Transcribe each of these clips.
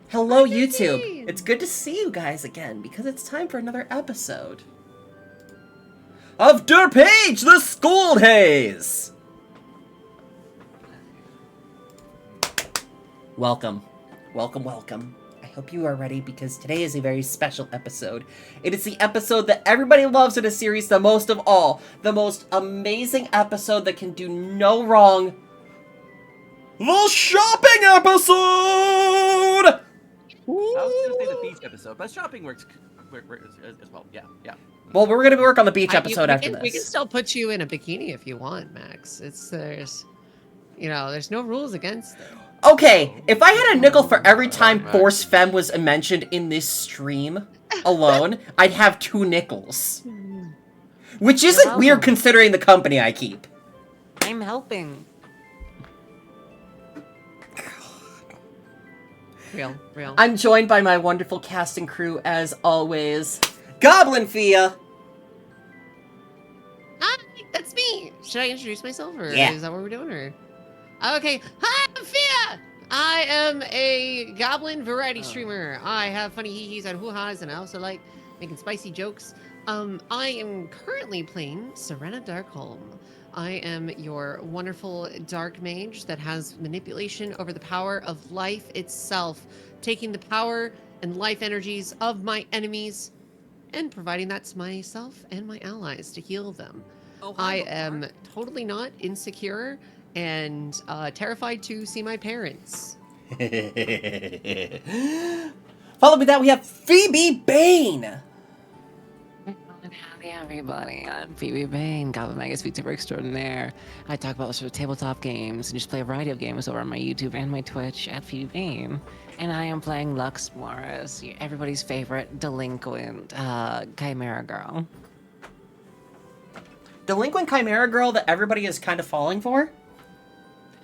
Hello, YouTube. It's good to see you guys again because it's time for another episode of Der Page the School Haze. Welcome. Welcome, welcome. I hope you are ready because today is a very special episode. It is the episode that everybody loves in a series the most of all. The most amazing episode that can do no wrong. The shopping episode! I was going to say the beach episode, but shopping works as well. Yeah. Well, we're going to work on the beach episode after this. We can still put you in a bikini if you want, Max. There's no rules against it. Okay, if I had a nickel for every time Force Femme was mentioned in this stream alone, I'd have 2 nickels. Which isn't weird considering the company I keep. I'm helping. Real. I'm joined by my wonderful cast and crew as always. Goblin Fia! Hi, that's me. Should I introduce myself, or Yeah. is that what we're doing? Or okay, hi, I'm Fia. I am a goblin variety streamer. I have funny hee-hees and hoo-has, and I also like making spicy jokes. I am currently playing Serena Darkholm. I am your wonderful dark mage that has manipulation over the power of life itself, taking the power and life energies of my enemies and providing that to myself and my allies to heal them. I am totally not insecure and terrified to see my parents. Followed by that, we have Phoebe Bane! Howdy everybody, I'm Phoebe Bain, Goblin Magus VTuber Extraordinaire. I talk about sort of tabletop games and just play a variety of games over on my YouTube and my Twitch at Phoebe Bain. And I am playing Lux Morris, everybody's favorite delinquent Chimera girl. Delinquent Chimera girl that everybody is kind of falling for?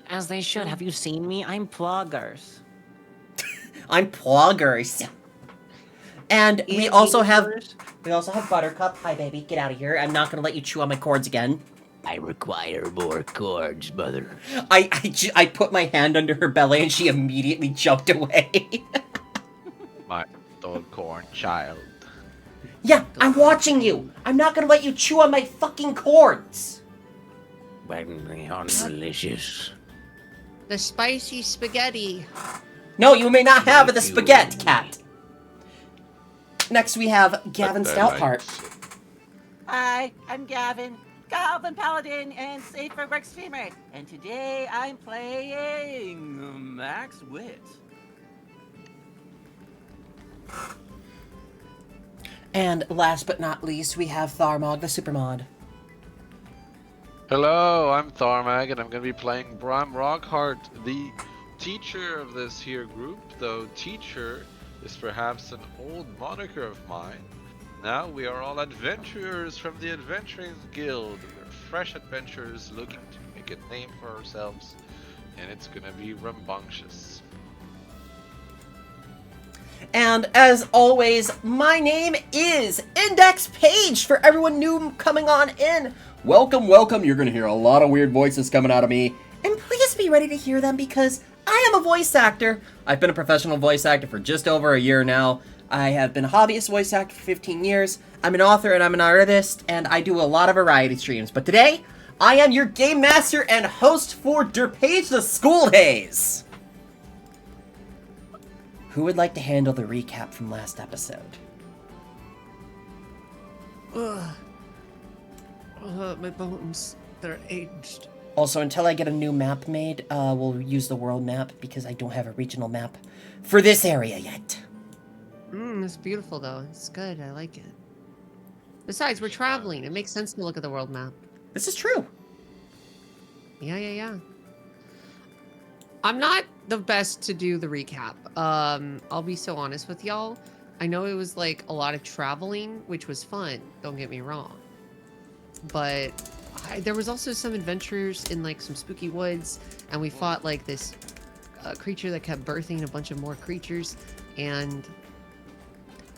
As they should. Have you seen me? I'm Ploggers. I'm Ploggers. And we also have Buttercup. Hi, baby. Get out of here. I'm not going to let you chew on my cords again. I require more cords, mother. I put my hand under her belly and she immediately jumped away. My dog corn child. Yeah, I'm watching you. I'm not going to let you chew on my fucking cords. When they are delicious. The spicy spaghetti. No, you may not have the spaghetti, cat. Next, we have Gavin Stoutheart. Hi, I'm Gavin, Goblin Paladin and Safe for Work streamer, and today I'm playing Max Wit. And last but not least, we have Tharmog, the Supermod. Hello, I'm Tharmag, and I'm going to be playing Bram Rockhart, the teacher of this here group, though teacher is perhaps an old moniker of mine. Now we are all adventurers from the Adventuring Guild. We're fresh adventurers looking to make a name for ourselves, and it's going to be rambunctious. And as always, my name is Index Page for everyone new coming on in. Welcome, welcome. You're going to hear a lot of weird voices coming out of me. And please be ready to hear them because I am a voice actor. I've been a professional voice actor for just over a year now. I have been a hobbyist voice actor for 15 years. I'm an author and I'm an artist, and I do a lot of variety streams. But today, I am your game master and host for Der Page the School Haze. Who would like to handle the recap from last episode? My bones, they're aged. Also, until I get a new map made, we'll use the world map because I don't have a regional map for this area yet. It's beautiful though. It's good. I like it. Besides, we're traveling. It makes sense to look at the world map. This is true. Yeah. I'm not the best to do the recap. I'll be so honest with y'all. I know it was like a lot of traveling, which was fun. Don't get me wrong. But there was also some adventures in like some spooky woods, and we fought like this creature that kept birthing a bunch of more creatures, and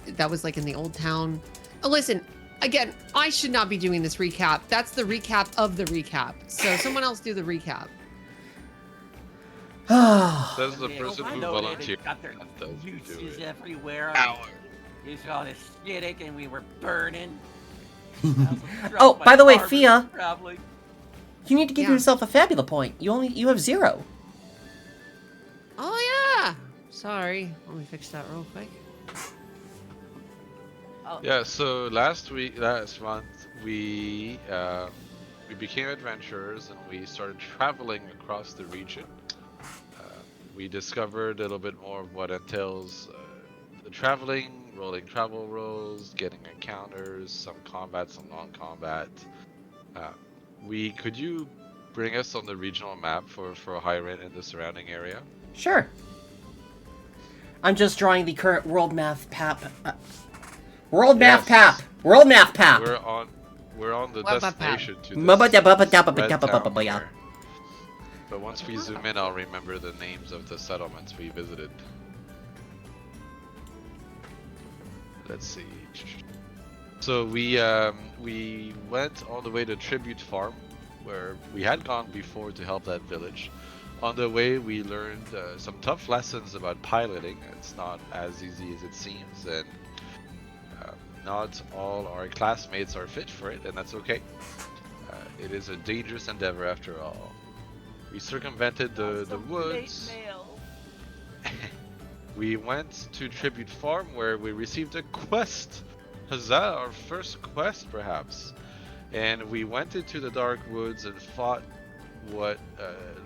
that was like in the old town. Oh, listen, again, I should not be doing this recap. That's the recap of the recap. So someone else do the recap. Says the They person who overloaded volunteered. and got their Does do juices it. everywhere. Power. You saw the acidic and we were burning. Oh, by the way, Fia, Traveling. you need to give Yeah. yourself a Fabula point. You have 0. Oh yeah. Sorry. Let me fix that real quick. Oh, Yeah, so last month, we became adventurers and we started traveling across the region. We discovered a little bit more of what entails the traveling, rolling travel rolls, getting encounters, some combat, some non-combat. Could you bring us on the regional map for Hiren and the surrounding area? Sure. I'm just drawing the current world math map. World math map. World math map. We're on the What map? destination to Mubba this dabba dabba red dabba town dabba here. But once we zoom in, I'll remember the names of the settlements we visited. Let's see. So we went all the way to Tribute Farm, where we had gone before to help that village. On the way, we learned some tough lessons about piloting. It's not as easy as it seems, and not all our classmates are fit for it, and that's okay. It is a dangerous endeavor after all. We circumvented the woods. We went to Tribute Farm where we received a quest. Huzzah, our first quest perhaps. And we went into the dark woods and fought what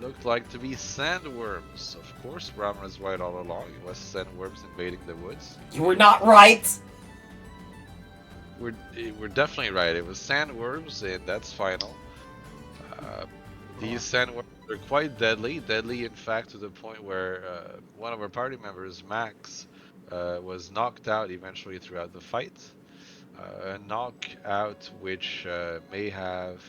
looked like to be sandworms. Of course, Brahma was right all along. It was sandworms invading the woods. You were not right. We're definitely right. It was sandworms, and that's final. These sandworms are quite deadly. Deadly, in fact, to the point where one of our party members, Max, was knocked out eventually throughout the fight. A knockout which may have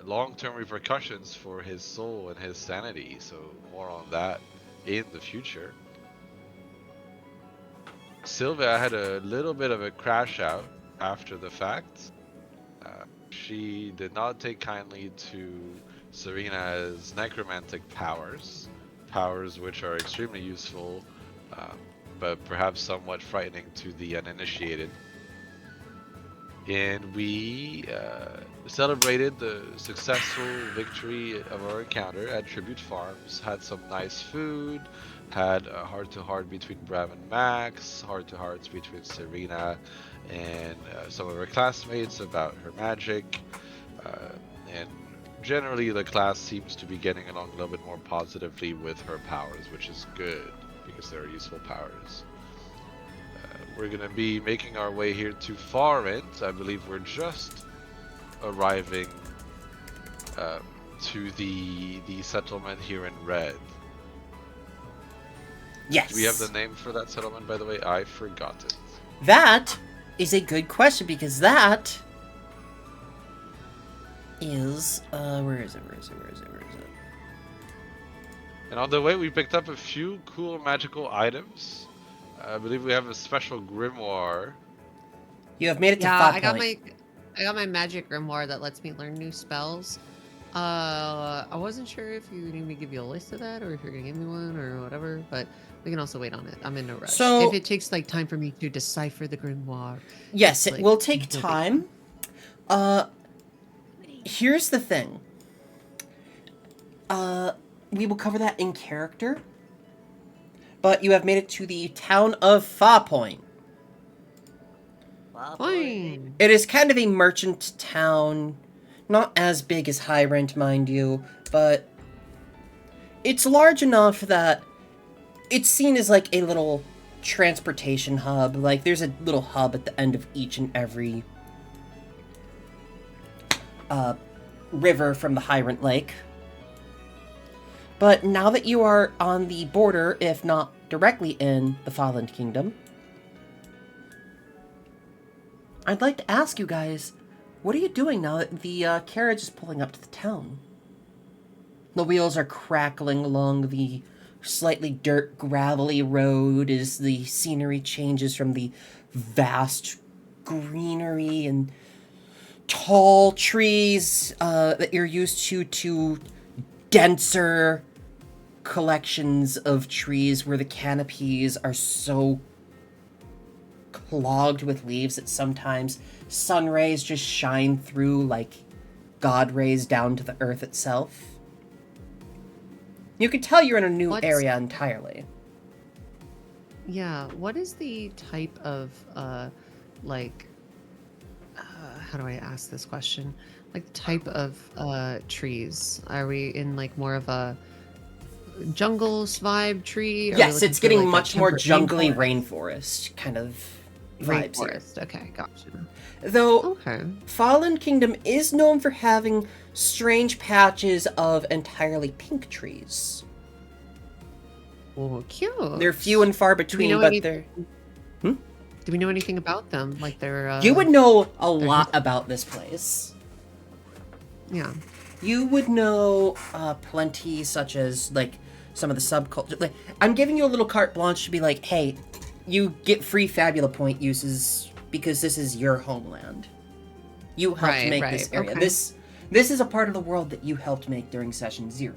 long-term repercussions for his soul and his sanity. So more on that in the future. Sylvia had a little bit of a crash out after the fact. She did not take kindly to Serena's necromantic powers which are extremely useful, but perhaps somewhat frightening to the uninitiated. And we celebrated the successful victory of our encounter at Tribute Farms, had some nice food, had a heart-to-heart between Brav and Max, heart-to-hearts between Serena and some of her classmates about her magic, and generally the class seems to be getting along a little bit more positively with her powers, which is good because they're useful powers. We're going to be making our way here to Farent. I believe we're just arriving to the settlement here in red. Yes. Do we have the name for that settlement, by the way? I forgot it. That is a good question because that is where is it? And on the way, we picked up a few cool magical items. I believe we have a special grimoire. You have made it to Yeah, 5 I got point. my magic grimoire that lets me learn new spells. I wasn't sure if you need me to give you a list of that or if you're gonna give me one or whatever, but we can also wait on it. I'm in no rush. So- if it takes like time for me to decipher the grimoire. Yes, it like, will take no big time. Here's the thing. We will cover that in character. But you have made it to the town of Fa Point. Fine. It is kind of a merchant town. Not as big as High Rent, mind you, but it's large enough that it's seen as like a little transportation hub. Like, there's a little hub at the end of each and every river from the High Rent Lake. But now that you are on the border, if not directly in the Fallen Kingdom, I'd like to ask you guys, what are you doing now that the carriage is pulling up to the town? The wheels are crackling along the slightly dirt, gravelly road as the scenery changes from the vast greenery and tall trees that you're used to denser, collections of trees where the canopies are so clogged with leaves that sometimes sun rays just shine through like God rays down to the earth itself. You can tell you're in a new area entirely. Yeah, what is the type of, like, how do I ask this question? Like, the type of, trees? Are we in, like, more of a jungles vibe tree? Yes, it's getting much more jungly rainforest kind of vibes here. Rainforest, okay, gotcha. Though, Okay. Fallen Kingdom is known for having strange patches of entirely pink trees. Oh, cute. They're few and far between, but they're... Do we know anything about them? Like, they're, You would know a lot about this place. Yeah. You would know plenty, such as, like, some of the subculture. Like, I'm giving you a little carte blanche to be like, hey, you get free Fabula point uses because this is your homeland. You helped make this area. Okay. This is a part of the world that you helped make during Session 0.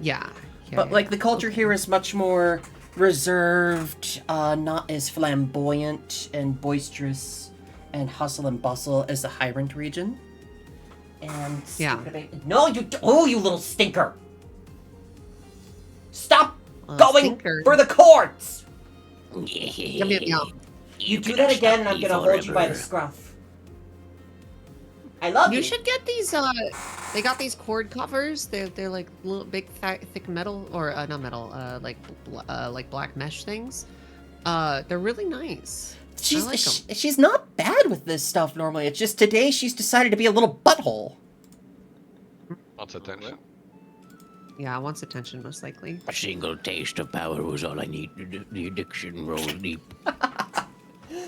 Yeah. But, like, the culture here is much more reserved, not as flamboyant and boisterous and hustle and bustle as the Hyrant region. And... Yeah. No, you little stinker! Stop going for the courts! Yum, yum, yum. You do that again and I'm gonna hold you by the scruff. I love you. You should get these, they got these cord covers. They're like little big thick metal, or not metal, like black mesh things. They're really nice. I like 'em. She's not bad with this stuff normally. It's just today she's decided to be a little butthole. Wants attention. Yeah, wants attention most likely. A single taste of power was all I needed. The addiction rolled deep.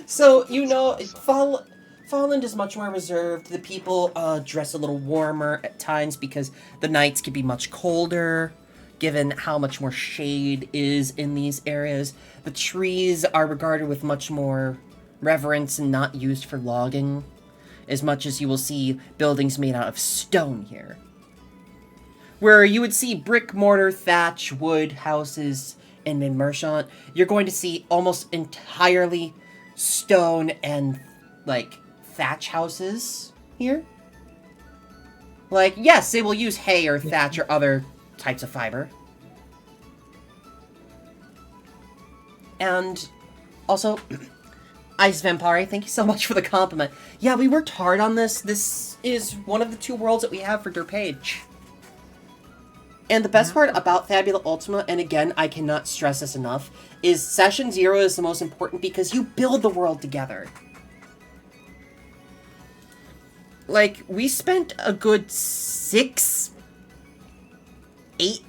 So, you know, Fallen is much more reserved. The people dress a little warmer at times because the nights can be much colder, given how much more shade is in these areas. The trees are regarded with much more reverence and not used for logging, as much as you will see buildings made out of stone here. Where you would see brick, mortar, thatch, wood houses in Mid-Merchant, you're going to see almost entirely stone and, like, thatch houses here. Like, yes, they will use hay or thatch or other types of fiber. And also, Ice Vampire, thank you so much for the compliment. Yeah, we worked hard on this. This is one of the 2 worlds that we have for Derpage. And the best part about Fabula Ultima, and again, I cannot stress this enough, is Session 0 is the most important because you build the world together. Like, we spent a good 6-8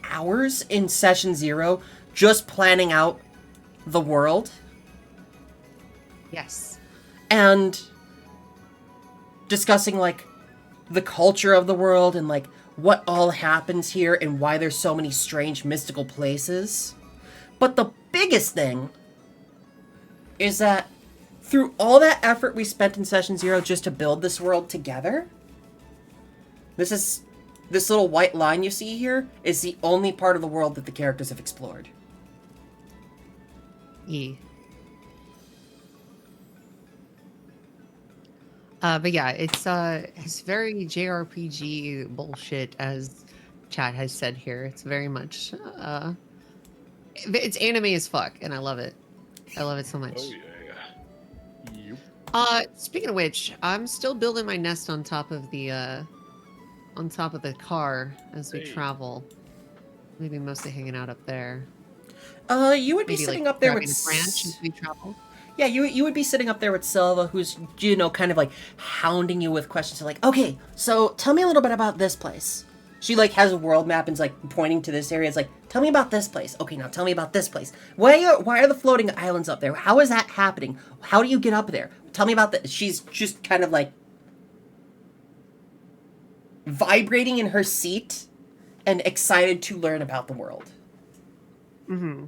hours in Session 0 just planning out the world. Yes. And discussing, like, the culture of the world and, like, what all happens here and why there's so many strange mystical places. But the biggest thing is that through all that effort we spent in Session 0 just to build this world together, this little white line you see here is the only part of the world that the characters have explored. But yeah, it's very JRPG bullshit, as chat has said here. It's very much, it's anime as fuck, and I love it. I love it so much. Oh yeah. Yep. Speaking of which, I'm still building my nest on top of the car as we travel. Maybe mostly hanging out up there. You would be Maybe, sitting like, up there grabbing with a branch as we travel. Yeah, you would be sitting up there with Silva, who's, you know, kind of like hounding you with questions like, okay, so tell me a little bit about this place. She, like, has a world map and's, like, pointing to this area. It's like, tell me about this place. Okay, now tell me about this place. Why are the floating islands up there? How is that happening? How do you get up there? Tell me about that. She's just kind of, like, vibrating in her seat and excited to learn about the world. Mm-hmm.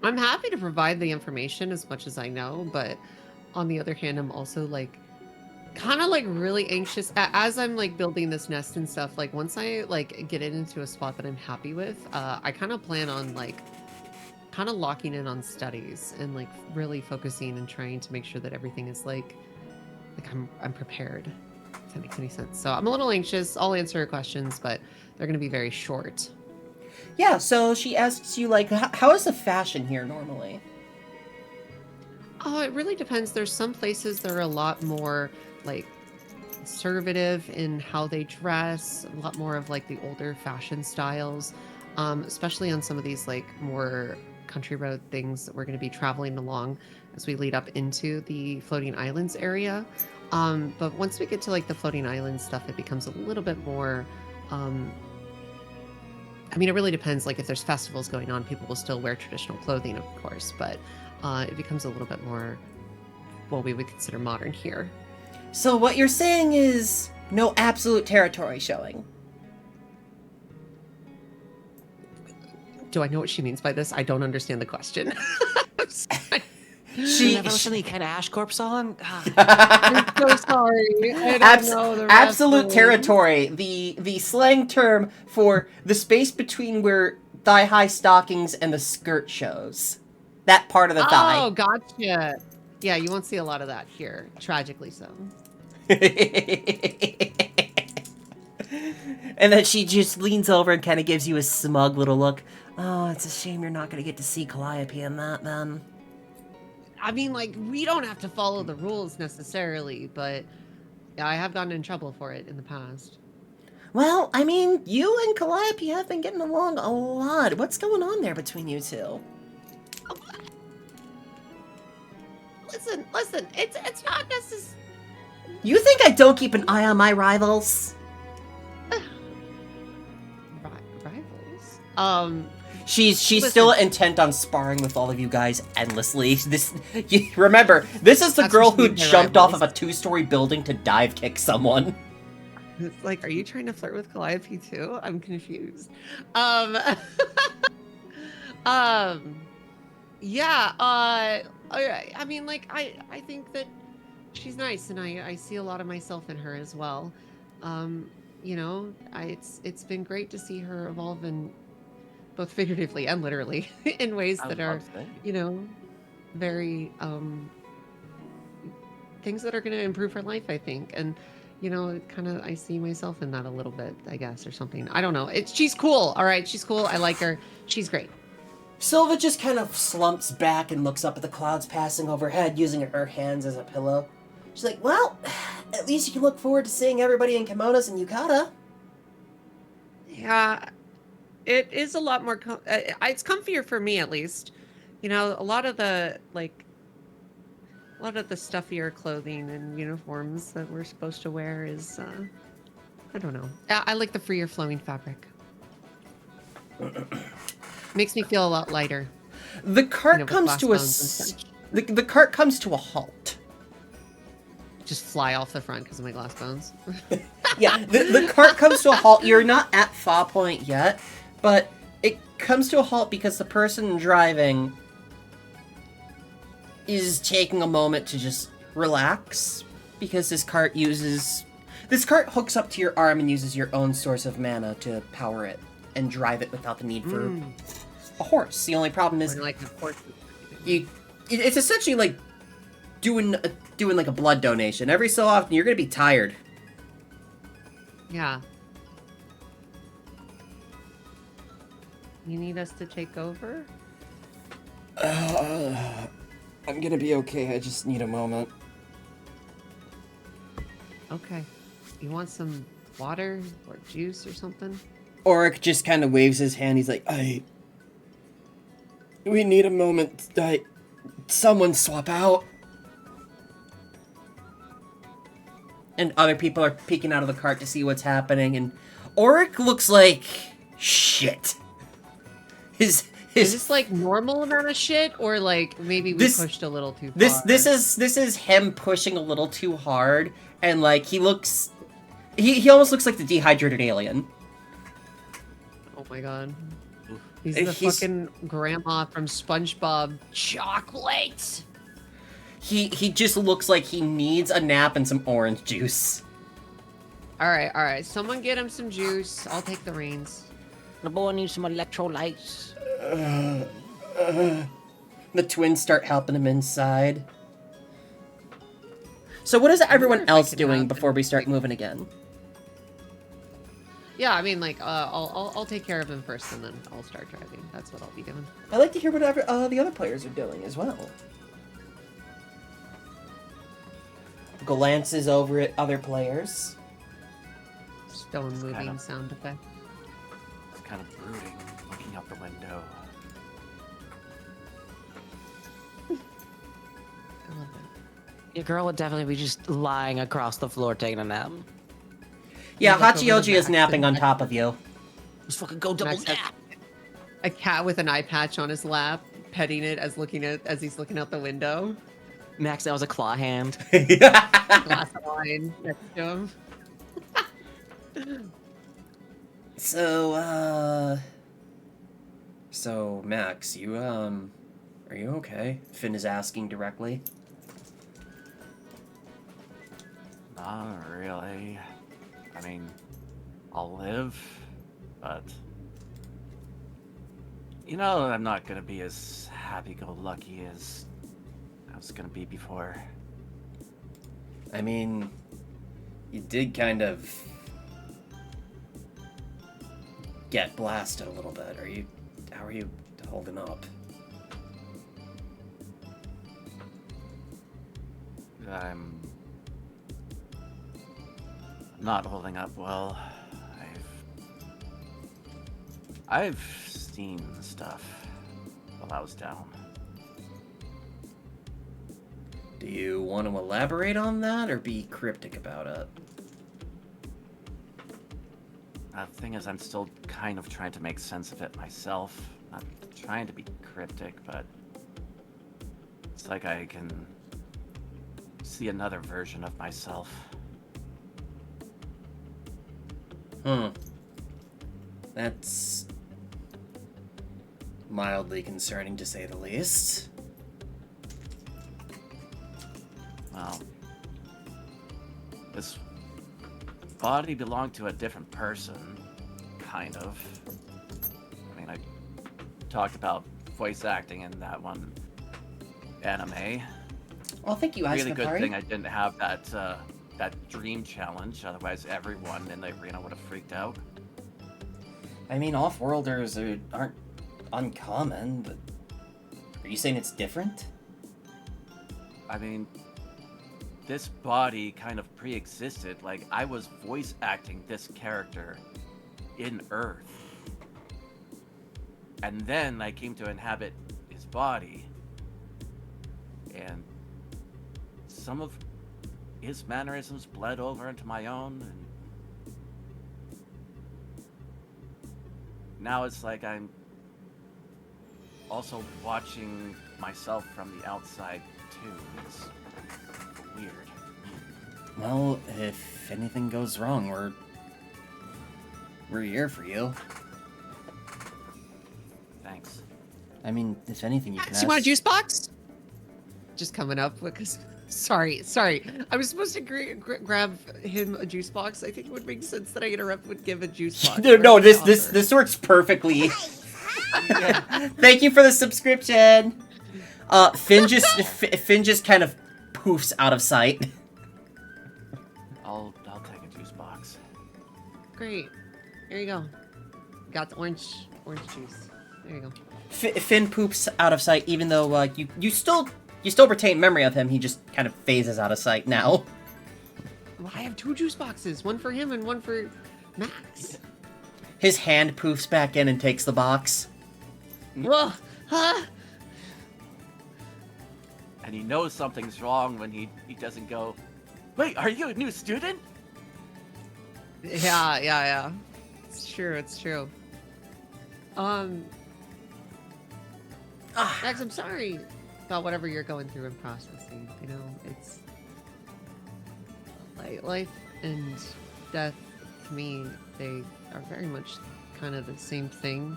I'm happy to provide the information as much as I know, but on the other hand, I'm also like, kind of like really anxious as I'm like building this nest and stuff. Like once I like get it into a spot that I'm happy with, I kind of plan on like kind of locking in on studies and like really focusing and trying to make sure that everything is like I'm prepared. If that makes any sense. So I'm a little anxious. I'll answer her questions, but they're going to be very short. Yeah, so she asks you, like, how is the fashion here normally? Oh, it really depends. There's some places that are a lot more like conservative in how they dress, a lot more of like the older fashion styles, especially on some of these like more country road things that we're going to be traveling along as we lead up into the floating islands area. But once we get to like the floating island stuff, it becomes a little bit more, I mean, it really depends. Like if there's festivals going on, people will still wear traditional clothing, of course, but it becomes a little bit more what we would consider modern here. So what you're saying is no absolute territory showing. Do I know what she means by this? I don't understand the question. She never listened to the kind of Ash Corp song? I'm so sorry. I don't know the absolute rest. territory, the slang term for the space between where thigh-high stockings and the skirt shows. That part of the thigh. Oh, gotcha. Yeah, you won't see a lot of that here, tragically so. And then she just leans over and kind of gives you a smug little look. Oh, it's a shame you're not going to get to see Calliope in that, then. I mean, like, we don't have to follow the rules necessarily, but I have gotten in trouble for it in the past. Well, I mean, you and Calliope have been getting along a lot. What's going on there between you two? Listen, it's not necessary. You think I don't keep an eye on my rivals? Rivals? She's Listen. still intent on sparring with all of you guys endlessly. Remember, this is the That's girl what you who mean by jumped off rivals. of a 2-story building to dive kick someone. It's like, are you trying to flirt with Calliope too? I'm confused. Yeah, I mean, like, I think that she's nice, and I see a lot of myself in her as well. You know, it's been great to see her evolve in both figuratively and literally in ways that are, you know, very things that are going to improve her life, I think. And you know, kind of, I see myself in that a little bit, I guess, or something. I don't know. She's cool. All right, she's cool. I like her. She's great. Silva just kind of slumps back and looks up at the clouds passing overhead, using her hands as a pillow. She's like, well, at least you can look forward to seeing everybody in kimonos and yukata. Yeah, it is a lot more, it's comfier for me, at least. You know, a lot of the stuffier clothing and uniforms that we're supposed to wear is, I don't know. I like the freer flowing fabric. Makes me feel a lot lighter. The cart with comes glass to a bones and such. the cart comes to a halt. Just fly off the front because of my glass bones. Yeah, the cart comes to a halt. You're not at Fa Point yet, but it comes to a halt because the person driving is taking a moment to just relax, because this cart hooks up to your arm and uses your own source of mana to power it and drive it without the need for a horse. The only problem is Like the horse. it's essentially like doing like a blood donation. Every so often you're gonna be tired. Yeah. You need us to take over? I'm gonna be okay. I just need a moment. Okay. You want some water or juice or something? Auric just kind of waves his hand. He's like, we need a moment. Someone swap out. And other people are peeking out of the cart to see what's happening, and Auric looks like shit. Is this like normal amount of shit, or like maybe we pushed a little too far? This is him pushing a little too hard, and like he almost looks like the dehydrated alien. Oh my god. He's the fucking grandma from SpongeBob. Chocolate! He just looks like he needs a nap and some orange juice. All right. Someone get him some juice. I'll take the reins. The boy needs some electrolytes. The twins start helping him inside. So what is everyone if I else can doing have before we start like- moving again? Yeah, I mean, like, I'll take care of him first, and then I'll start driving. That's what I'll be doing. I'd like to hear what the other players are doing as well. Glances over at other players. Stone moving kind of- sound effect. It's kind of brooding, looking out the window. I love that. Your girl would definitely be just lying across the floor taking a nap. Yeah, You look over to Hachioji is Max napping and on top of you. Let's fucking go double Max has nap. a cat with an eye patch on his lap, petting it as he's looking out the window. Max, that was a claw hand. Glass of wine next to him. So, Max, you, are you okay? Finn is asking directly. Not really. I mean, I'll live, but... You know, I'm not gonna be as happy-go-lucky as I was gonna be before. I mean, you did kind of get blasted a little bit. How are you holding up? I'm not holding up well. I've seen stuff while I was down. Do you want to elaborate on that or be cryptic about it? The thing is, I'm still kind of trying to make sense of it myself. Not trying to be cryptic, but it's like I can see another version of myself. That's mildly concerning, to say the least. Well, this body belonged to a different person, kind of. I mean, I talked about voice acting in that one anime. Well, thank you, Really Asuka good Pari. thing I didn't have that dream challenge, otherwise everyone in the arena would have freaked out. I mean, off-worlders aren't uncommon, but are you saying it's different? I mean, this body kind of pre-existed, like I was voice acting this character in Earth. And then I came to inhabit his body. And some of his mannerisms bled over into my own, and now it's like I'm also watching myself from the outside too. It's weird. Well, if anything goes wrong, we're here for you. Thanks. I mean, if anything, you can Max, ask... you want a juice box? Just coming up because... Sorry. I was supposed to grab him a juice box. I think it would make sense that I would give a juice box. No, or this offer. works perfectly. Thank you for the subscription. Finn just kind of poofs out of sight. I'll take a juice box. Great. Here you go. Got the orange juice. There you go. Finn poops out of sight, even though you still retain memory of him. He just kind of phases out of sight now. Well, I have 2 juice boxes. One for him and one for Max. His hand poofs back in and takes the box. Whoa. Huh? And he knows something's wrong when he doesn't go, "Wait, are you a new student?" Yeah. It's true. Max, I'm sorry about whatever you're going through and processing. You know, it's life and death to me, they are very much kind of the same thing.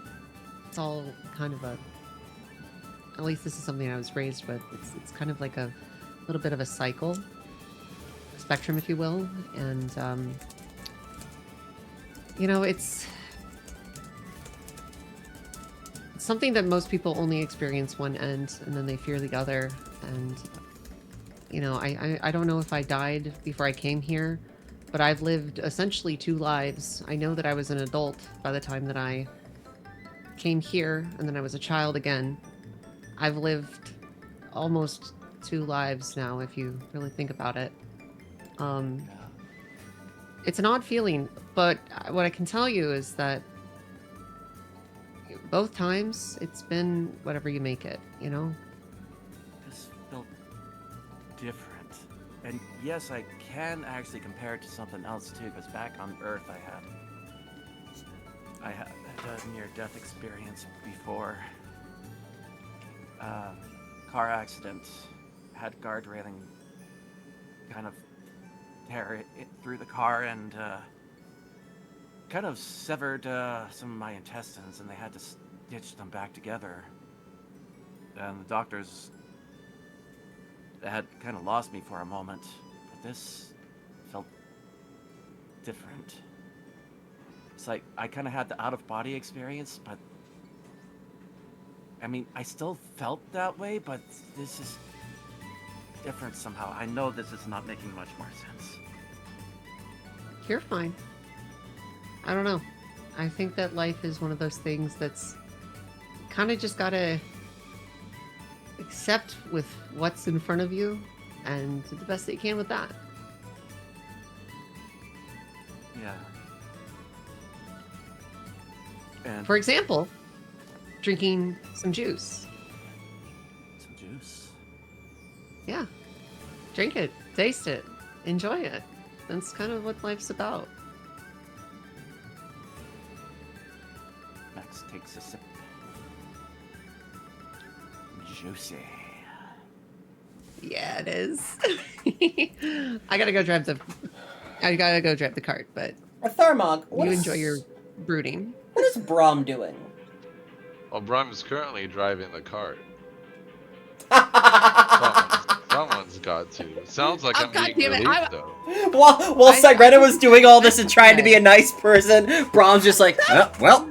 It's all kind of at least this is something I was raised with. It's kind of like a little bit of a cycle, spectrum, if you will, and you know, it's something that most people only experience one end, and then they fear the other. And you know, I don't know if I died before I came here, but I've lived essentially 2 lives. I know that I was an adult by the time that I came here, and then I was a child again. I've lived almost 2 lives now, if you really think about it. It's an odd feeling, but what I can tell you is that both times it's been whatever you make it, you know? This felt different. And yes, I can actually compare it to something else too, because back on Earth I had a near-death experience before. Car accident, had guard railing kind of tear it through the car and kind of severed some of my intestines, and they had to stitch them back together. And the doctors had kind of lost me for a moment, but this felt different. It's like I kind of had the out-of-body experience, but I mean, I still felt that way, but this is different somehow. I know this is not making much more sense. You're fine. I don't know. I think that life is one of those things that's kind of just gotta accept with what's in front of you and do the best that you can with that. Yeah. And For example, drinking some juice. some juice. Yeah. Drink it, taste it, enjoy it. That's kind of what life's about. Max takes a sip. Juicy. Yeah, it is. I gotta go drive the cart, but Tharmog, you enjoy your brooding. What is Brom doing? Well, Brum is currently driving the cart. while Someone's got to. Sounds like Oh, I'm being goddammit, relieved, though. Sigrena was doing all this and trying to be a nice person, Brom's just like, well,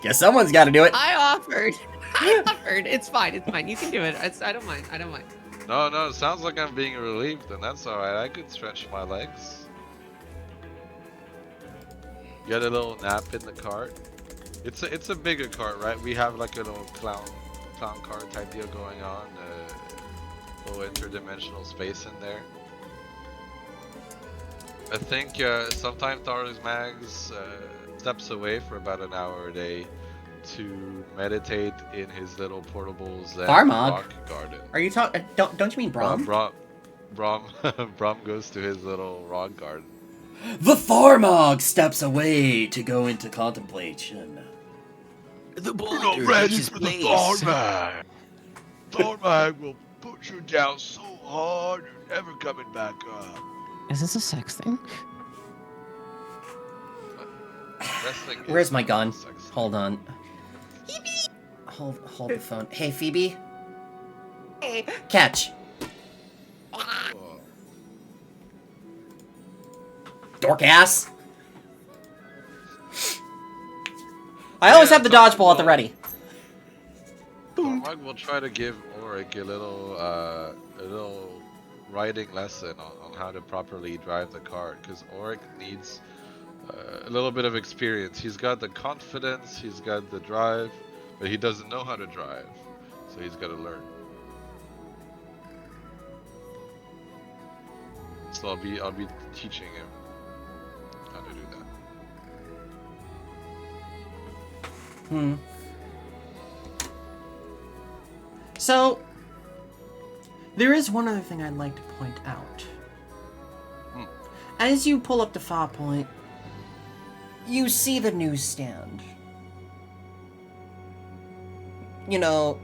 guess someone's got to do it. I offered. I offered. It's fine. It's fine. You can do it. I don't mind. I don't mind. No, it sounds like I'm being relieved, and that's alright. I could stretch my legs. Get a little nap in the cart. It's a bigger cart, right? We have like a little clown car type deal going on. Little interdimensional space in there. I think sometimes Thar's Mags steps away for about an hour a day to meditate in his little portable Zen Tharmog? rock garden. Are you talking? Don't you mean Brom? Brom goes to his little rock garden. The Tharmog steps away to go into contemplation. The You're boulder not ready takes for the place. Tharmag. Tharmag will put you down so hard you're never coming back up. Is this a sex thing? Wrestling is Where's my gun? sex. Hold on. Hold the phone. Hey, Phoebe. Catch. Oh. Dork ass. I always have the dodgeball at the ready. Tharmag will try to give Auric a little riding lesson on how to properly drive the cart, because Auric needs a little bit of experience. He's got the confidence, he's got the drive, but he doesn't know how to drive, so he's got to learn. So I'll be teaching him how to do that. So, there is one other thing I'd like to point out. As you pull up to Far Point, you see the newsstand. You know,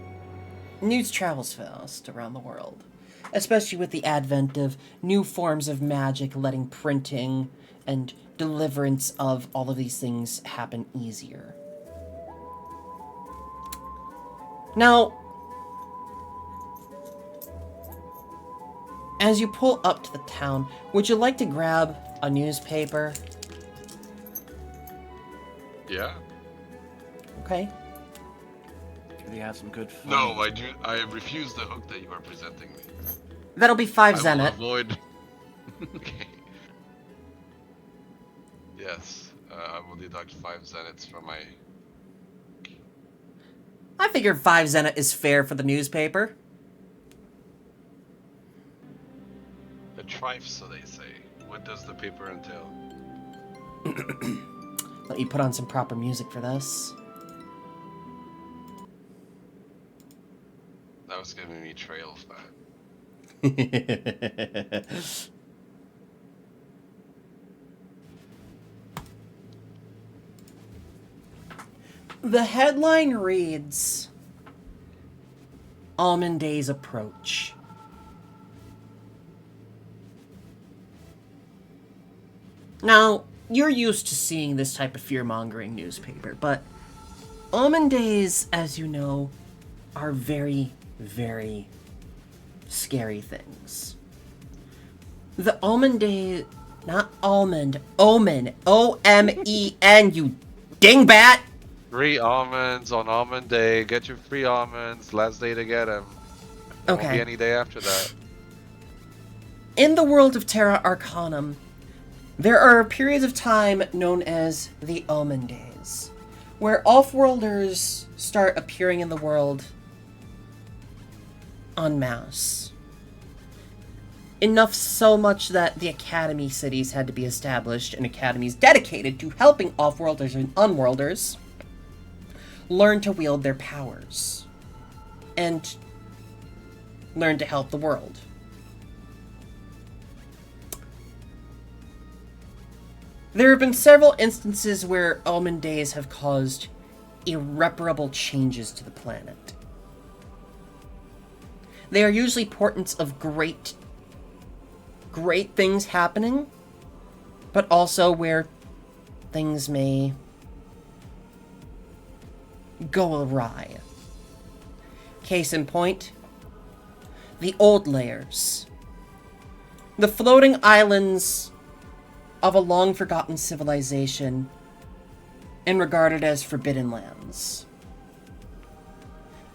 news travels fast around the world, especially with the advent of new forms of magic letting printing and deliverance of all of these things happen easier. Now, As you pull up to the town, would you like to grab a newspaper? Yeah. Okay. Do they have some good fun? No, I do. I refuse the hook that you are presenting me. That'll be 5 I will zenith. avoid. Okay. Yes, I will deduct 5 zeniths from my. I figured 5 zenith is fair for the newspaper. A trife, so they say. What does the paper entail? Let me put on some proper music for this. That was giving me trail fat. The headline reads, Almond Days Approach. Now, you're used to seeing this type of fear-mongering newspaper, but Almond Days, as you know, are very, very scary things. The Almond Day, not almond, omen, O-M-E-N, you dingbat! 3 almonds on almond day. Get your free almonds. Last day to get them. There won't be Okay. any day after that. In the world of Terra Arcanum, there are periods of time known as the Omen Days, where off-worlders start appearing in the world en masse. Enough so much that the Academy cities had to be established, and academies dedicated to helping off-worlders and unworlders learn to wield their powers and learn to help the world. There have been several instances where Omen Days have caused irreparable changes to the planet. They are usually portents of great things happening, but also where things may go awry. Case in point, the Old Layers. The floating islands of a long-forgotten civilization and regarded as forbidden lands.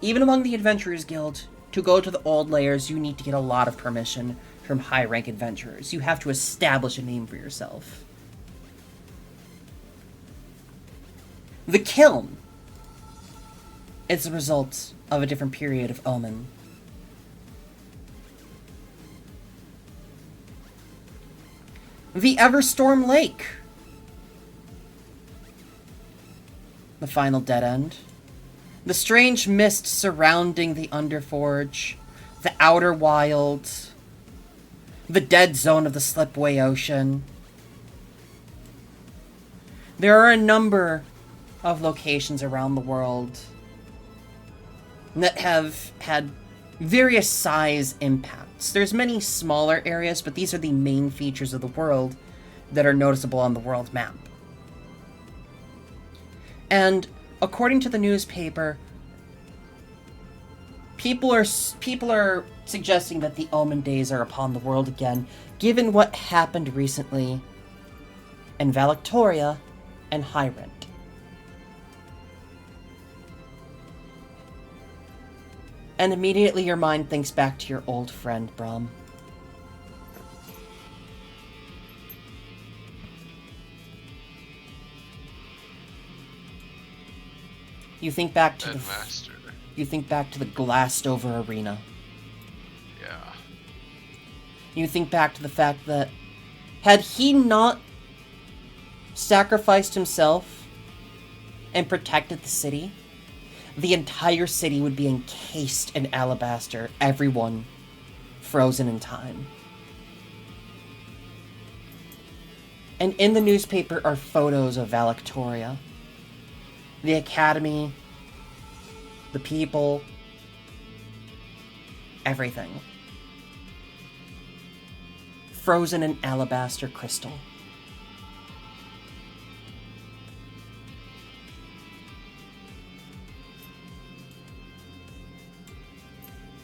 Even among the Adventurers Guild, to go to the Old Layers, you need to get a lot of permission from high-rank adventurers. You have to establish a name for yourself. The Kiln is the result of a different period of Omen. The Everstorm Lake. The final dead end. The strange mist surrounding the Underforge. The Outer Wild. The dead zone of the Slipway Ocean. There are a number of locations around the world that have had various size impacts. There's many smaller areas, but these are the main features of the world that are noticeable on the world map. And according to the newspaper, people are suggesting that the Omen Days are upon the world again, given what happened recently in Valictoria and Hyrant. And immediately your mind thinks back to your old friend, Brom. You think back to Master. You think back to the glassed over arena. Yeah. You think back to the fact that had he not sacrificed himself and protected the city, the entire city would be encased in alabaster, everyone frozen in time. And in the newspaper are photos of Valictoria, the Academy, the people, everything. Frozen in alabaster crystal.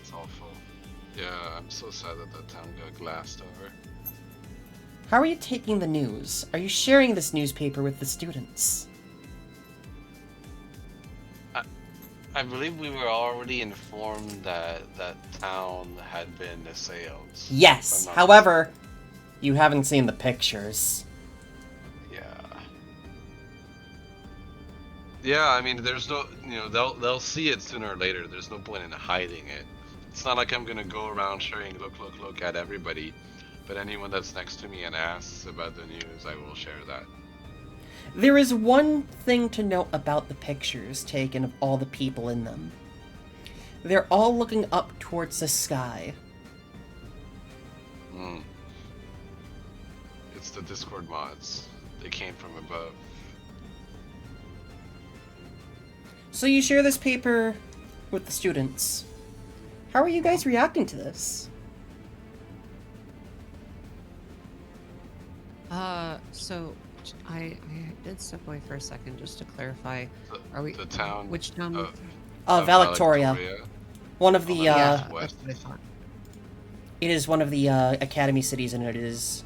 It's awful. Yeah, I'm so sad that that town got glassed over. How are you taking the news? Are you sharing this newspaper with the students? I believe we were already informed that that town had been assailed. Yes. if I'm not However, you haven't seen the pictures. mistaken. Yeah. Yeah, I mean, there's no, they'll see it sooner or later. There's no point in hiding it. It's not like I'm gonna go around sharing, look at everybody. But anyone that's next to me and asks about the news, I will share that. There is one thing to note about the pictures taken of all the people in them. They're all looking up towards the sky. Hmm. It's the Discord mods. They came from above. So you share this paper with the students. How are you guys reacting to this? So I did step away for a second just to clarify. The, Are we the town? which town? Of Valectoria. One of the, yeah, that's west. that's what I thought. it is one of the, academy cities, and it is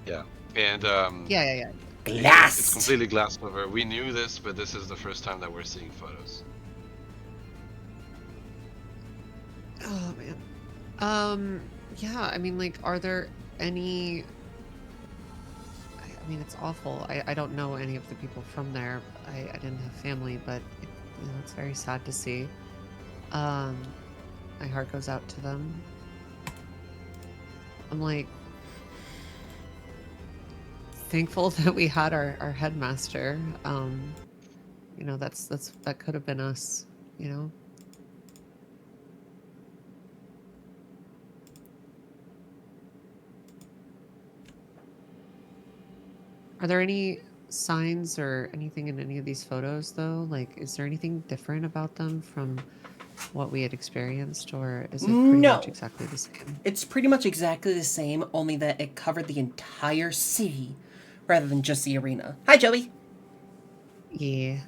Yeah. And, Yeah. It's glassed. completely glassed over. We knew this, but this is the first time that we're seeing photos. Oh man. Yeah. I mean, like, are there any? I mean, it's awful. I don't know any of the people from there. I didn't have family, but it's very sad to see. My heart goes out to them. I'm like thankful that we had our headmaster. That could have been us. Are there any signs or anything in any of these photos, though? Like, is there anything different about them from what we had experienced, or is it pretty No. much exactly the same? It's pretty much exactly the same, only that it covered the entire city rather than just the arena. Hi, Joey. Yeah.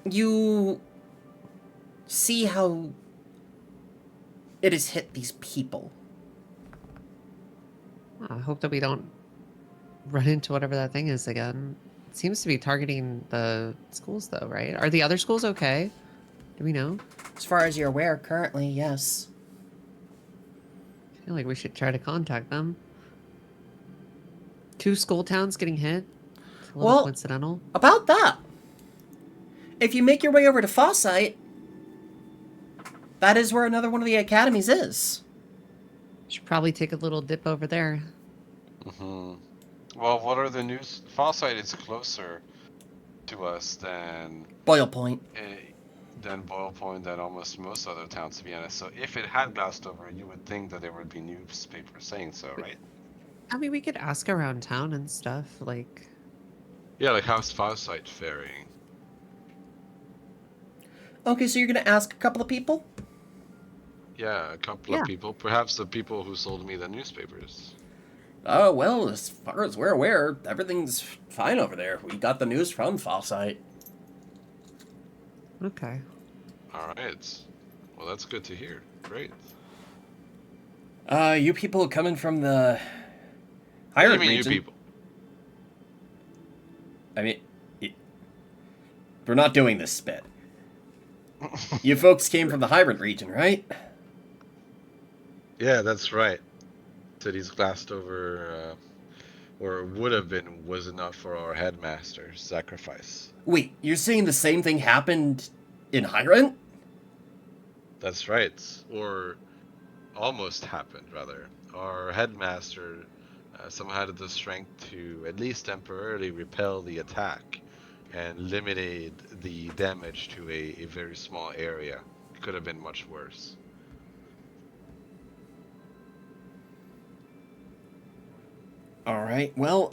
You see how it has hit these people. I hope that we don't run into whatever that thing is again. It seems to be targeting the schools, though, right? Are the other schools okay? Do we know? As far as you're aware, currently, yes. I feel like we should try to contact them. 2 school towns getting hit. It's a little Well, coincidental. About that, if you make your way over to Fossite, that is where another one of the academies is. Should probably take a little dip over there. Mm-hmm. Well, what are the news? Fallsight is closer to us than Boyle Point. Boyle Point, than almost most other towns, to be honest. So if it had glassed over, you would think that there would be newspapers saying so, right? I mean, we could ask around town and stuff. Like, Yeah, like how's Fallsight faring? Okay, so you're gonna ask a couple of people? Yeah, a couple Yeah. of people. Perhaps the people who sold me the newspapers. Oh, well, as far as we're aware, everything's fine over there. We got the news from Fossite. okay. Alright. Well, that's good to hear. Great. You people coming from the What do higher you mean, region? you people? I mean, we're not doing this spit. You folks came from the Hybrant region, right? Yeah, that's right. City's glassed over, or would have been, was it not for our headmaster's sacrifice. Wait, you're saying the same thing happened in Hybrant? That's right. Or almost happened, rather. Our headmaster somehow had the strength to at least temporarily repel the attack and limited the damage to a very small area. It could have been much worse. Alright, well,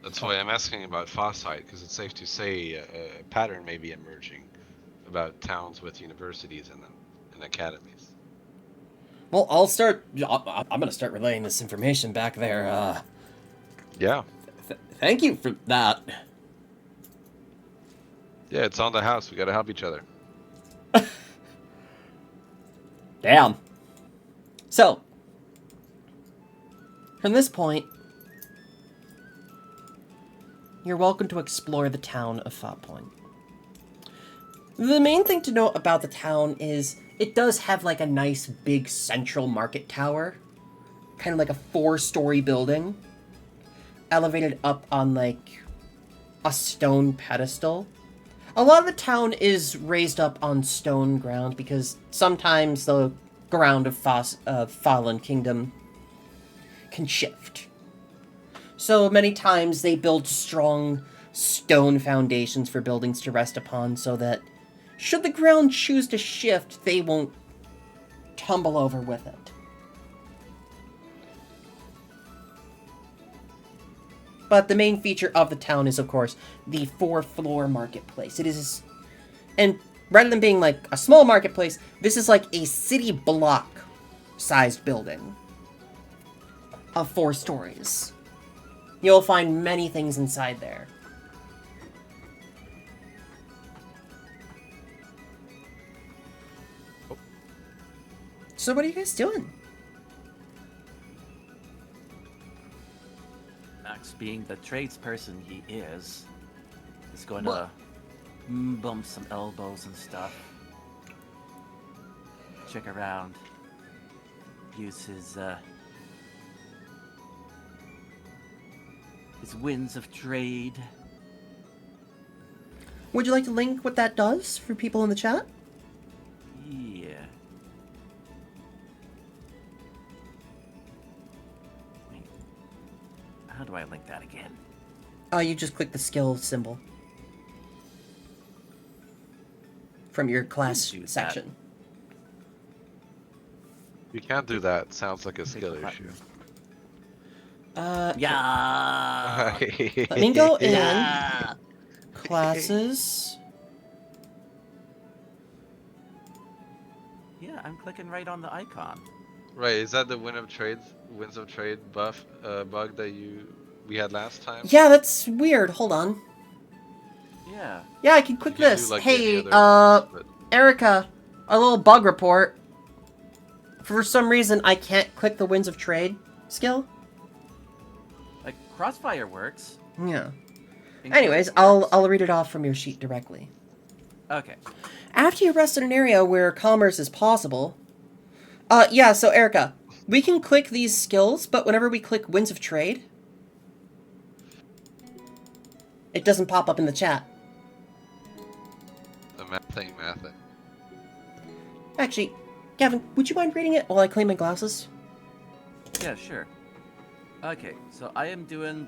That's why I'm asking about Fossite, because it's safe to say a pattern may be emerging about towns with universities in them and academies. well, I'm gonna start relaying this information back there. Yeah. Thank you for that. Yeah, it's on the house. We gotta help each other. Damn. So, from this point, you're welcome to explore the town of Fought Point. The main thing to note about the town is it does have like a nice big central market tower. Kind of like a 4-story building. Elevated up on like a stone pedestal. A lot of the town is raised up on stone ground because sometimes the ground of Fallen Kingdom can shift. So many times they build strong stone foundations for buildings to rest upon so that should the ground choose to shift, they won't tumble over with it. But the main feature of the town is, of course, the 4-floor marketplace. It is, and rather than being like a small marketplace, this is like a city block-sized building of 4 stories. You'll find many things inside there. So what are you guys doing? Max, being the tradesperson he is going to bump some elbows and stuff. Check around. Use his winds of trade. Would you like to link what that does for people in the chat? Yeah. Wait. How do I link that again? You just click the skill symbol from your class Use that. section. You can't do that. Sounds like a skill issue. Yeah. Let me go in. Yeah. Classes. Yeah, I'm clicking right on the icon. Right, is that the winds of trade buff bug that we had last time? Yeah, that's weird. Hold on. Yeah. Yeah, I can click You can this. do, like, Hey, any other ones, Erica, a little bug report. For some reason, I can't click the Winds of Trade skill. Like Crossfire works. Yeah. Include Anyways, works. I'll read it off from your sheet directly. Okay. After you rest in an area where commerce is possible... yeah, so Erica, we can click these skills, but whenever we click Winds of Trade, it doesn't pop up in the chat. The math thing. Actually, Gavin, would you mind reading it while I clean my glasses? Yeah, sure. Okay, so I am doing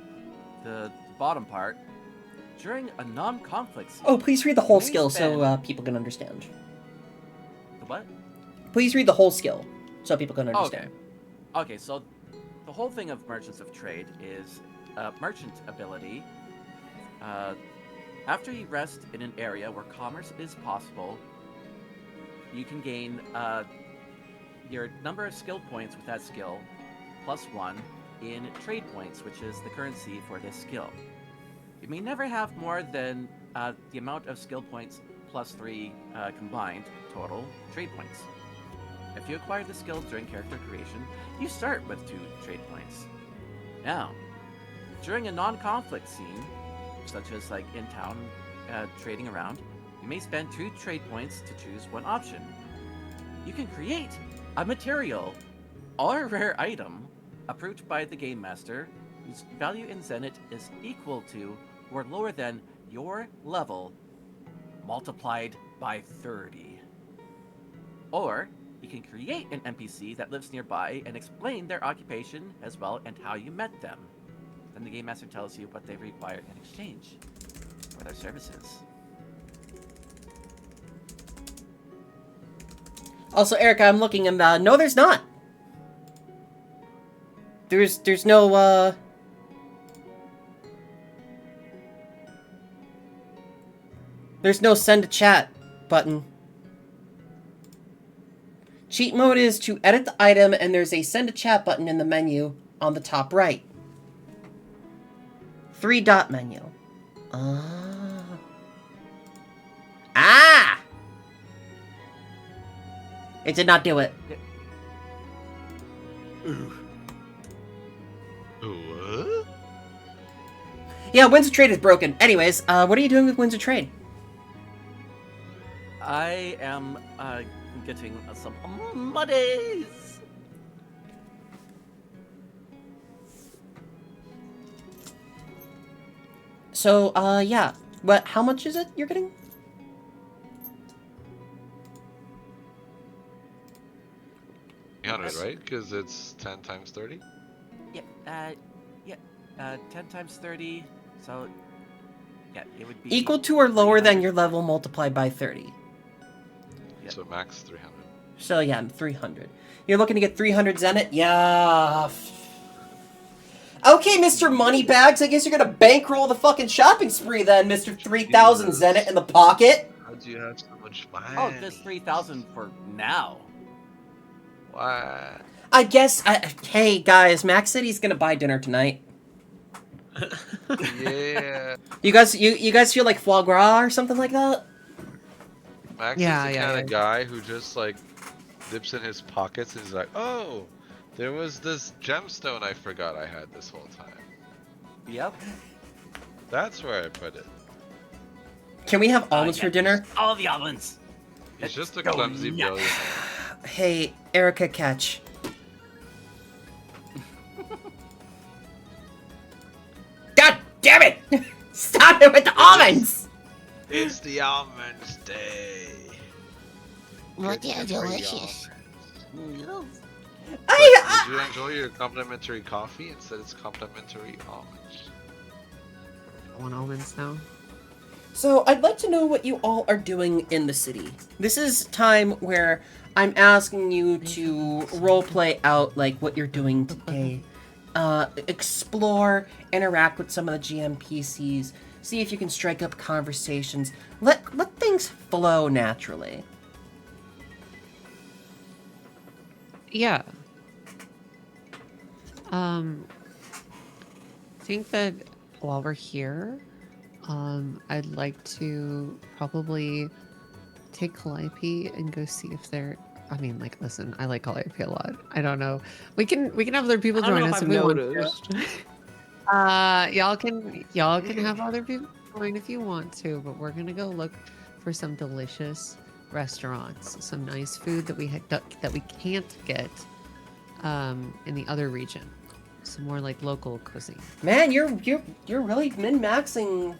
the bottom part. During a non-conflict scene, Oh, please read the whole you may skill spend- so people can understand. The what? Please read the whole skill so people can Okay. understand. Okay, so the whole thing of Merchants of Trade is merchant ability. After you rest in an area where commerce is possible, you can gain your number of skill points with that skill +1 in trade points, which is the currency for this skill. You may never have more than the amount of skill points +3 combined total trade points. If you acquire the skill during character creation, you start with 2 trade points. Now, during a non-conflict scene, such as like in town trading around, you may spend 2 trade points to choose one option. You can create a material or rare item approved by the game master whose value in Zenith is equal to or lower than your level multiplied by 30. Or you can create an NPC that lives nearby and explain their occupation as well and how you met them. Then the game master tells you what they require in exchange for their services. Also, Erica, I'm looking and no, there's not. There's no there's no send a chat button. Cheat mode is to edit the item, and there's a send a chat button in the menu on the top right. 3-dot menu. Ah! It did not do it. What? Yeah, Winds of Trade is broken. Anyways, what are you doing with Winds of Trade? I am getting some monies. So, yeah. But how much is it you're getting? Right? Because it's 10 times 30? Yep. 10 times 30. So, yeah, it would be Equal to or lower than 300. your level multiplied by 30. Yep. So max 300. So, yeah, 300. You're looking to get 300 Zenith? Yeah. Okay, Mr. Moneybags, I guess you're gonna bankroll the fucking shopping spree then, Mr. 3,000 Jesus. Zenith in the pocket. How do you have so much money? Oh, just 3,000 for now. What? I guess, hey guys, Max said he's gonna buy dinner tonight. Yeah. You guys feel like foie gras or something like that? Max Yeah, is the yeah, kind yeah. of guy who just like dips in his pockets and is like, oh, there was this gemstone I forgot I had this whole time. Yep. That's where I put it. Can we have almonds for dinner? All the almonds. He's just a go clumsy nuts. billionaire. Hey, Erica Catch. God damn it! Stop it with the almonds! It's the almonds day. What Get they're the free delicious. almonds. I, Did you enjoy your complimentary coffee? Instead, it's complimentary almonds. I want almonds now. So, I'd like to know what you all are doing in the city. This is time where I'm asking you to roleplay out, like, what you're doing today. Explore, interact with some of the GM PCs, see if you can strike up conversations. Let things flow naturally. Yeah. I think that while we're here, I'd like to probably take Calliope and go see if they're. I mean, like, listen, I like Calliope a lot. I don't know. We can have other people I don't join know us if if I've we want to. noticed. Y'all can have other people join if you want to, but we're gonna go look for some delicious restaurants, some nice food that we can't get in the other region. Some more like local cuisine. Man, you're really min-maxing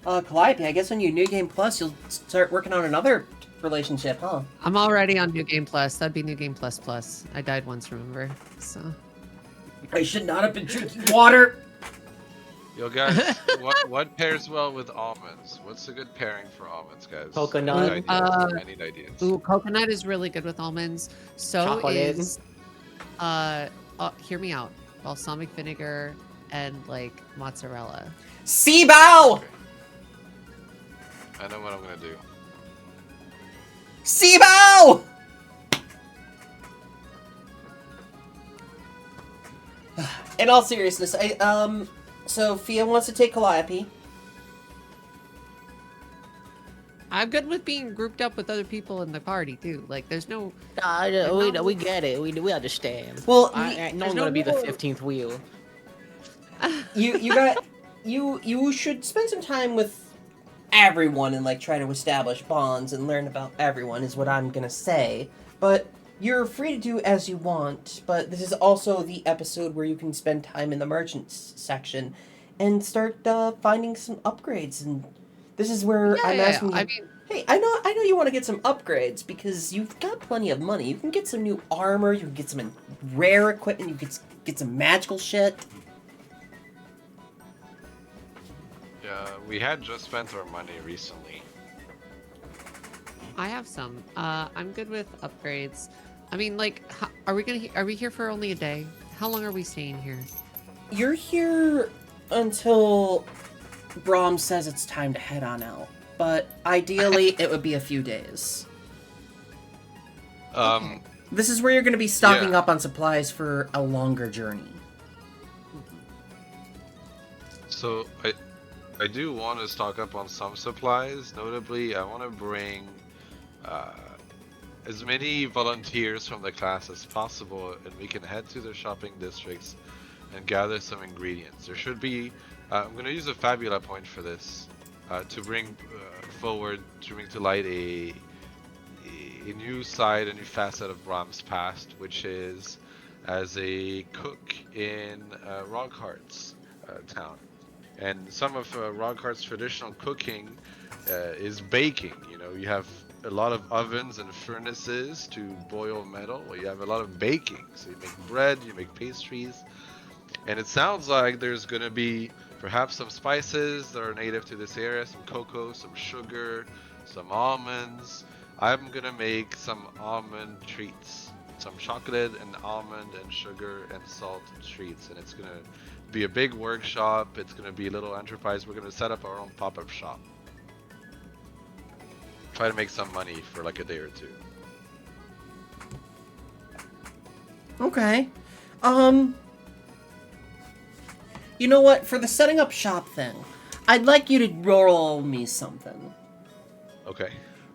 Calliope. I guess when you New Game Plus, you'll start working on another relationship, huh? I'm already on New Game Plus. That'd be New Game Plus Plus. I died once, remember? So. I should not have been drinking water. Yo, guys, what pairs well with almonds? What's a good pairing for almonds, guys? Coconut. I need ideas. Ooh, coconut is really good with almonds. So Chocolate. is hear me out. Balsamic vinegar and like mozzarella. Seabow! Okay. I know what I'm gonna do. Seabow! In all seriousness, so Fia wants to take Calliope. I'm good with being grouped up with other people in the party too. Like, there's no. We get it. We understand. Well, No one's there's gonna no be the rule. 15th wheel. you should spend some time with everyone and like try to establish bonds and learn about everyone is what I'm gonna say. But you're free to do as you want. But this is also the episode where you can spend time in the merchants section and start finding some upgrades. And this is where I'm asking you. I mean, Hey, I know you want to get some upgrades because you've got plenty of money. You can get some new armor, you can get some rare equipment, you can get some magical shit. Yeah, we had just spent our money recently. I have some. I'm good with upgrades. I mean, like, are we here for only a day? How long are we staying here? You're here until Brahm says it's time to head on out. But ideally, it would be a few days. This is where you're going to be stocking up on supplies for a longer journey. So I do want to stock up on some supplies. Notably, I want to bring as many volunteers from the class as possible, and we can head to the shopping districts and gather some ingredients. There should be. I'm gonna use a Fabula point for this to bring forward, to bring to light a new side, a new facet of Brahm's past, which is as a cook in Roghart's town. And some of Roghart's traditional cooking is baking. You know, you have a lot of ovens and furnaces to boil metal. You have a lot of baking. So you make bread, you make pastries. And it sounds like there's going to be perhaps some spices that are native to this area, some cocoa, some sugar, some almonds. I'm going to make some almond treats. Some chocolate and almond and sugar and salt treats. And it's going to be a big workshop. It's going to be a little enterprise. We're going to set up our own pop-up shop. Try to make some money for like a day or two. Okay. You know what? For the setting up shop thing, I'd like you to roll me something. Okay.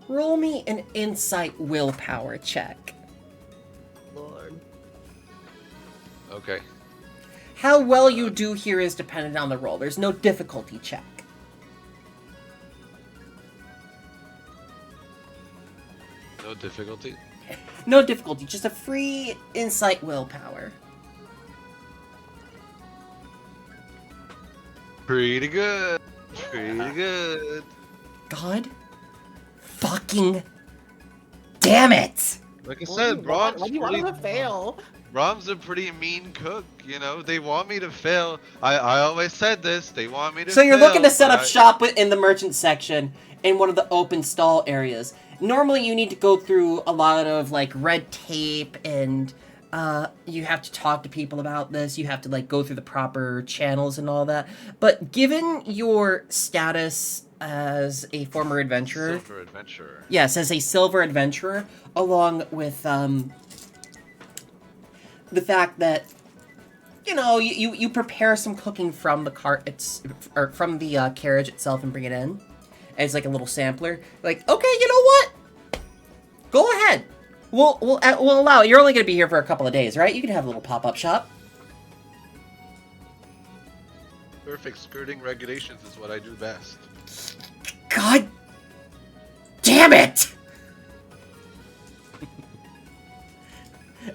Roll me an insight willpower check. Lord. Okay. How well you do here is dependent on the roll. There's no difficulty check. No difficulty? No difficulty, just a free insight willpower. Pretty good. Pretty good. God fucking damn it! Like I said, Brahms. Why do you want him to fail? Brahms a pretty mean cook, you know. They want me to fail. I always said this. They want me to So fail. you're looking to set up but shop in the merchant section in one of the open stall areas. Normally you need to go through a lot of like red tape and you have to talk to people about this. You have to like go through the proper channels and all that. But given your status as a former adventurer, Silver adventurer. yes, as a silver adventurer, along with the fact that you know you prepare some cooking from the cart or from the carriage itself and bring it in as like a little sampler. Like, okay, you know what? Go ahead. We'll allow it. You're only gonna be here for a couple of days, right? You can have a little pop-up shop. Perfect. Skirting regulations is what I do best. God damn it!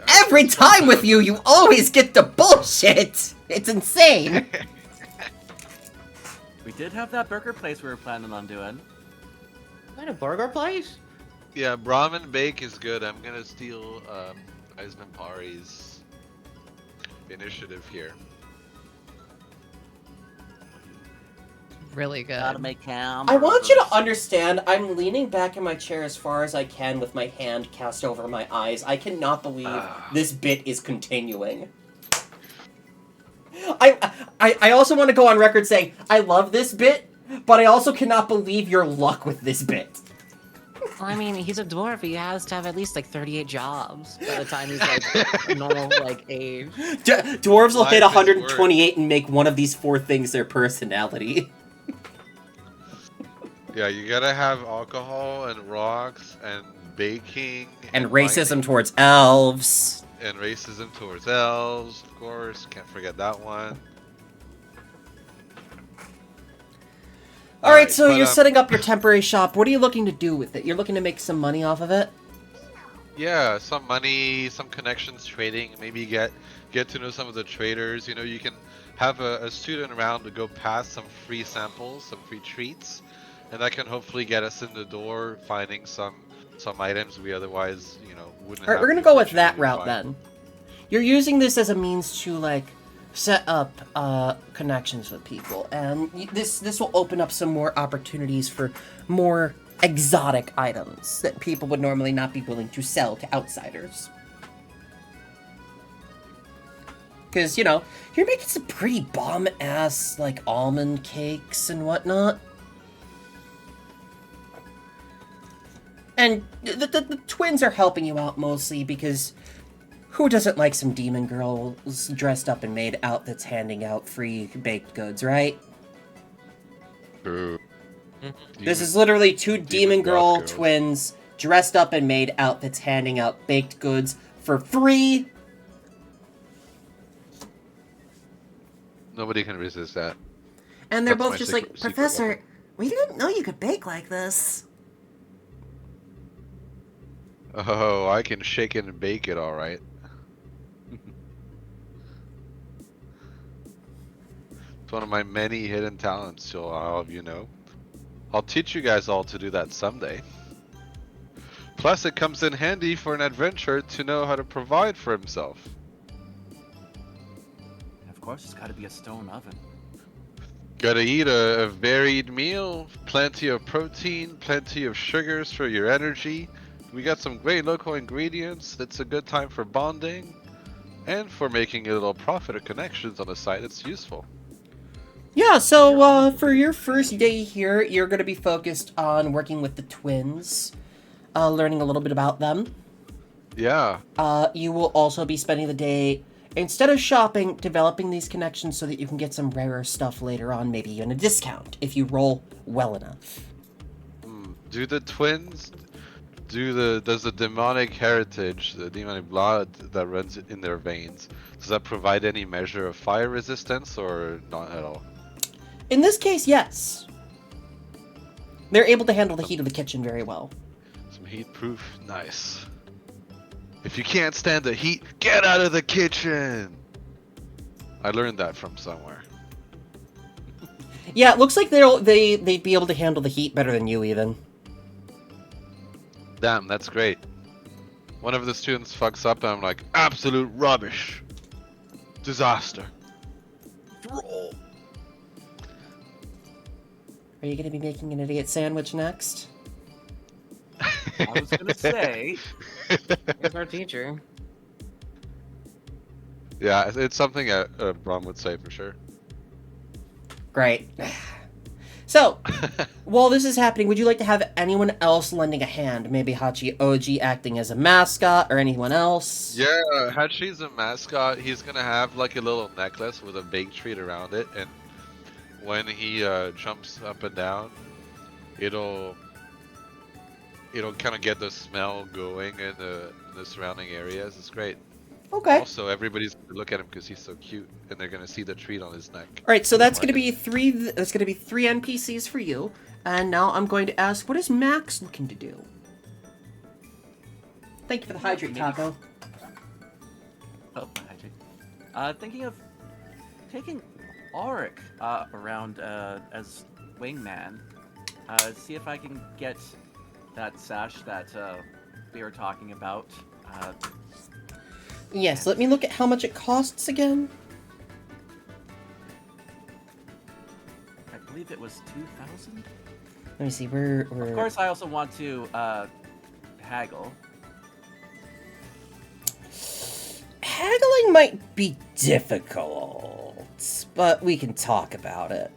Every time with you, you always get the bullshit! It's insane! We did have that burger place we were planning on doing. What, a burger place? Yeah, Brahmin Bake is good. I'm gonna steal Eisman Pari's initiative here. Really good. Gotta make ham. I want you to understand, I'm leaning back in my chair as far as I can with my hand cast over my eyes. I cannot believe this bit is continuing. I also want to go on record saying, I love this bit, but I also cannot believe your luck with this bit. Well, I mean, he's a dwarf. He has to have at least like 38 jobs by the time he's like normal like age. Dwarves will Life hit is 128 and make one of these four things their personality. Yeah, you gotta have alcohol and rocks and baking And racism mining, towards elves. and racism towards elves, of course. Can't forget that one. Alright, so but, you're setting up your temporary shop. What are you looking to do with it? You're looking to make some money off of it? Yeah, some money, some connections trading. Maybe get to know some of the traders. You know, you can have a student around to go pass some free samples, some free treats, and that can hopefully get us in the door, finding some items we otherwise, you know, wouldn't. Alright, we're gonna go with that route then. You're using this as a means to like set up connections with people, and this will open up some more opportunities for more exotic items that people would normally not be willing to sell to outsiders. Because, you know, you're making some pretty bomb-ass, like, almond cakes and whatnot. And the twins are helping you out mostly because who doesn't like some demon girls dressed up and made outfits handing out free baked goods, right? True. This is literally two demon girl girls. twins dressed up in maid outfits, handing out baked goods for free. Nobody can resist that. And they're That's my both just secret- like, secret Professor, weapon. we didn't know you could bake like this. Oh, I can shake it and bake it, all right. It's one of my many hidden talents, so all of you know. I'll teach you guys all to do that someday. Plus, it comes in handy for an adventurer to know how to provide for himself. And of course, it's got to be a stone oven. Gotta eat a varied meal, plenty of protein, plenty of sugars for your energy. We got some great local ingredients. It's a good time for bonding and for making a little profit or connections on the side. It's useful. Yeah, so for your first day here, you're going to be focused on working with the twins, learning a little bit about them. Yeah. You will also be spending the day, instead of shopping, developing these connections so that you can get some rarer stuff later on, maybe even a discount, if you roll well enough. Do the twins does the demonic heritage, the demonic blood that runs in their veins, does that provide any measure of fire resistance or not at all? In this case, yes. They're able to handle the heat of the kitchen very well. Some heat proof? Nice. If you can't stand the heat, get out of the kitchen! I learned that from somewhere. Yeah, it looks like they'd be able to handle the heat better than you even. Damn, that's great. One of the students fucks up and I'm like, absolute rubbish. Disaster. Are you going to be making an idiot sandwich next? I was gonna say, Here's our teacher. Yeah, it's something Brom would say for sure. Great. So, while this is happening, would you like to have anyone else lending a hand? Maybe Hachi Oji acting as a mascot, or anyone else? Yeah, Hachi's a mascot. He's gonna have like a little necklace with a bake treat around it, and when he jumps up and down, it'll kind of get the smell going in the surrounding areas. It's great. Okay. Also, everybody's gonna look at him because he's so cute, and they're gonna see the treat on his neck. All right, so that's going to be three. That's going to be 3 NPCs for you. And now I'm going to ask, what is Max looking to do? Thank you for the hydrate, Taco. oh, thinking of taking Auric around as wingman. See if I can get that sash that we were talking about. Yes, let me look at how much it costs again. I believe it was 2,000. Let me see, we're... Of course, I also want to haggle. Haggling might be difficult, but we can talk about it.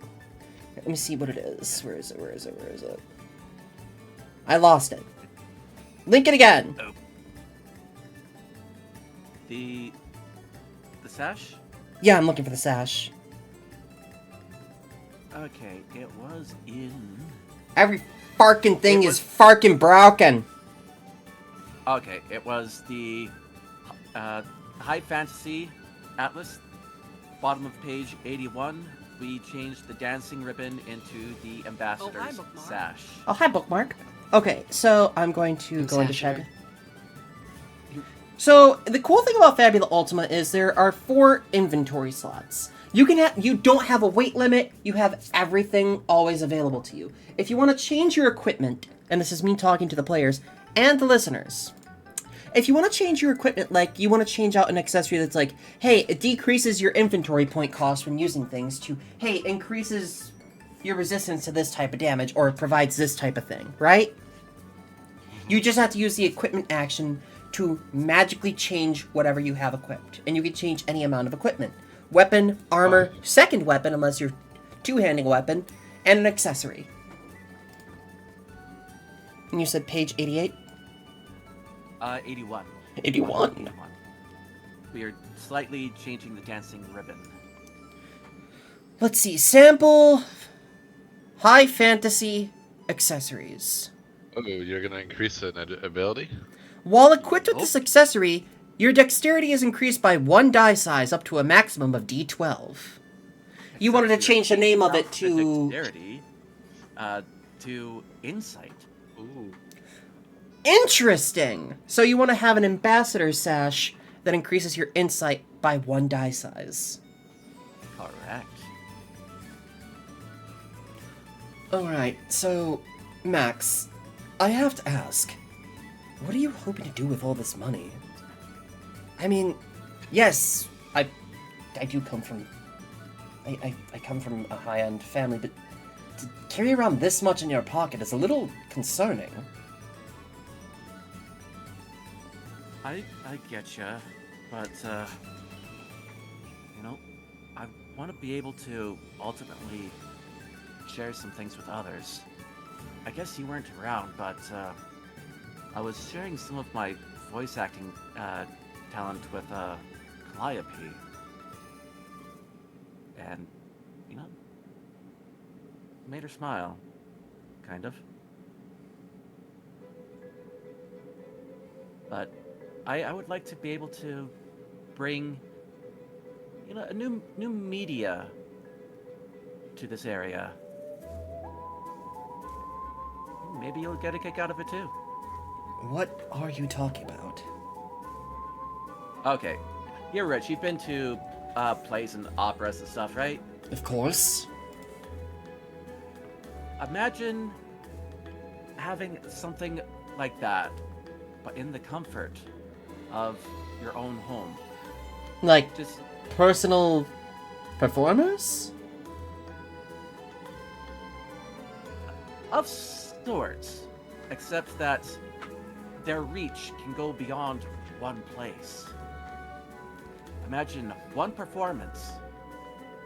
Let me see what it is. Where is it? I lost it. Link it again. Oh. The sash? Yeah, I'm looking for the sash. Okay, it was in. Every farkin' thing It is farkin' broken. Okay, it was the High Fantasy Atlas, bottom of page 81. We changed the dancing ribbon into the ambassador's sash. Oh, hi, bookmark. Okay, so I'm going to go into Sasher. Fabula. So the cool thing about Fabula Ultima is there are 4 inventory slots. You don't have a weight limit. You have everything always available to you. If you want to change your equipment, and this is me talking to the players and the listeners, if you want to change your equipment, like you want to change out an accessory that's like, hey, it decreases your inventory point cost when using things, to, hey, increases your resistance to this type of damage, or it provides this type of thing, right? You just have to use the equipment action to magically change whatever you have equipped. And you can change any amount of equipment. Weapon, armor, second weapon, unless you're two-handing a weapon, and an accessory. And you said page 88? 81. 81. We are slightly changing the dancing ribbon. Let's see. Sample high fantasy accessories. Oh, you're gonna increase an ability? While equipped with Nope. this accessory, your dexterity is increased by 1 die size up to a maximum of D12. You wanted to Except you're change the name of taking it out the to... dexterity, to insight. Ooh. Interesting! So you want to have an ambassador sash that increases your insight by 1 die size. Correct. Alright, so, Max, I have to ask, what are you hoping to do with all this money? I mean, yes, I do come from... I come from a high-end family, but to carry around this much in your pocket is a little concerning. I get ya, but you know, I want to be able to ultimately share some things with others. I guess you weren't around, but I was sharing some of my voice acting talent with Calliope, and you know, made her smile, kind of. But I would like to be able to bring, you know, a new media to this area. Maybe you'll get a kick out of it too. What are you talking about? Okay, you're rich. You've been to plays and operas and stuff, right? Of course. Imagine having something like that, but in the comfort of your own home. Like, Just personal performers? of sorts, except that their reach can go beyond one place. Imagine one performance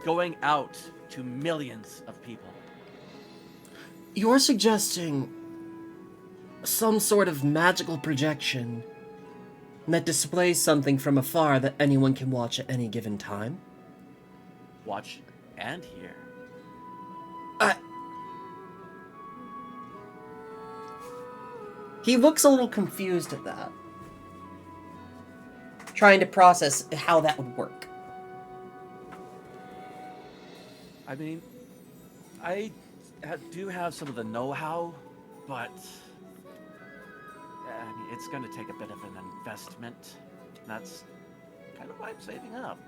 going out to millions of people. You're suggesting some sort of magical projection that displays something from afar that anyone can watch at any given time? Watch and hear. He looks a little confused at that. Trying to process how that would work. I mean, I do have some of the know-how, but I mean, it's going to take a bit of an investment. That's kind of why I'm saving up.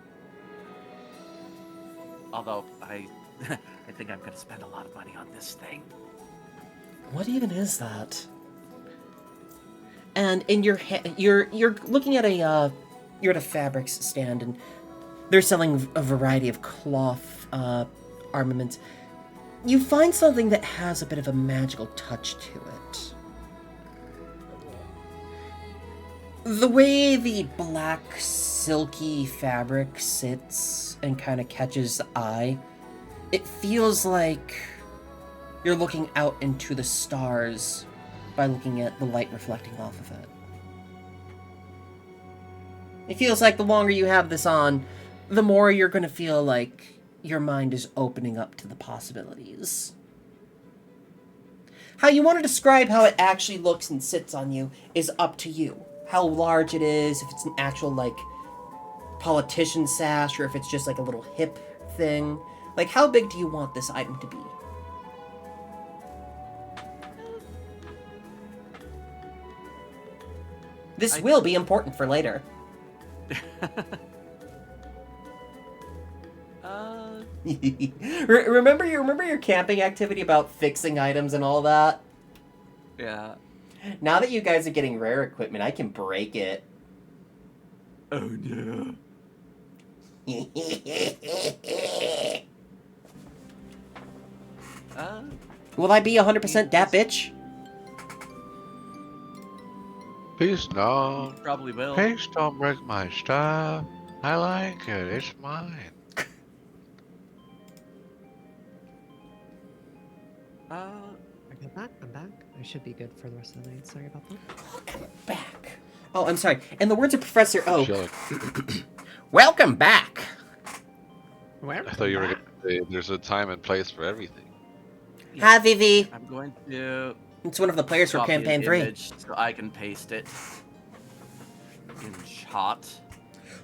Although I think I'm going to spend a lot of money on this thing. What even is that? And in your you're looking at you're at a fabrics stand, and they're selling a variety of cloth armaments. You find something that has a bit of a magical touch to it. The way the black silky fabric sits and kind of catches the eye, it feels like you're looking out into the stars by looking at the light reflecting off of it. It feels like the longer you have this on, the more you're going to feel like your mind is opening up to the possibilities. How you want to describe how it actually looks and sits on you is up to you. How large it is, if it's an actual, like, politician sash, or if it's just like a little hip thing. Like, how big do you want this item to be? This will be important for later. Remember your camping activity about fixing items and all that? Yeah. Now that you guys are getting rare equipment, I can break it. Oh no. Will I be 100% that bitch? Please no. Probably will. Please don't break my stuff. I like it. It's mine. I'm back. I should be good for the rest of the night. Sorry about that. Welcome back. Oh, I'm sorry. In the words of Professor Oak, Chilling. welcome back. Where? I thought you were gonna say there's a time and place for everything. Hi, Vivi. I'm going to It's one of the players for Copy an campaign 3. image so I can paste it in chat.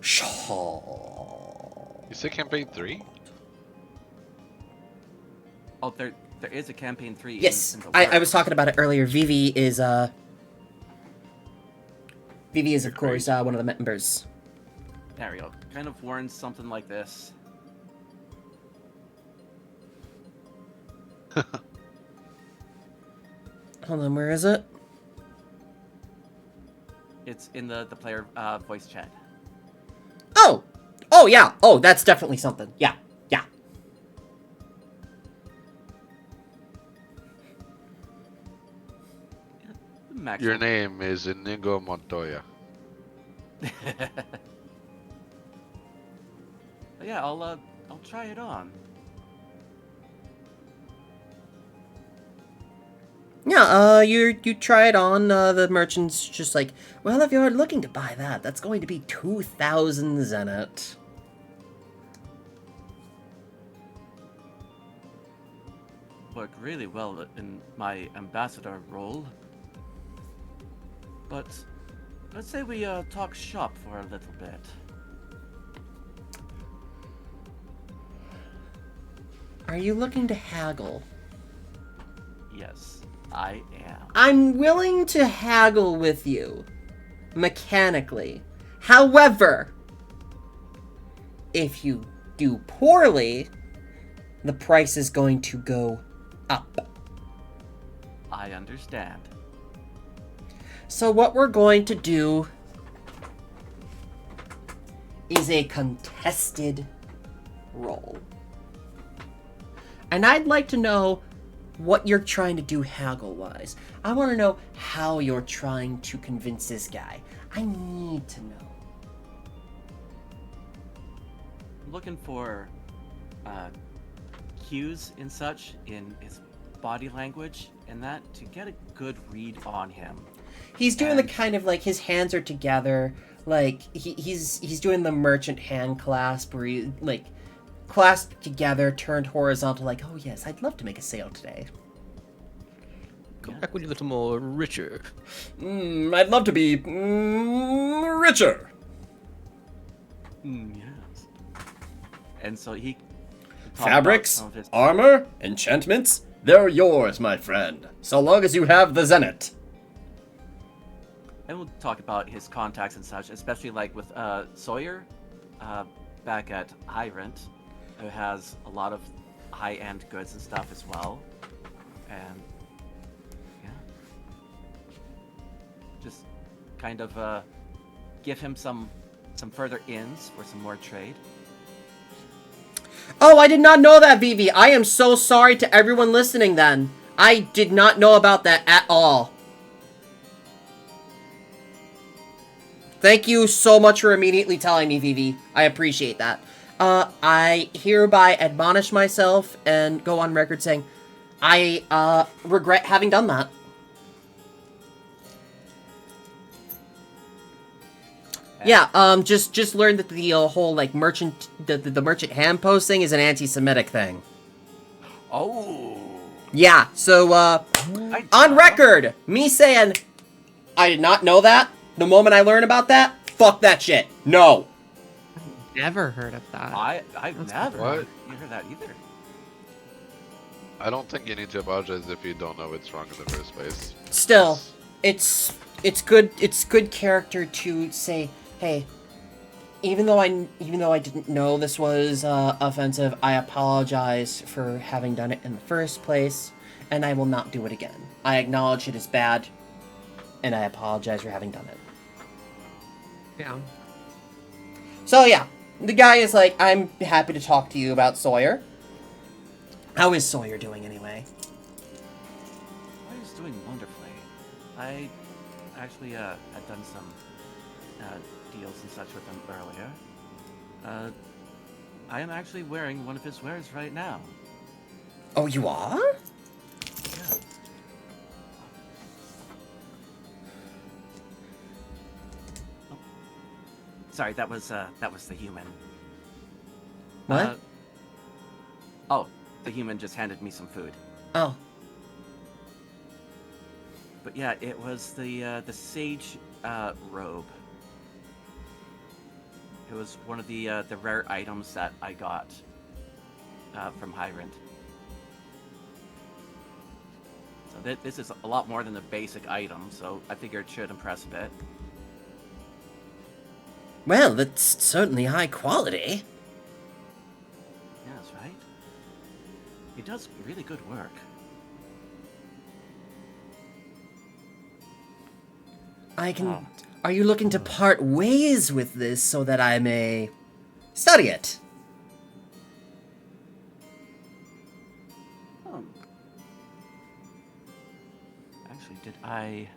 Shaw. You say campaign 3? Oh, there is a campaign 3. Yes, in the I was works. talking about it earlier. Vivi is of You're course crazy. one of the members. There we go. Kind of warns something like this. Hold on, where is it? It's in the player voice chat. Oh! Oh, yeah. Oh, that's definitely something. Yeah. Yeah. Max Your name is Inigo Montoya. Yeah, I'll try it on. Yeah, you try it on, the merchant's just like, well, if you're looking to buy that, that's going to be 2,000 Zenit. Work really well in my ambassador role. But let's say we talk shop for a little bit. Are you looking to haggle? Yes, I am. I'm willing to haggle with you, mechanically. However, if you do poorly, the price is going to go up. I understand. So what we're going to do is a contested roll. And I'd like to know what you're trying to do haggle-wise. I want to know how you're trying to convince this guy. I need to know. I'm looking for cues and such in his body language and that to get a good read on him. He's doing the And- kind of like his hands are together, like he's doing the merchant hand clasp where he like clasped together, turned horizontal, like, oh yes, I'd love to make a sale today. Come back when you're a little more richer. I'd love to be richer. Yes. And so he can talk about Fabrics, some of his- armor, enchantments, they're yours, my friend, so long as you have the Zenit. and we'll talk about his contacts and such, especially like with Sawyer back at High Rent, who has a lot of high-end goods and stuff as well. And yeah, just kind of give him some further ins for some more trade. Oh, I did not know that, Vivi. I am so sorry to everyone listening then. I did not know about that at all. Thank you so much for immediately telling me, Vivi. I appreciate that. I hereby admonish myself and go on record saying, I, regret having done that. Yeah, just learned that the whole, like, merchant, the merchant hand posting is an anti-Semitic thing. Oh, Yeah, so, on record, me saying, I did not know that. The moment I learn about that, fuck that shit. No. Never heard of that. I've That's never What? heard that either. I don't think you need to apologize if you don't know it's wrong in the first place. Still, it's good character to say, hey, even though I didn't know this was offensive, I apologize for having done it in the first place, and I will not do it again. I acknowledge it is bad, and I apologize for having done it. Yeah. So yeah, the guy is like, I'm happy to talk to you about Sawyer. How is Sawyer doing anyway? Sawyer's doing wonderfully. I actually had done some deals and such with him earlier. I am actually wearing one of his wares right now. Oh, you are? Yeah. Oh. Sorry, that was the human. What? Oh, the human just handed me some food. Oh. yeah, it was the sage robe. It was one of the rare items that I got from Hydrant. So this is a lot more than the basic item, so I figure it should impress a bit. Well, that's certainly high quality. Yeah, that's right. It does really good work. I can... Oh. Are you looking to part ways with this so that I may study it? Actually, did I...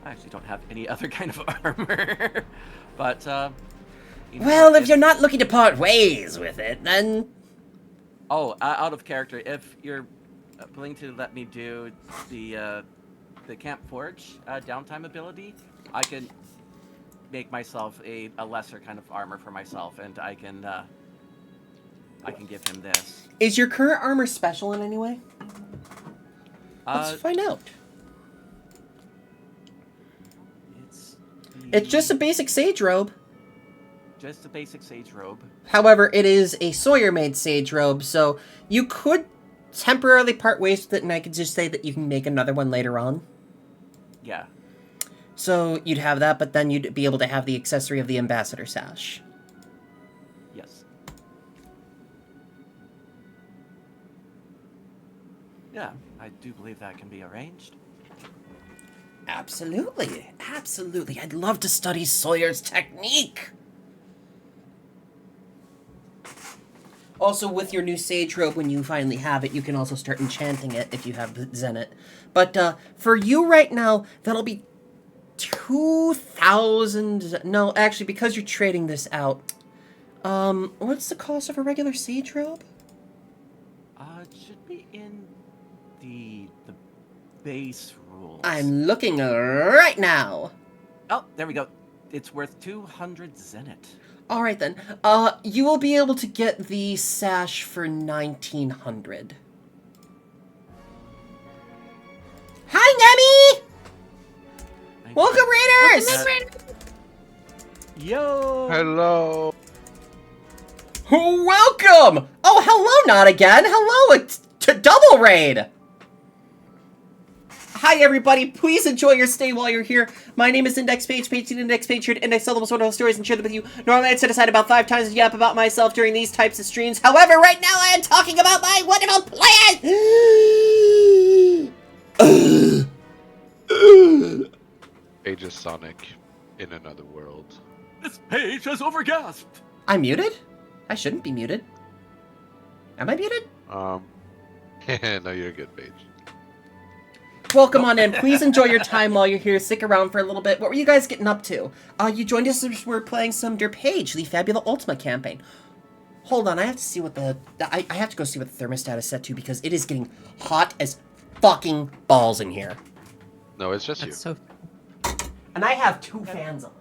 I actually don't have any other kind of armor. But, you know, Well, if you're not looking to part ways with it, then... Oh, out of character, if you're willing to let me do the Camp Forge downtime ability, I can make myself a lesser kind of armor for myself, and I can give him this. Is your current armor special in any way? Let's find out. It's just a basic sage robe. Just a basic sage robe. However, it is a Sawyer-made sage robe, so you could temporarily part ways with it, and I could just say that you can make another one later on. Yeah. So you'd have that, but then you'd be able to have the accessory of the ambassador sash. Yes. Yeah, I do believe that can be arranged. Absolutely. Absolutely. I'd love to study Sawyer's technique. Also, with your new sage robe, when you finally have it, you can also start enchanting it if you have the Zenit. But for you right now, that'll be 2,000... No, actually, because you're trading this out, what's the cost of a regular sage robe? It should be in the base rules. I'm looking right now. Oh, there we go. It's worth 200 Zenit. All right, then. You will be able to get the sash for 1,900. Hi, Nemi! Welcome, Raiders! Yo! Hello. Welcome! Oh, hello, not again. Hello, to double raid. Hi, everybody. Please enjoy your stay while you're here. My name is Index Page, Index Page here to index all the most wonderful stories and share them with you. Normally, I'd set aside about 5 times to yap about myself during these types of streams. However, right now, I am talking about my wonderful players! Page is Sonic in another world. This page has overgasped. I'm muted? I shouldn't be muted. Am I muted? No, you're good, Paige. Welcome on in. Please enjoy your time while you're here. Stick around for a little bit. What were you guys getting up to? You joined us as we're playing some Der Page, the Fabula Ultima campaign. Hold on, I have to see what the... I have to go see what the thermostat is set to because it is getting hot as fucking balls in here. No, it's just That's so. And I have 2 fans on.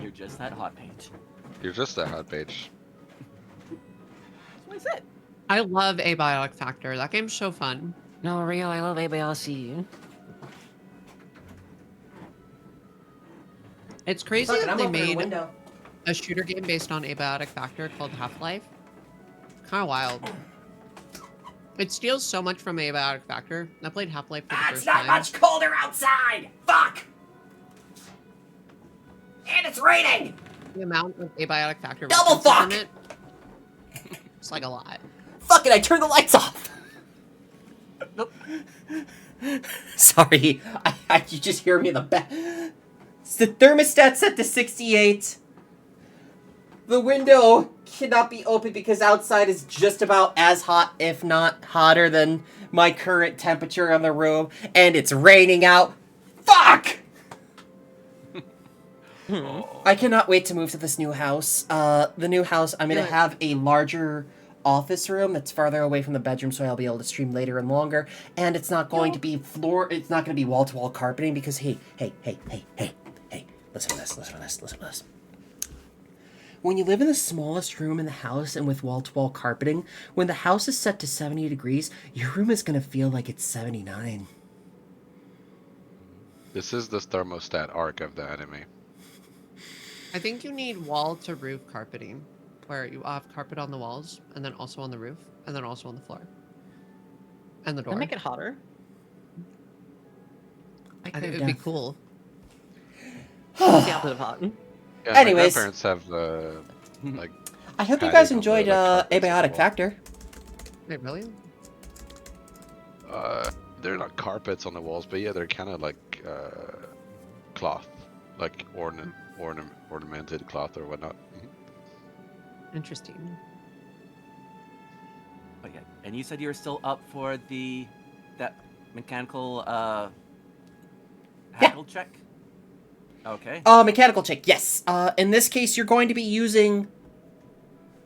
You're just that hot page. You're just that hot, Paige. What is it? I love Abiotic Factor. That game's so fun. No, Rio, I love ABLC. It's crazy Fuck it, that I'm they opening the made window. a shooter game based on Abiotic Factor called Half-Life. Kind of wild. It steals so much from Abiotic Factor. I played Half-Life for the It's first not time. much colder outside! Fuck! And it's raining! The amount of Abiotic Factor Double references in fuck! it, it's like a lot. Fuck it, I turned the lights off! Nope. Sorry, you just hear me in the back. The thermostat set to 68. The window cannot be opened because outside is just about as hot, if not hotter than my current temperature in the room, and it's raining out. Fuck! I cannot wait to move to this new house. The new house, I'm going to have a larger office room that's farther away from the bedroom, so I'll be able to stream later and longer. And it's not going to be it's not going to be wall-to-wall carpeting because, hey, listen to this. when you live in the smallest room in the house and with wall-to-wall carpeting, when the house is set to 70 degrees, your room is going to feel like it's 79. This is the thermostat arc of the anime. I think you need wall to roof carpeting, where you have carpet on the walls, and then also on the roof, and then also on the floor. And the door. Can I make it hotter? I think it would be cool. It's the opposite of hot. Yeah, Anyways. my grandparents have like. I hope you padded guys on the, enjoyed like, carpets on the Abiotic wall. Factor. Wait, really? They're not carpets on the walls, but yeah, they're kind of like cloth, like ornamented cloth or whatnot. Interesting. Oh yeah, and you said you were still up for that mechanical handle check. Okay. Mechanical check, yes. In this case, you're going to be using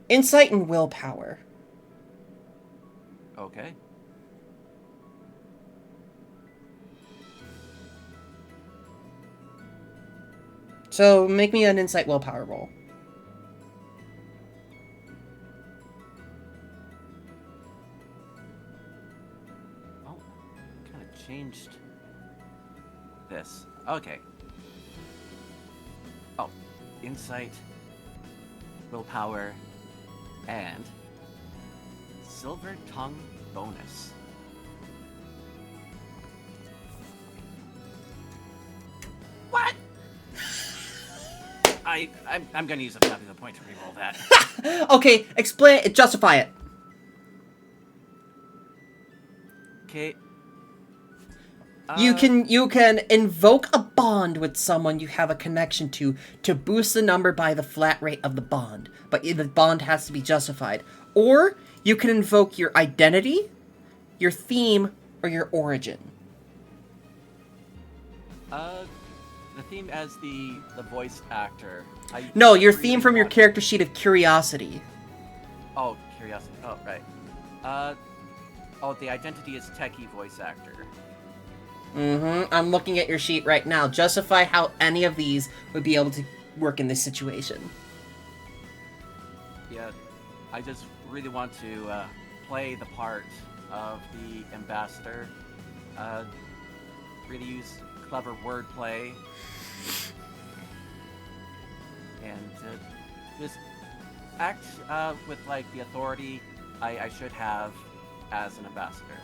insight and willpower. Okay. So make me an insight willpower roll. Oh, kind of changed this. Okay. Oh, insight, willpower, and silver tongue bonus. What? I'm gonna use a fabulous point to reroll that. Okay, explain it, justify it. Okay. You can invoke a bond with someone you have a connection to boost the number by the flat rate of the bond, but the bond has to be justified. Or you can invoke your identity, your theme, or your origin. The theme as the voice actor. No, your really theme from your want- character sheet of curiosity. Oh, curiosity. Oh, right. The identity is techie voice actor. I'm looking at your sheet right now. Justify how any of these would be able to work in this situation. Yeah, I just really want to play the part of the ambassador. Really use clever wordplay. And just act with like the authority I should have as an ambassador.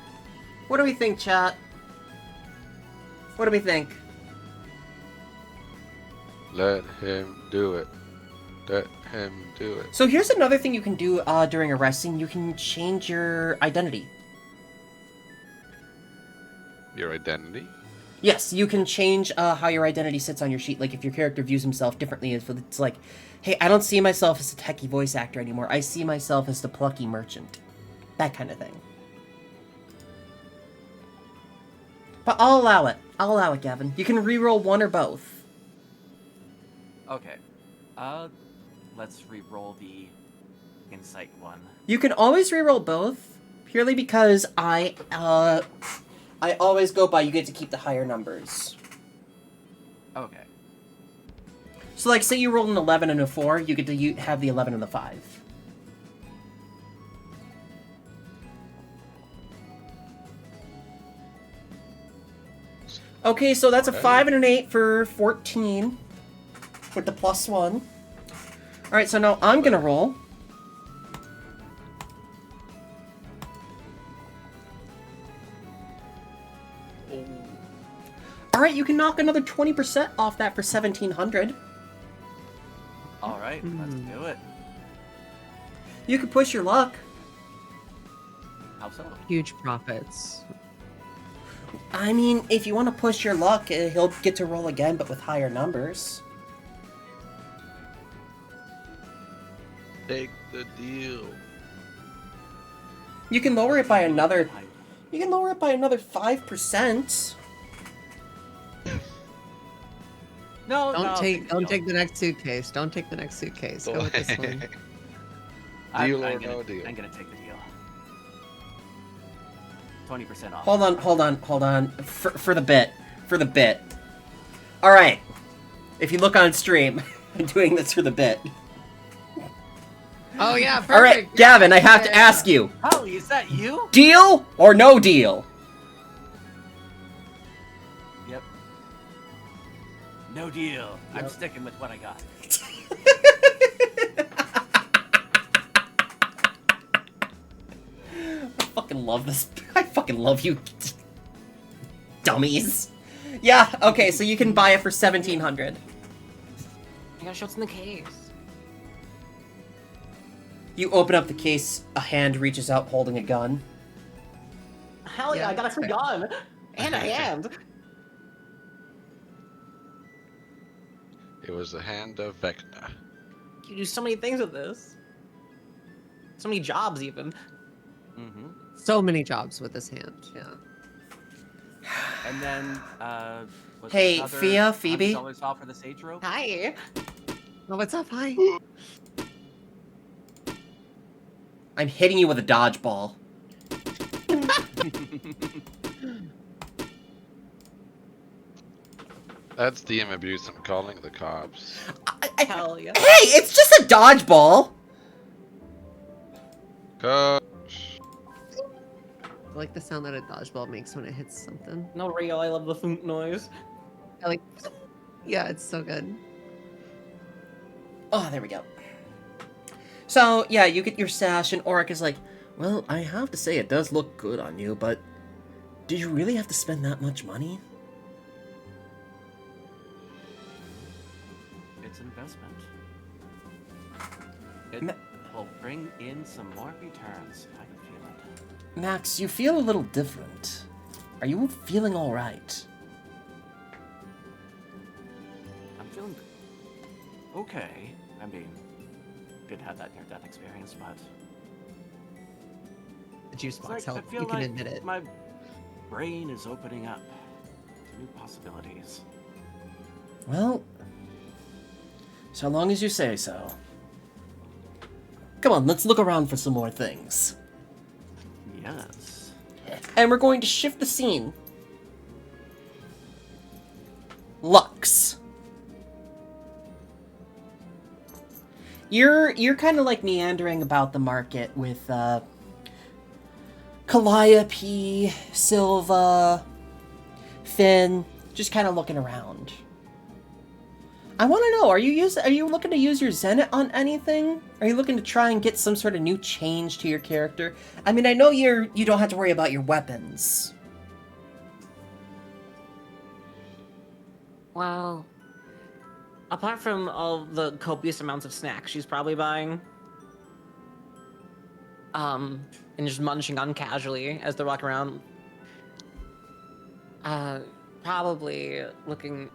What do we think, chat? What do we think? Let him do it. Let him do it. So here's another thing you can do during a resting. You can change your identity. Your identity? Yes, you can change how your identity sits on your sheet. Like if your character views himself differently, it's like, hey, I don't see myself as a techie voice actor anymore. I see myself as the plucky merchant. That kind of thing. But I'll allow it. I'll allow it, Gavin. You can reroll one or both. Okay. Let's re-roll the insight one. You can always reroll both, purely because I always go by you get to keep the higher numbers. Okay. So like, say you roll an 11 and a 4, you get to have the 11 and the 5. Okay, so that's a 5 and an 8 for 14, with the +1. Alright, so now I'm gonna roll. Alright, you can knock another 20% off that for 1,700. All right, let's do it. You can push your luck. How so? Huge profits. I mean, if you want to push your luck, he'll get to roll again, but with higher numbers. Take the deal. You can lower it by another. You can lower it by another 5%. No, Don't no, take no. the next suitcase. Don't take the next suitcase. Go with this one. Deal or I'm no deal? I'm gonna take the deal. 20% off. Hold on. For the bit. All right. If you look on stream, I'm doing this for the bit. Oh yeah, perfect. All right, Gavin, I have to ask you: Holly, is that you? deal or no deal? Yep. No deal. I'm sticking with what I got. I fucking love this. I fucking love you, dummies. Yeah. Okay, so you can buy it for 1,700. I gotta show what's in the case. You open up the case. A hand reaches out, holding a gun. Hell yeah, Yeah, I got a that's free fair. gun and a hand. It was the hand of Vecna. You do so many things with this. So many jobs, even. Mm-hmm. So many jobs with this hand. Yeah. And then, was Hey, another Fia, Phoebe? $100 off for the sage rope? Hi. Oh, what's up? Hi. I'm hitting you with a dodgeball. That's DM abuse. I'm calling the cops. Hell yeah. Hey, it's just a dodgeball. Coach. I like the sound that a dodgeball makes when it hits something. No, real. I love the thunk noise. I like. Yeah, it's so good. Oh, there we go. So, yeah, you get your sash, and Oric is like, well, I have to say it does look good on you, but did you really have to spend that much money? It's an investment. It Ma- will bring in some more returns. I can feel it. Max, you feel a little different. Are you feeling all right? I'm feeling okay. I mean, did have that near-death experience, but The juice it's box like, I help. feel You can like admit it. my brain is opening up to new possibilities. Well, so long as you say so. Come on, let's look around for some more things. Yes. And we're going to shift the scene. Lux. You're kind of like meandering about the market with Calliope, Silva, Finn, just kind of looking around. I want to know, are you looking to use your Zenit on anything? Are you looking to try and get some sort of new change to your character? I mean, I know you don't have to worry about your weapons. Well, apart from all the copious amounts of snacks she's probably buying, and just munching on casually as they walk around, probably looking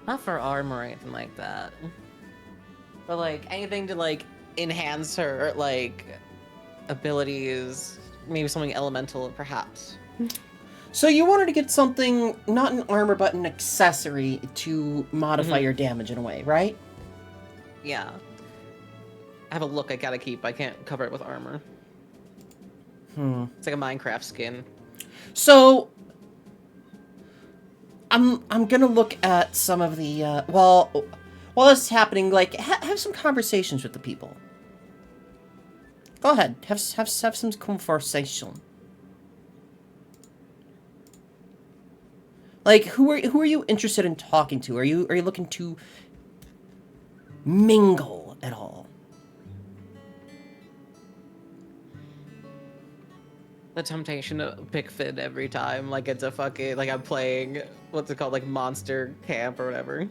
not for armor or anything like that, but like anything to like enhance her like abilities, maybe something elemental perhaps. So you wanted to get something, not an armor, but an accessory to modify Mhm. your damage in a way, right? Yeah. I have a look I gotta keep. I can't cover it with armor. It's like a Minecraft skin. So I'm gonna look at some of the while this is happening, like have some conversations with the people. Go ahead, have some conversation. Like who are you interested in talking to? Are you looking to mingle at all? The temptation to pick Finn every time, like it's a fucking, like I'm playing, what's it called, like Monster Camp or whatever.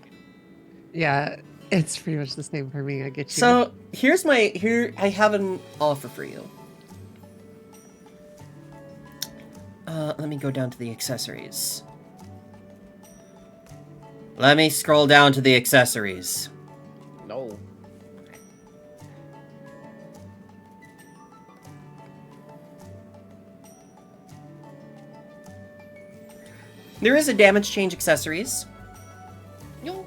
Yeah, it's pretty much the same for me. I get you. So I have an offer for you. Let me go down to the accessories. Let me scroll down to the accessories. No. There is a damage change accessories. Yo.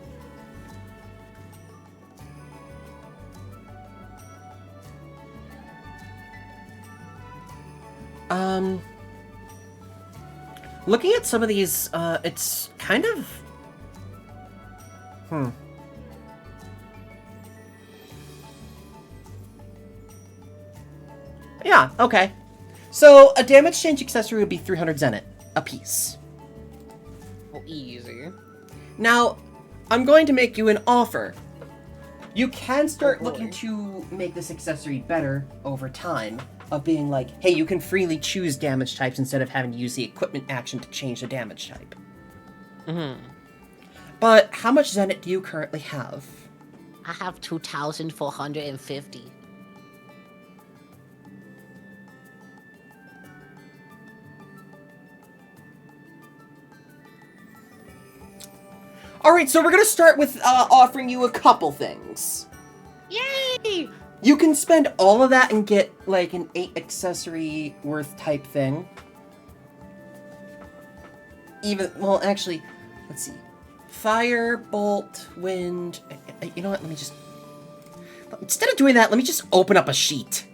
Looking at some of these, it's kind of... Yeah, okay. So a damage change accessory would be 300 zenit a piece. Well, easy. Now, I'm going to make you an offer. You can start Oh, boy. looking to make this accessory better over time, of being like, hey, you can freely choose damage types instead of having to use the equipment action to change the damage type. Mm-hmm. But how much zenit do you currently have? I have 2,450. Alright, so we're gonna start with offering you a couple things. Yay! You can spend all of that and get, like, an 8 accessory worth type thing. Even, well, actually, let's see. Fire, bolt, wind. You know what? Let me just. Instead of doing that, let me just open up a sheet.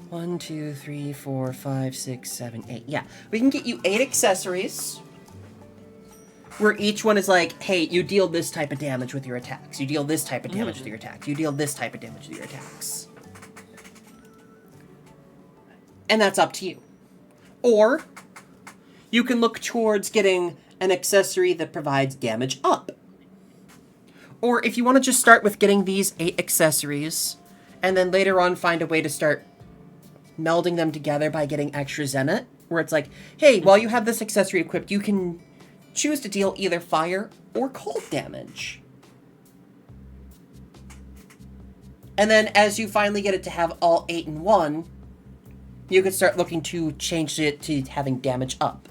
1, 2, 3, 4, 5, 6, 7, 8. Yeah, we can get you 8 accessories. Where each one is like, hey, you deal this type of damage with your attacks. You deal this type of damage with your attacks. You deal this type of damage with your attacks. And that's up to you. Or, you can look towards getting an accessory that provides damage up. Or if you want to just start with getting these 8 accessories, and then later on find a way to start melding them together by getting extra zenit, where it's like, hey, while you have this accessory equipped, you can choose to deal either fire or cold damage. And then as you finally get it to have all 8 in one, you can start looking to change it to having damage up.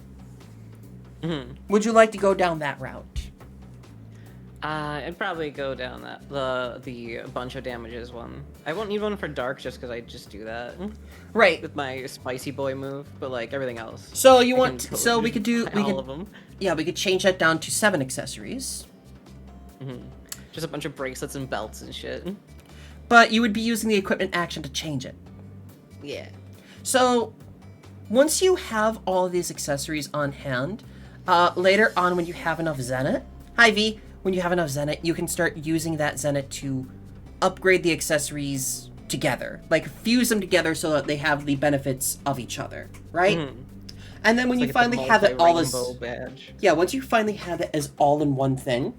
Mm-hmm. Would you like to go down that route? I'd probably go down that the bunch of damages one. I won't need one for dark just because I just do that Right. with my spicy boy move, but like everything else. So you I want can so we could do totally we all could of them. yeah, we could change that down to 7 accessories. Mm-hmm. Just a bunch of bracelets and belts and shit. But you would be using the equipment action to change it. Yeah. So once you have all of these accessories on hand, later on when you have enough zenit, hi V, when you have enough zenit, you can start using that zenit to upgrade the accessories together. Like, fuse them together so that they have the benefits of each other, right? Mm-hmm. And then when you It's like finally the have it all as... multi-rainbow badge. Yeah, once you finally have it as all in one thing,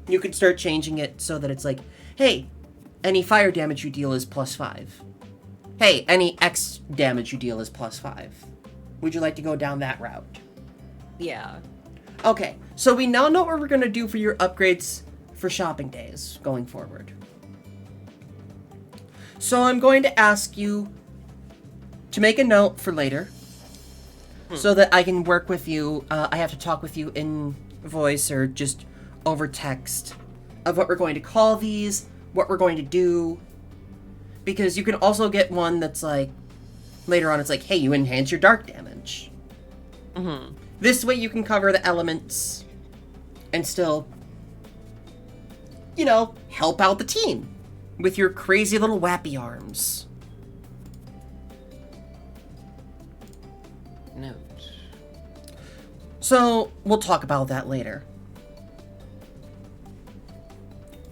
you can start changing it so that it's like, hey, any fire damage you deal is +5. Hey, any X damage you deal is +5. Would you like to go down that route? Yeah. Okay, so we now know what we're going to do for your upgrades for shopping days going forward. So I'm going to ask you to make a note for later so that I can work with you. I have to talk with you in voice or just over text of what we're going to call these, what we're going to do. Because you can also get one that's like, later on it's like, hey, you enhance your dark damage. Mm-hmm. This way you can cover the elements and still, you know, help out the team with your crazy little wappy arms. Note. So, we'll talk about that later.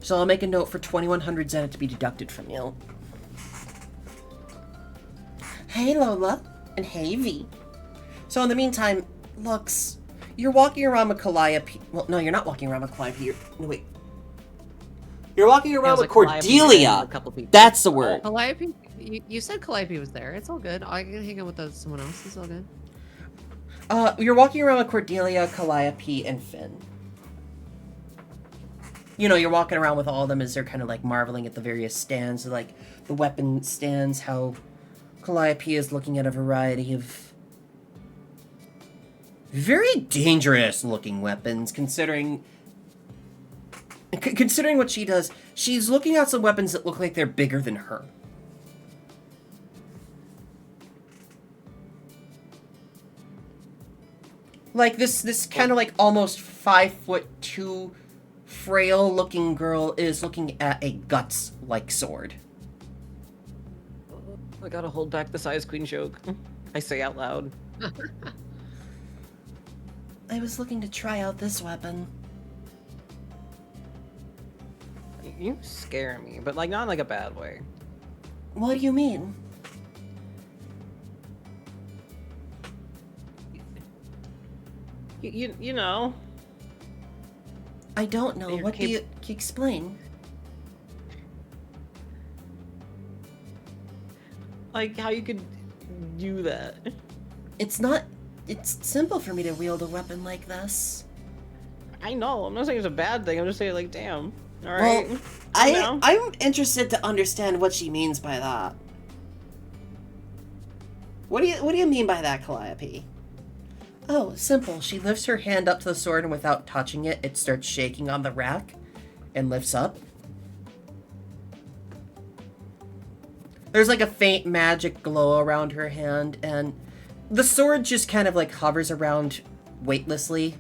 So I'll make a note for 2100 zenit to be deducted from you. Hey Lola, and hey V. So in the meantime, Lux, you're walking around with Calliope. Well, no, you're not walking around with Calliope. No, wait. You're walking around with Cordelia. That's the word. Calliope? You said Calliope was there. It's all good. I can hang out with someone else. It's all good. You're walking around with Cordelia, Calliope, and Finn. You know, you're walking around with all of them as they're kind of like marveling at the various stands, like the weapon stands, how Calliope is looking at a variety of very dangerous looking weapons, considering what she does. She's looking at some weapons that look like they're bigger than her. Like this kind of like almost 5'2" frail looking girl is looking at a guts-like sword. I gotta hold back the size queen joke. I say out loud. I was looking to try out this weapon. You scare me, but like not in like a bad way. What do you mean? You know. I don't know. You're What do you explain? Like how you could do that. It's simple for me to wield a weapon like this. I know. I'm not saying it's a bad thing. I'm just saying like, damn. All right. Well, Calm down. I'm interested to understand what she means by that. What do you mean by that, Calliope? Oh, simple. She lifts her hand up to the sword, and without touching it, it starts shaking on the rack and lifts up. There's like a faint magic glow around her hand, and the sword just kind of like hovers around weightlessly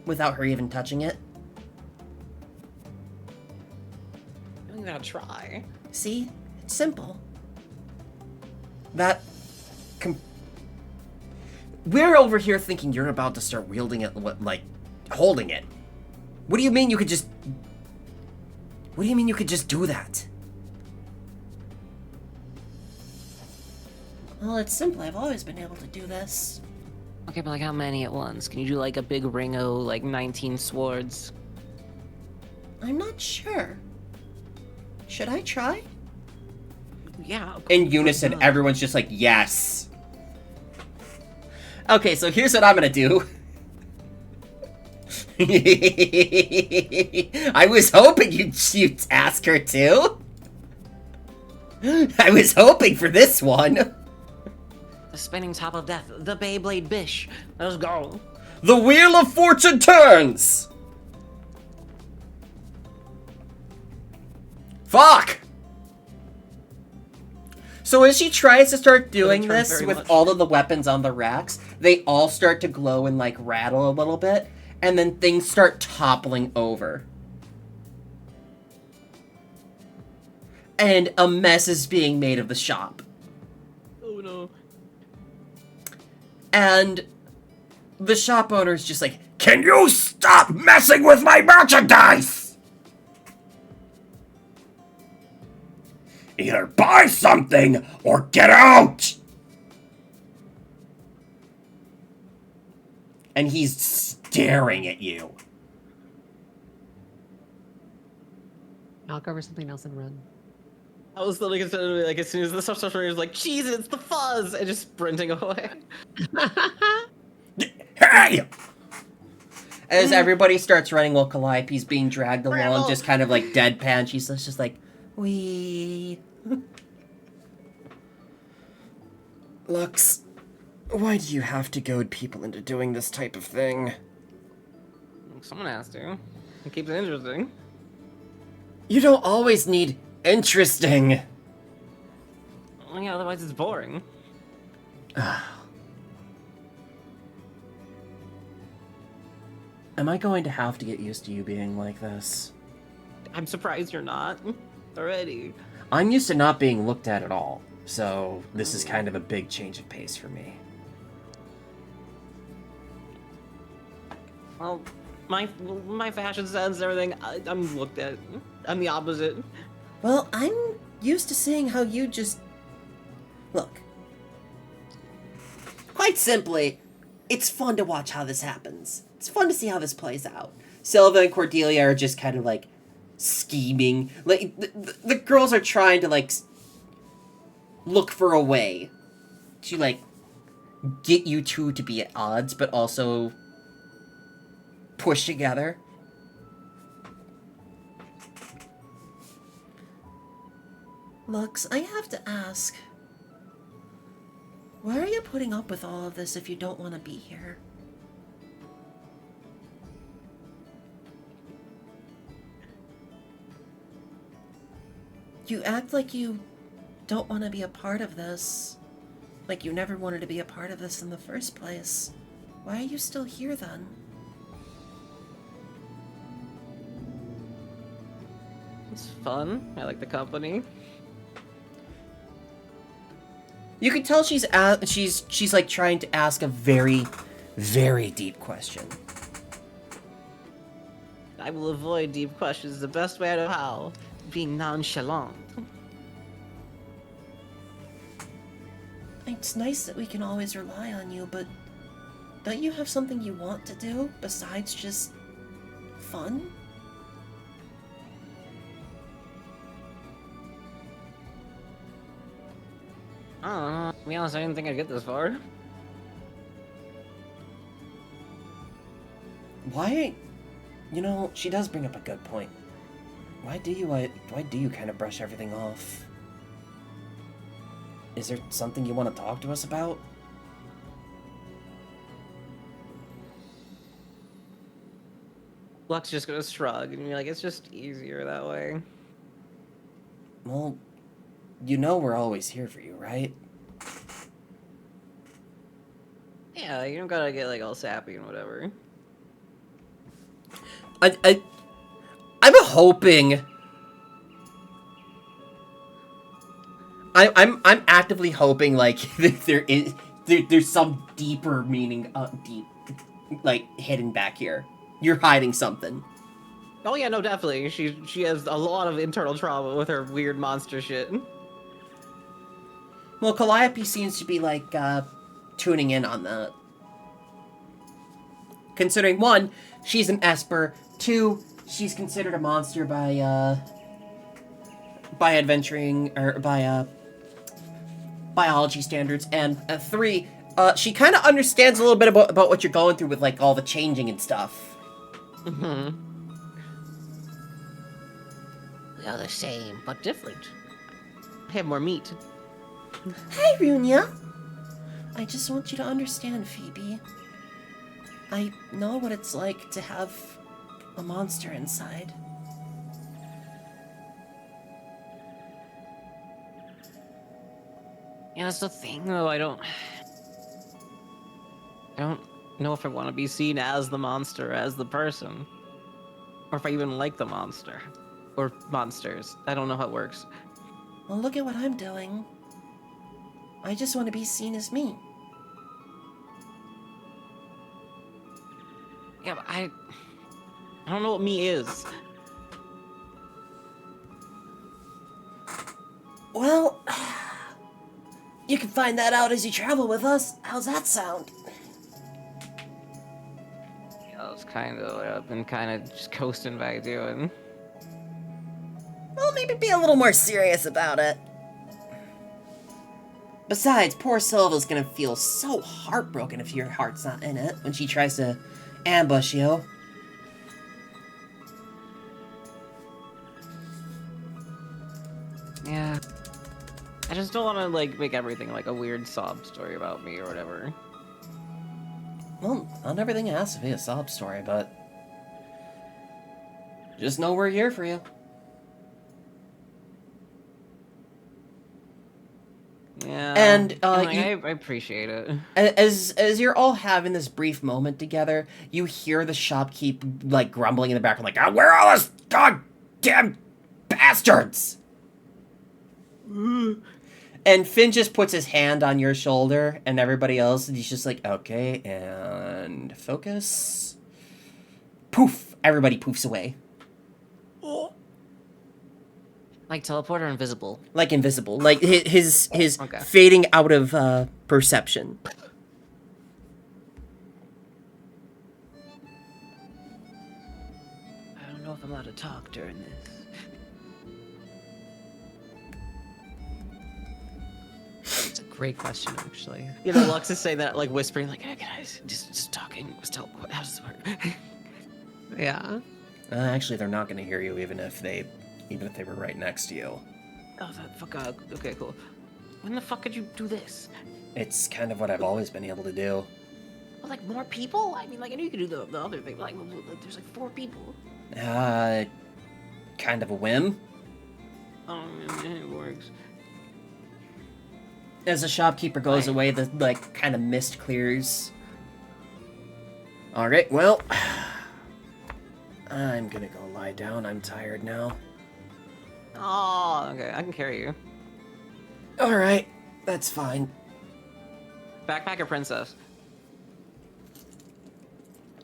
without her even touching it. I'm gonna try. See? It's simple. That... We're over here thinking you're about to start wielding it, like, holding it. What do you mean you could just... What do you mean you could just do that? Well, it's simple. I've always been able to do this. Okay, but like how many at once? Can you do like a big ringo, like 19 swords? I'm not sure. Should I try? Yeah. In unison, everyone's just like, yes. Okay, so here's what I'm gonna do. I was hoping you'd ask her to. I was hoping for this one. The spinning top of death. The Beyblade Bish. Let's go. The Wheel of Fortune turns! Fuck! So as she tries to start doing turn this very with much. all of the weapons on the racks, they all start to glow and like rattle a little bit, and then things start toppling over. And a mess is being made of the shop. Oh no. And the shop owner's just like, can you stop messing with my merchandise? Either buy something or get out! And he's staring at you. I'll cover something else and run. I was literally considering like as soon as the stuff starts running, it's like, Jesus, it's the fuzz, and just sprinting away. Hey! As everybody starts running while Calliope's being dragged along, just kind of like deadpan, she's just like, wee. Lux, why do you have to goad people into doing this type of thing? Someone has to. It keeps it interesting. You don't always need interesting. Well, yeah, otherwise it's boring. Am I going to have to get used to you being like this? I'm surprised you're not already. I'm used to not being looked at all, so this is kind of a big change of pace for me. Well, my fashion sense and everything, I'm looked at. I'm the opposite. Well, I'm used to seeing how you just... Look. Quite simply, it's fun to watch how this happens. It's fun to see how this plays out. Silva and Cordelia are just kind of, like, scheming. Like, the girls are trying to, like, look for a way to, like, get you two to be at odds, but also push together. Lux, I have to ask, why are you putting up with all of this if you don't want to be here? You act like you don't want to be a part of this. Like you never wanted to be a part of this in the first place. Why are you still here then? It's fun. I like the company. You can tell she's like trying to ask a very, very deep question. I will avoid deep questions the best way I know how. Being nonchalant. It's nice that we can always rely on you, but don't you have something you want to do besides just fun? I don't know. To be honest, I didn't think I'd get this far. Why? You know, she does bring up a good point. Why do you kind of brush everything off? Is there something you want to talk to us about? Luck's just gonna shrug and be like, it's just easier that way. Well, you know we're always here for you, right? Yeah, you don't gotta get like all sappy and whatever. I'm hoping. I'm actively hoping like there's some deeper meaning, deep, like hidden back here. You're hiding something. Oh yeah, no, definitely. She has a lot of internal trauma with her weird monster shit. Well, Calliope seems to be like tuning in on that. Considering one, she's an Esper. Two, she's considered a monster by adventuring or by biology standards, and three, she kind of understands a little bit about what you're going through with like all the changing and stuff. Mm-hmm. We are the same, but different. I have more meat. Hi, Runia. I just want you to understand, Phoebe. I know what it's like to have a monster inside. Yeah, that's the thing, though. I don't know if I want to be seen as the monster, as the person, or if I even like the monster or monsters. I don't know how it works. Well, look at what I'm doing. I just want to be seen as me. Yeah, but I don't know what me is. Well, you can find that out as you travel with us. How's that sound? Yeah, that's kind of what I've been kind of just coasting by doing. Well, maybe be a little more serious about it. Besides, poor Sylva's gonna feel so heartbroken if your heart's not in it when she tries to ambush you. Yeah. I just don't want to, like, make everything like a weird sob story about me or whatever. Well, not everything has to be a sob story, but just know we're here for you. Yeah. And, like, you- I appreciate it. As you're all having this brief moment together, you hear the shopkeep like grumbling in the background, like, "Ah, where are all those goddamn bastards?" And Finn just puts his hand on your shoulder, and everybody else, and he's just like, "Okay, and focus." Poof! Everybody poofs away. Like teleport or invisible? Like invisible. Like his Okay. fading out of perception. I don't know if I'm allowed to talk during this. It's a great question, actually. You know, Lux is saying that, like, whispering, like, hey, guys, just talking. Just tell, how does this work? Yeah. Actually, they're not going to hear you even if they were right next to you. Oh, that fuck. Okay, cool. When the fuck could you do this? It's kind of what I've always been able to do. Well, like, more people? I mean, like, I knew you could do the other thing, but, like, there's, like, 4 people. Kind of a whim. Oh, man, it works. As the shopkeeper goes away, the, like, kind of mist clears. Alright, well, I'm gonna go lie down. I'm tired now. Oh, okay, I can carry you. Alright, that's fine. Backpacker princess.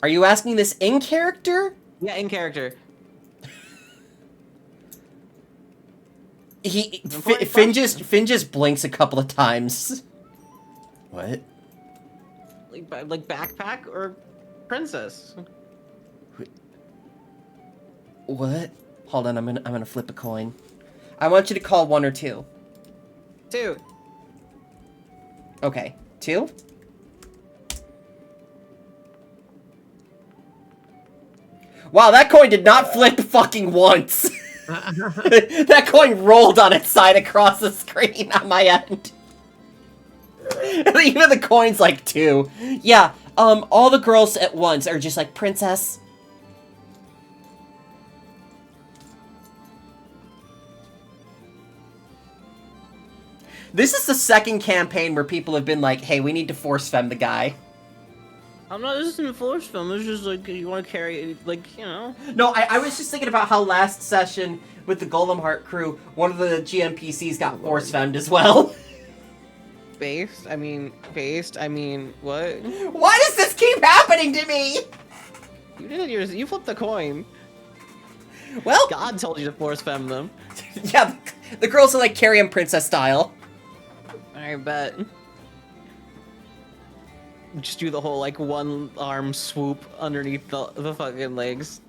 Are you asking this in character? Yeah, in character. Finn just blinks a couple of times. What? Like backpack or princess? What? Hold on, I'm gonna flip a coin. I want you to call 1 or 2. 2. Okay, 2? Wow, that coin did not flip fucking once. That coin rolled on its side across the screen on my end. Even the coin's like 2. Yeah, all the girls at once are just like, princess. This is the second campaign where people have been like, hey, we need to force femme the guy. I'm not. This isn't force film. It's just like you want to carry, like, you know. No, I was just thinking about how last session with the Golem Heart crew, one of the GMPCs got force femmed as well. Based. I mean, what? Why does this keep happening to me? You did it. You flipped the coin. Well, God told you to force fem them. Yeah, the girls are like carrying princess style. I bet. Just do the whole like one arm swoop underneath the fucking legs.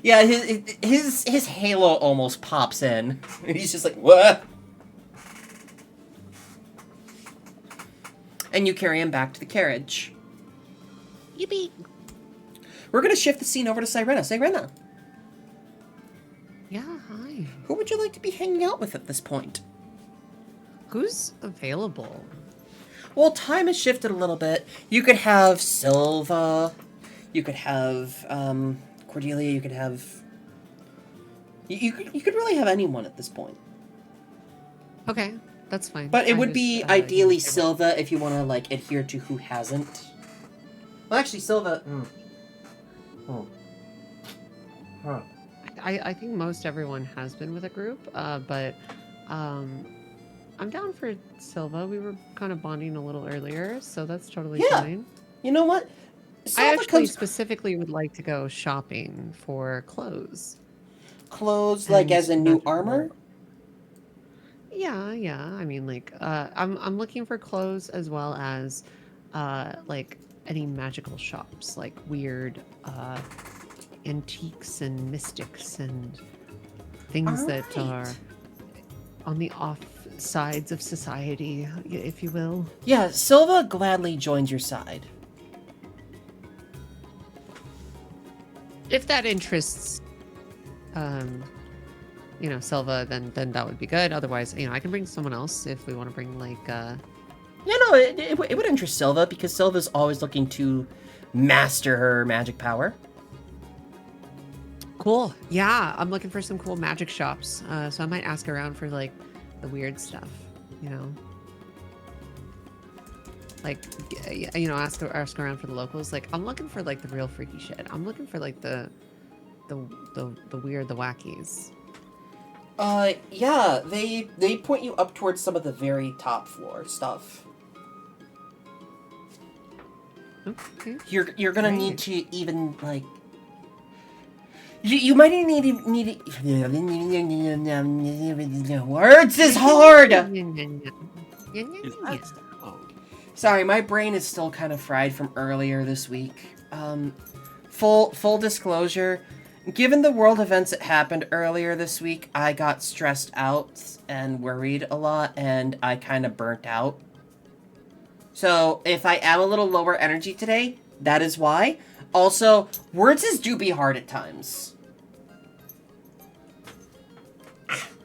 Yeah, his halo almost pops in. He's just like, what? And you carry him back to the carriage. Yippee! We're gonna shift the scene over to Sirena. Sirena, Yeah, hi. who would you like to be hanging out with at this point? Who's available? Well, time has shifted a little bit. You could have Silva. You could have Cordelia. You could have. You could really have anyone at this point. Okay, that's fine. But it I would just, be ideally Silva if you want to like adhere to who hasn't. Well, actually, Silva. Huh. I think most everyone has been with a group, but I'm down for Silva. We were kind of bonding a little earlier, so that's totally Yeah. fine. You know what? I Silva actually comes specifically would like to go shopping for clothes. clothes like and as in new magical- armor. Yeah. I mean, like, I'm looking for clothes as well as, like any magical shops, like weird, antiques and mystics and things that Alright. are on the off sides of society, if you will. Yeah, Silva gladly joins your side. If that interests, Silva, then that would be good. Otherwise, I can bring someone else if we want to bring like. Yeah, no, it would interest Silva because Silva's always looking to master her magic power. Cool. Yeah, I'm looking for some cool magic shops. So I might ask around for like the weird stuff, like ask around for the locals. Like I'm looking for like the real freaky shit. I'm looking for like the weird, the wackies. Yeah, they point you up towards some of the very top floor stuff. Okay. You're gonna Great. need to even like. You might need words is hard. Sorry, my brain is still kind of fried from earlier this week. Full disclosure, given the world events that happened earlier this week, I got stressed out and worried a lot, and I kind of burnt out. So, if I am a little lower energy today, that is why. Also, words do be hard at times.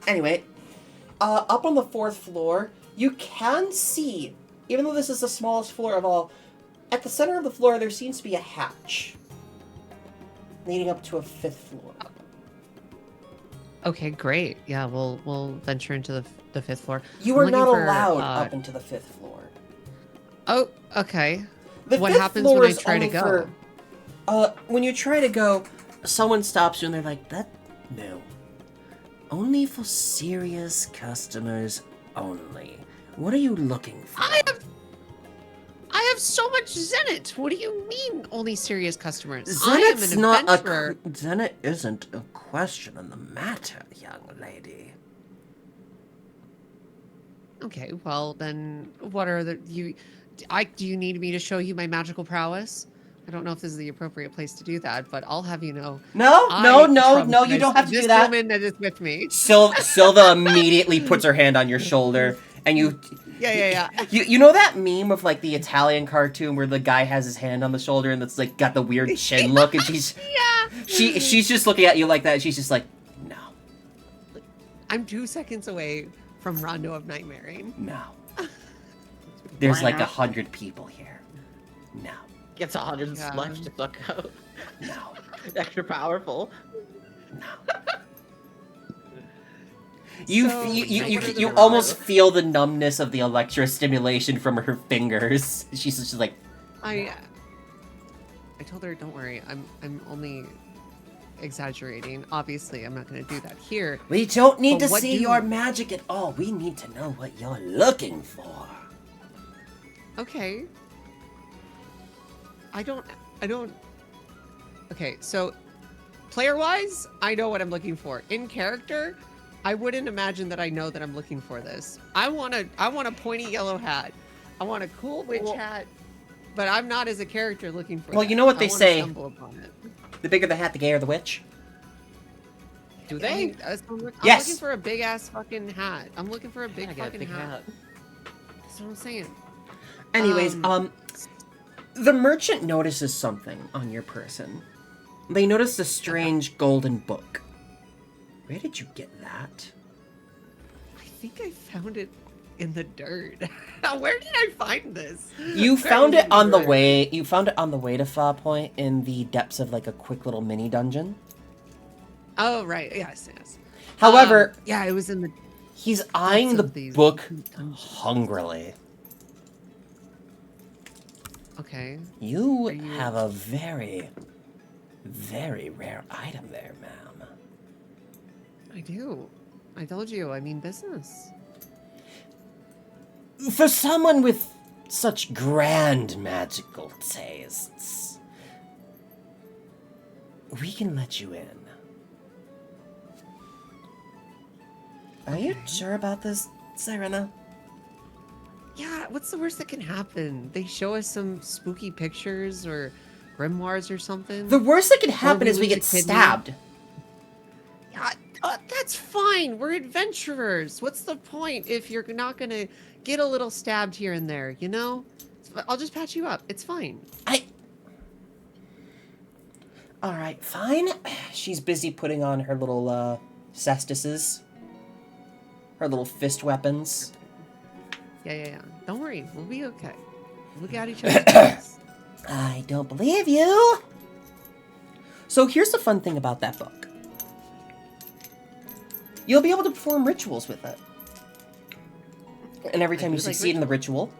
Anyway, up on the 4th floor, you can see, even though this is the smallest floor of all, at the center of the floor there seems to be a hatch leading up to a 5th floor. Okay, great. Yeah, we'll venture into the 5th floor. You I'm are not looking for, allowed up into the 5th floor. Oh, okay. The What 5th happens floor when I is try to only go? when you try to go, someone stops you and they're like, no. Only for serious customers only. What are you looking for? I have so much Zenith. What do you mean, only serious customers? Zenith's I am an not adventurer. Zenith isn't a question on the matter, young lady. Okay, well then, what are Do you need me to show you my magical prowess? I don't know if this is the appropriate place to do that, but I'll have you know. No, I no, you traumatize don't have to this do that. woman that is with me. Silva immediately puts her hand on your shoulder, and you. Yeah. You know that meme of like the Italian cartoon where the guy has his hand on the shoulder and that's like got the weird chin look, and she's she's just looking at you like that. And she's just like, no, I'm 2 seconds away from Rondo of Nightmaring. no. There's like 100 people here. No, Gets 100 Yeah. slush to suck out. no, Extra powerful. no. You So, you almost feel the numbness of the electrostimulation from her fingers. She's just like, I told her, don't worry, I'm only exaggerating. Obviously, I'm not going to do that here. we don't need But to what see do- your magic at all. We need to know what you're looking for. Okay. I don't. Okay, so player-wise, I know what I'm looking for. In character, I wouldn't imagine that I know that I'm looking for this. I want a pointy yellow hat. I want a cool witch hat. But I'm not as a character looking for Well, that. you know what I they wanna say. stumble upon it. The bigger the hat, the gayer the witch. Do I they? mean, I'm Yes. looking for a big ass fucking hat. I'm looking for a big I got a fucking big hat. That's what I'm saying. Anyways, the merchant notices something on your person. They notice a strange golden book. Where did you get that? I think I found it in the dirt. Where did I find this? You Where found in it on the dirt? way. You found it on the way to Fa Point in the depths of like a quick little mini dungeon. Oh right, yes. However, Yeah, it was in the. he's eyeing the of these book dungeons. hungrily. Okay. You Are you- have a very, very rare item there, ma'am. I do. I told you. I mean business. For someone with such grand magical tastes, we can let you in. Are you sure about this, Serena? Yeah. What's the worst that can happen? They show us some spooky pictures or grimoires or something. The worst that could happen we is we lose a get kidney. stabbed. Yeah, that's fine. We're adventurers. What's the point if you're not gonna get a little stabbed here and there? You know, I'll just patch you up. It's fine. Alright, fine. She's busy putting on her little, cestises. Her little fist weapons. Yeah. Don't worry. We'll be okay. We'll get each other's backs. I don't believe you. So here's the fun thing about that book. You'll be able to perform rituals with it. And every time you do like succeed in the ritual,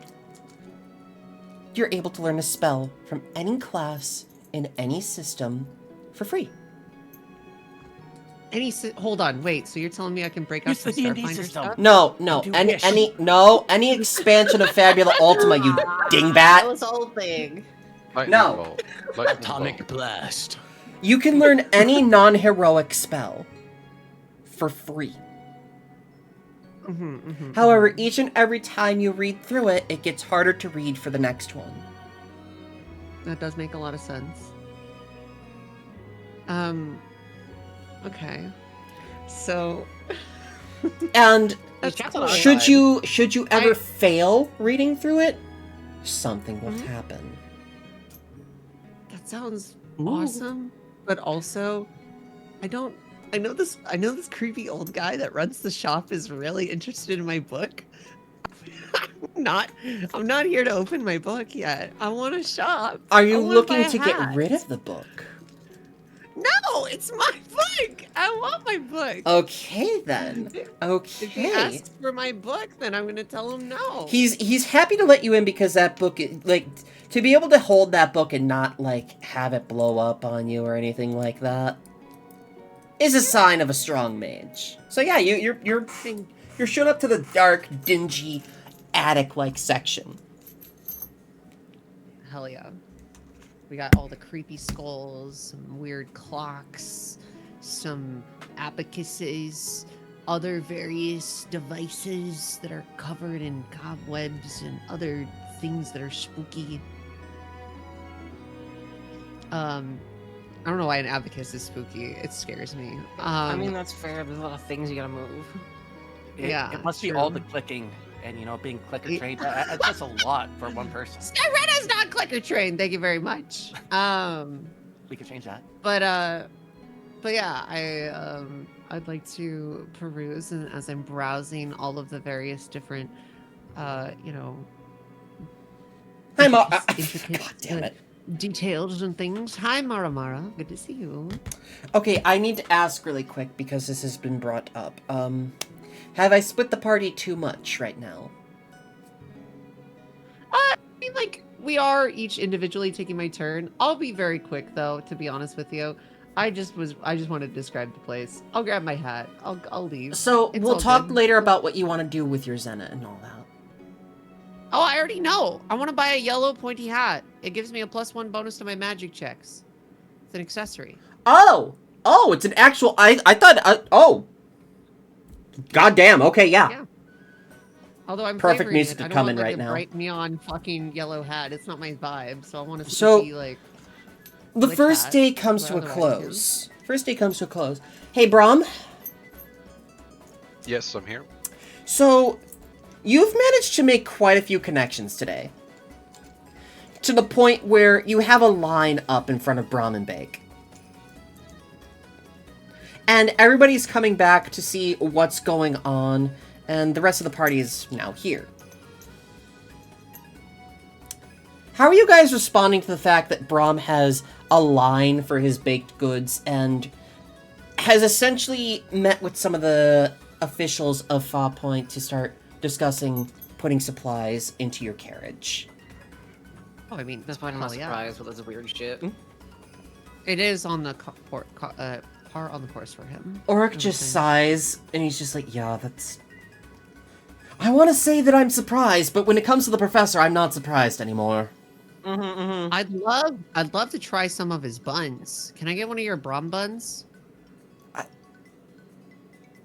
you're able to learn a spell from any class in any system for free. Hold on, wait. So you're telling me I can break out Use some the D&D Starfinder system. stuff? No, Do any wish. expansion of Fabula Ultima, you That dingbat. was the whole thing. Lightning No. bolt. Lightning Atomic bolt. blast. You can learn any non-heroic spell for free. However, each and every time you read through it, it gets harder to read for the next one. That does make a lot of sense. Okay. So And that's That's cool. what I should you ever fail reading through it, something will happen. That sounds awesome, but also, I know this creepy old guy that runs the shop is really interested in my book. I'm not here to open my book yet. I want to shop. Are I you wanna looking buy a to get hat. rid of the book? No, it's my book. I want my book. Okay then. If he Okay. asks for my book, then I'm gonna tell him no. He's happy to let you in because that book, like, to be able to hold that book and not like have it blow up on you or anything like that, is a sign of a strong mage. So yeah, you're showing up to the dark, dingy, attic-like section. Hell yeah. We got all the creepy skulls, some weird clocks, some abacuses, other various devices that are covered in cobwebs and other things that are spooky. I don't know why an abacus is spooky. It scares me. I mean, that's fair. There's a lot of things you gotta move. Yeah, It must be all true. the clicking and, being clicker trained. It's just a lot for one person. Skyretta's not clicker trained. Thank you very much. We could change that. But yeah, I'd like to peruse, and as I'm browsing all of the various different, you know, Hi, Ma. intricate, God damn it. details and things. Hi, Mara. Good to see you. Okay, I need to ask really quick because this has been brought up. Have I split the party too much right now? I mean, like, we are each individually taking my turn. I'll be very quick, though, to be honest with you. I just wanted to describe the place. I'll grab my hat. I'll leave. So It's we'll all talk good. later about what you want to do with your Zenna and all that. Oh, I already know. I want to buy a yellow pointy hat. It gives me a +1 bonus to my magic checks. It's an accessory. Oh, it's an actual. I thought. Oh, goddamn. Okay, yeah. Yeah. Although I'm Perfect flavoring music it. to I don't come want in like right a now. bright neon fucking yellow hat. It's not my vibe. So I want to So, see like. The Like first that, day comes but to a otherwise, close. First day comes to a close. Hey, Brom. Yes, I'm here. So, you've managed to make quite a few connections today. To the point where you have a line up in front of Brom and Bake. And everybody's coming back to see what's going on, and the rest of the party is now here. How are you guys responding to the fact that Brom has a line for his baked goods and has essentially met with some of the officials of Fa Point to start discussing putting supplies into your carriage? Oh, I mean, At this point, I'm not hell yeah. surprised with this weird shit. It is on the par on the course for him. Oric I just would think. sighs, and he's just like, yeah, that's... I want to say that I'm surprised, but when it comes to the professor, I'm not surprised anymore. I'd love to try some of his buns. Can I get one of your Brom buns?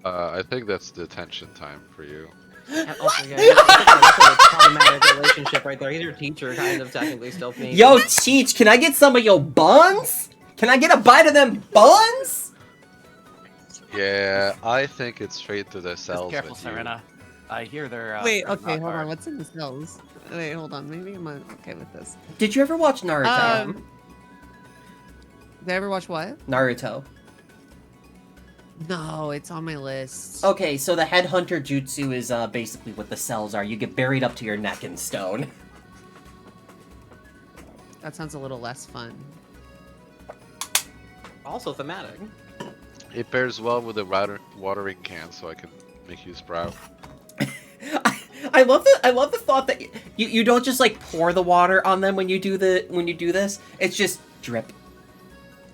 I think that's detention time for you. And also, yeah, that's a problematic relationship right there. He's your teacher, kind of, technically, still. Maybe. Yo, Cheech, can I get some of your buns? Can I get a bite of them buns? Yeah, I think it's straight to the cells. Just careful, with you. Serena. I hear they're. Wait, they're okay, not hold on. hard. What's in the cells? Wait, hold on. Maybe I'm okay with this. Did you ever watch Naruto? Did I ever watch what? Naruto. No, it's on my list. Okay, so the headhunter jutsu is basically what the cells are. You get buried up to your neck in stone. That sounds a little less fun. Also thematic. It pairs well with the watering can, so I can make you sprout. I love the thought that you don't just like pour the water on them when you do this. It's just drip,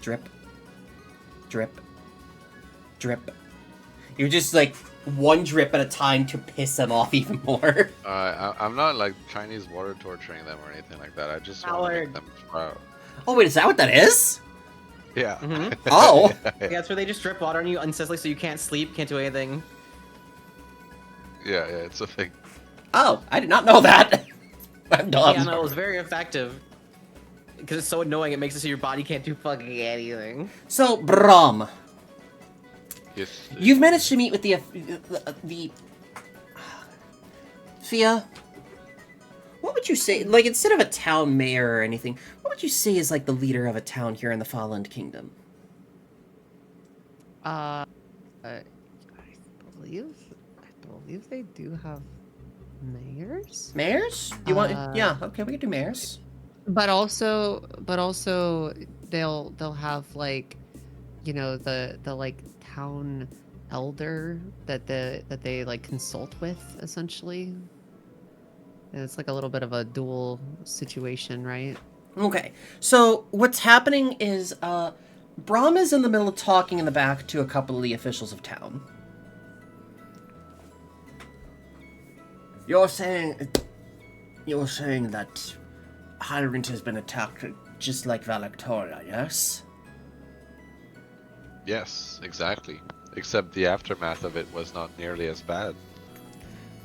drip, drip, drip. You're just like one drip at a time to piss them off even more. I'm not like Chinese water torturing them or anything like that. I just want to Howard. make them sprout. Oh wait, is that what that is? Yeah. Mhm. Oh. Yeah, that's where they just drip water on you incessantly so you can't sleep, can't do anything. Yeah, it's a thing. Oh, I did not know that. I'm dumb. Yeah, no, it was very effective. Because it's so annoying, it makes it so your body can't do fucking anything. So, Brom, Yes. you've managed to meet with the Fia. What would you say, like, instead of a town mayor or anything, what would you say is like the leader of a town here in the Falland Kingdom? I believe they do have mayors, Mayors? You want? Uh, Yeah. Okay, we can do mayors. but also they'll have like, you know, the like town elder that they like consult with essentially. And it's like a little bit of a dual situation, right? Okay. So what's happening is, Brom is in the middle of talking in the back to a couple of the officials of town. You're saying that Hyrant has been attacked just like Valactoria, yes? Yes, exactly. Except the aftermath of it was not nearly as bad.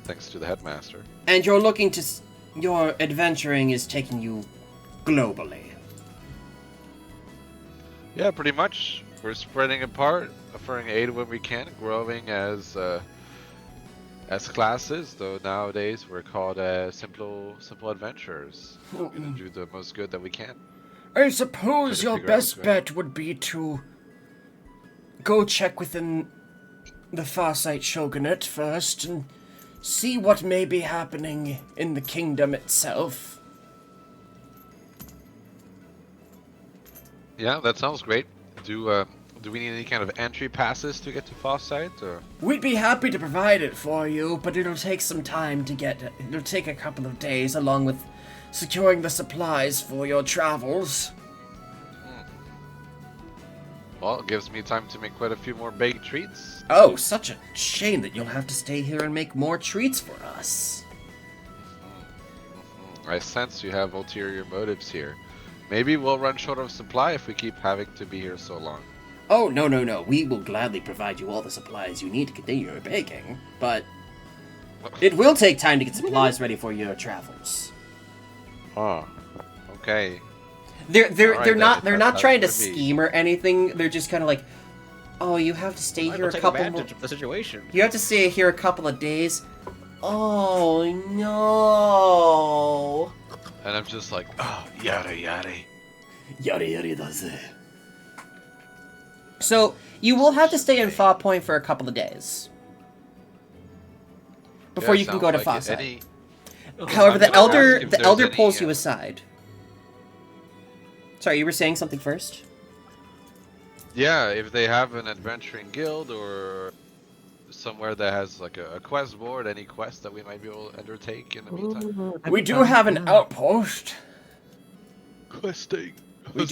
Thanks to the headmaster. And you're looking to your adventuring is taking you globally. Yeah, pretty much. We're spreading apart, offering aid when we can, growing as classes. Though nowadays we're called simple adventurers. We're gonna do the most good that we can. I suppose Try to your figure out what's best going on. bet would be to go check within the Farsight Shogunate first and see what may be happening in the kingdom itself. Yeah, that sounds great. Do we need any kind of entry passes to get to Farsight, or? We'd be happy to provide it for you, but it'll take some time to get. It'll take a couple of days, along with securing the supplies for your travels. Well, it gives me time to make quite a few more baked treats. Oh, such a shame that you'll have to stay here and make more treats for us. I sense you have ulterior motives here. Maybe we'll run short of supply if we keep having to be here so long. Oh, no. We will gladly provide you all the supplies you need to continue your baking, but it will take time to get supplies ready for your travels. Oh, okay. They're Alright, not then, not that's trying to gonna be- scheme or anything. They're just kind of like, oh, you have to stay here a take couple more. advantage of the situation. You have to stay here a couple of days. Oh no! And I'm just like, oh, yada yada. Yari does it. So you will have to stay in Fa Point for a couple of days before you can go to Farsight. However, the I'm gonna ask if elder there's any, pulls you aside. Sorry, you were saying something first? Yeah, if they have an adventuring guild or somewhere that has like a quest board, any quest that we might be able to undertake in the meantime. We do have an outpost. Questing. We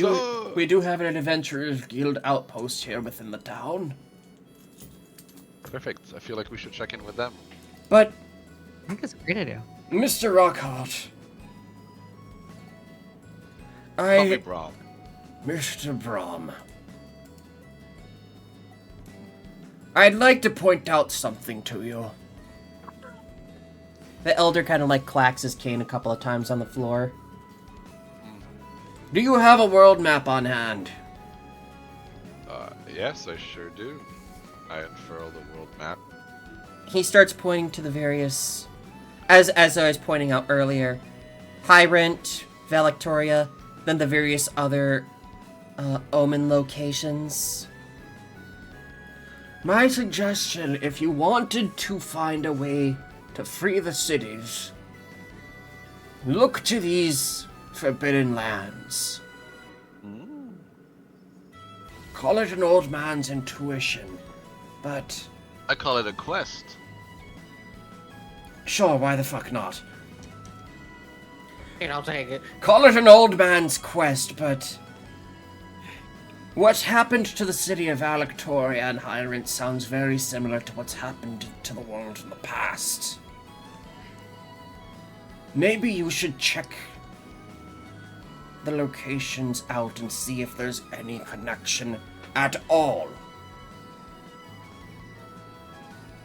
do have an adventurers guild outpost here within the town. Perfect. I feel like we should check in with them. But I think that's a great idea. Mr. Rockhart, Call me Brom. Mr. Brom, I'd like to point out something to you. The elder kind of like clacks his cane a couple of times on the floor. Do you have a world map on hand? Yes, I sure do. I unfurl the world map. He starts pointing to the various, as I was pointing out earlier, Hyrant, Valectoria, then the various other Omen locations. My suggestion, if you wanted to find a way to free the cities, look to these forbidden lands. Call it an old man's intuition, but I call it a quest. sure, why the fuck not? I'll take it. Call it an old man's quest, but what happened to the city of Valectoria and Hyrant sounds very similar to what's happened to the world in the past. Maybe you should check the locations out and see if there's any connection at all.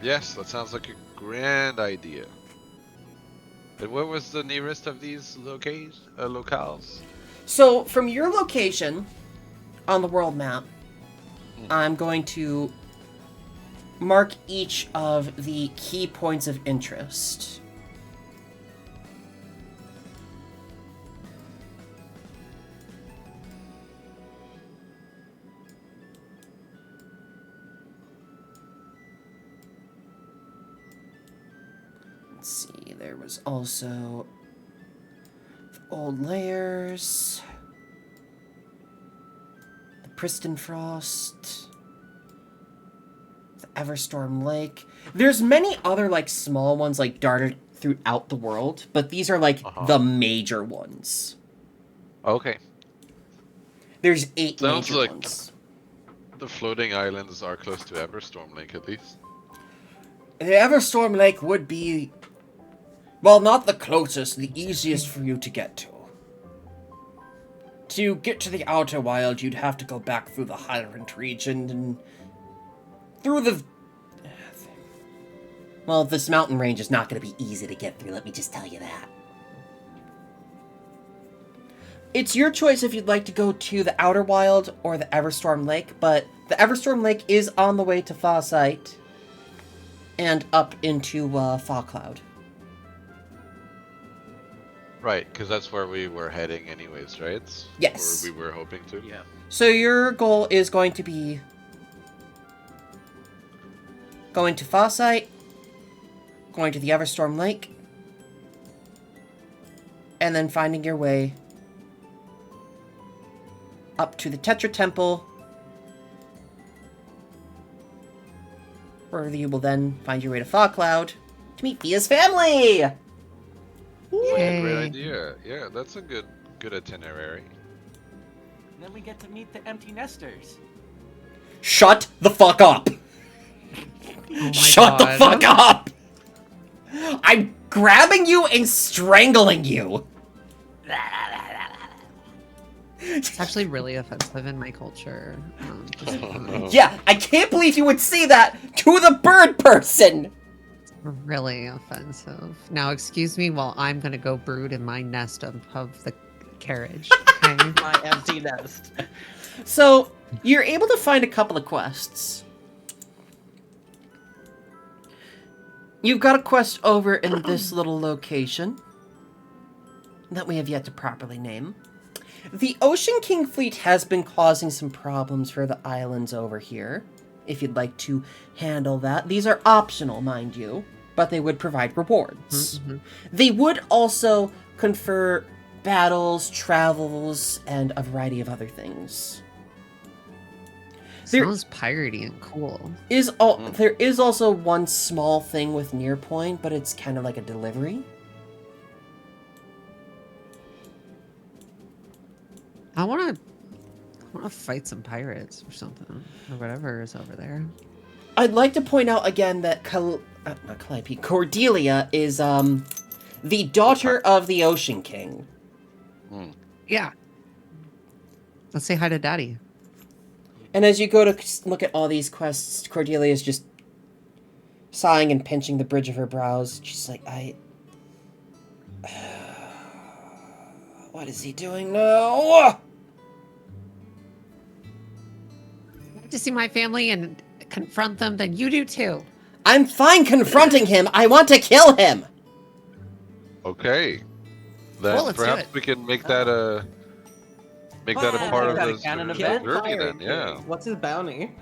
Yes, that sounds like a grand idea. And where was the nearest of these locales? So, from your location on the world map, I'm going to mark each of the key points of interest. Let's see, there was also the Old Layers, the Priston Frost, the Everstorm Lake. There's many other, like, small ones, like, darted throughout the world, but these are, like, the major ones. Okay. There's 8 Sounds major like- ones. The floating islands are close to Everstorm Lake at least. The Everstorm Lake would be, well, not the closest, the easiest for you to get to. To get to the Outer Wild, you'd have to go back through the Hyrant region and through the... Well, this mountain range is not going to be easy to get through, let me just tell you that. It's your choice if you'd like to go to the Outer Wild or the Everstorm Lake, but the Everstorm Lake is on the way to Fawsight and up into Fog Cloud. Right, because that's where we were heading anyways, right? Yes. Or we were hoping to. Yeah. So your goal is going to be going to Fawsight, going to the Everstorm Lake, and then finding your way up to the Tetra Temple, where you will then find your way to Fog Cloud to meet Fia's family! Yeah, great Yay. idea. Yeah, that's a good itinerary. Then we get to meet the empty nesters. Shut the fuck up! Oh my Shut the God. fuck up! I'm grabbing you and strangling you! It's actually really offensive in my culture. Just, Yeah, I can't believe you would say that to the bird person! really offensive. Now, excuse me while I'm gonna go brood in my nest of the carriage. Okay? My empty nest. So, you're able to find a couple of quests. You've got a quest over in this little location that we have yet to properly name. The Ocean King fleet has been causing some problems for the islands over here, if you'd like to handle that. These are optional, mind you, but they would provide rewards. Mhm. They would also confer battles, travels, and a variety of other things. There- Sounds piratey and cool. There is also one small thing with Nearpoint, but it's kind of like a delivery. I wanna fight some pirates or something. Or whatever is over there. I'd like to point out again that not Calliope, Cordelia is the daughter of the Ocean King. Yeah. Let's say hi to Daddy. And as you go to look at all these quests, Cordelia is just sighing and pinching the bridge of her brows. She's like, what is he doing now? To see my family and confront them, then you do too. I'm fine confronting him. I want to kill him. Okay. Then Well, let's do perhaps it. we can make that a part of Got a this canon journey event. then, yeah. What's his bounty?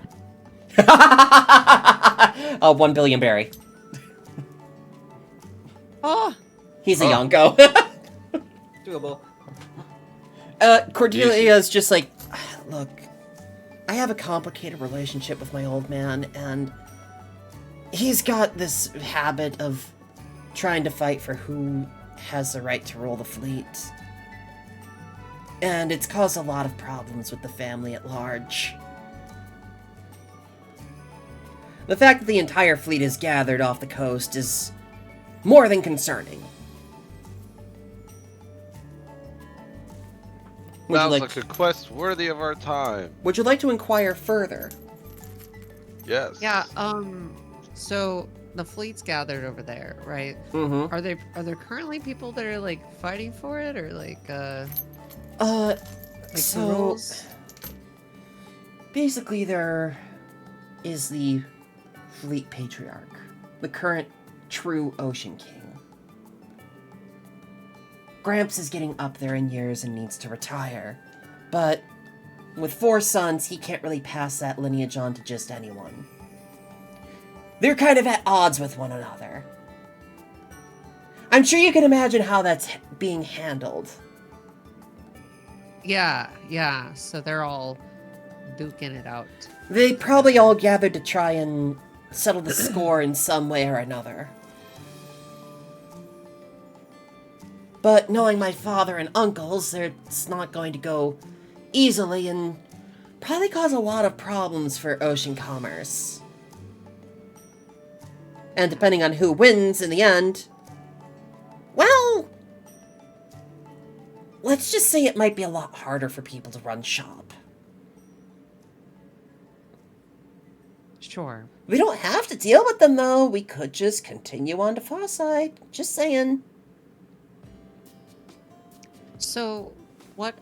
1 billion berry. Oh, He's a Oh. Yonko. Doable. Cordelia is just like, look, I have a complicated relationship with my old man, and he's got this habit of trying to fight for who has the right to rule the fleet. And it's caused a lot of problems with the family at large. The fact that the entire fleet is gathered off the coast is more than concerning. Sounds like a quest worthy of our time. Would you like to inquire further? Yes. yeah. So the fleet's gathered over there, right? Mm-hmm. Are there currently people that are like fighting for it, or like the So rules? basically there is the fleet patriarch, the current true Ocean King. Gramps is getting up there in years and needs to retire, but with 4 sons, he can't really pass that lineage on to just anyone. They're kind of at odds with one another. I'm sure you can imagine how that's being handled. Yeah. So they're all duking it out. They probably all gathered to try and settle the score in some way or another. But knowing my father and uncles, it's not going to go easily and probably cause a lot of problems for ocean commerce. And depending on who wins in the end, well, let's just say it might be a lot harder for people to run shop. Sure. We don't have to deal with them, though. We could just continue on to Fawsight. Just saying. So, What?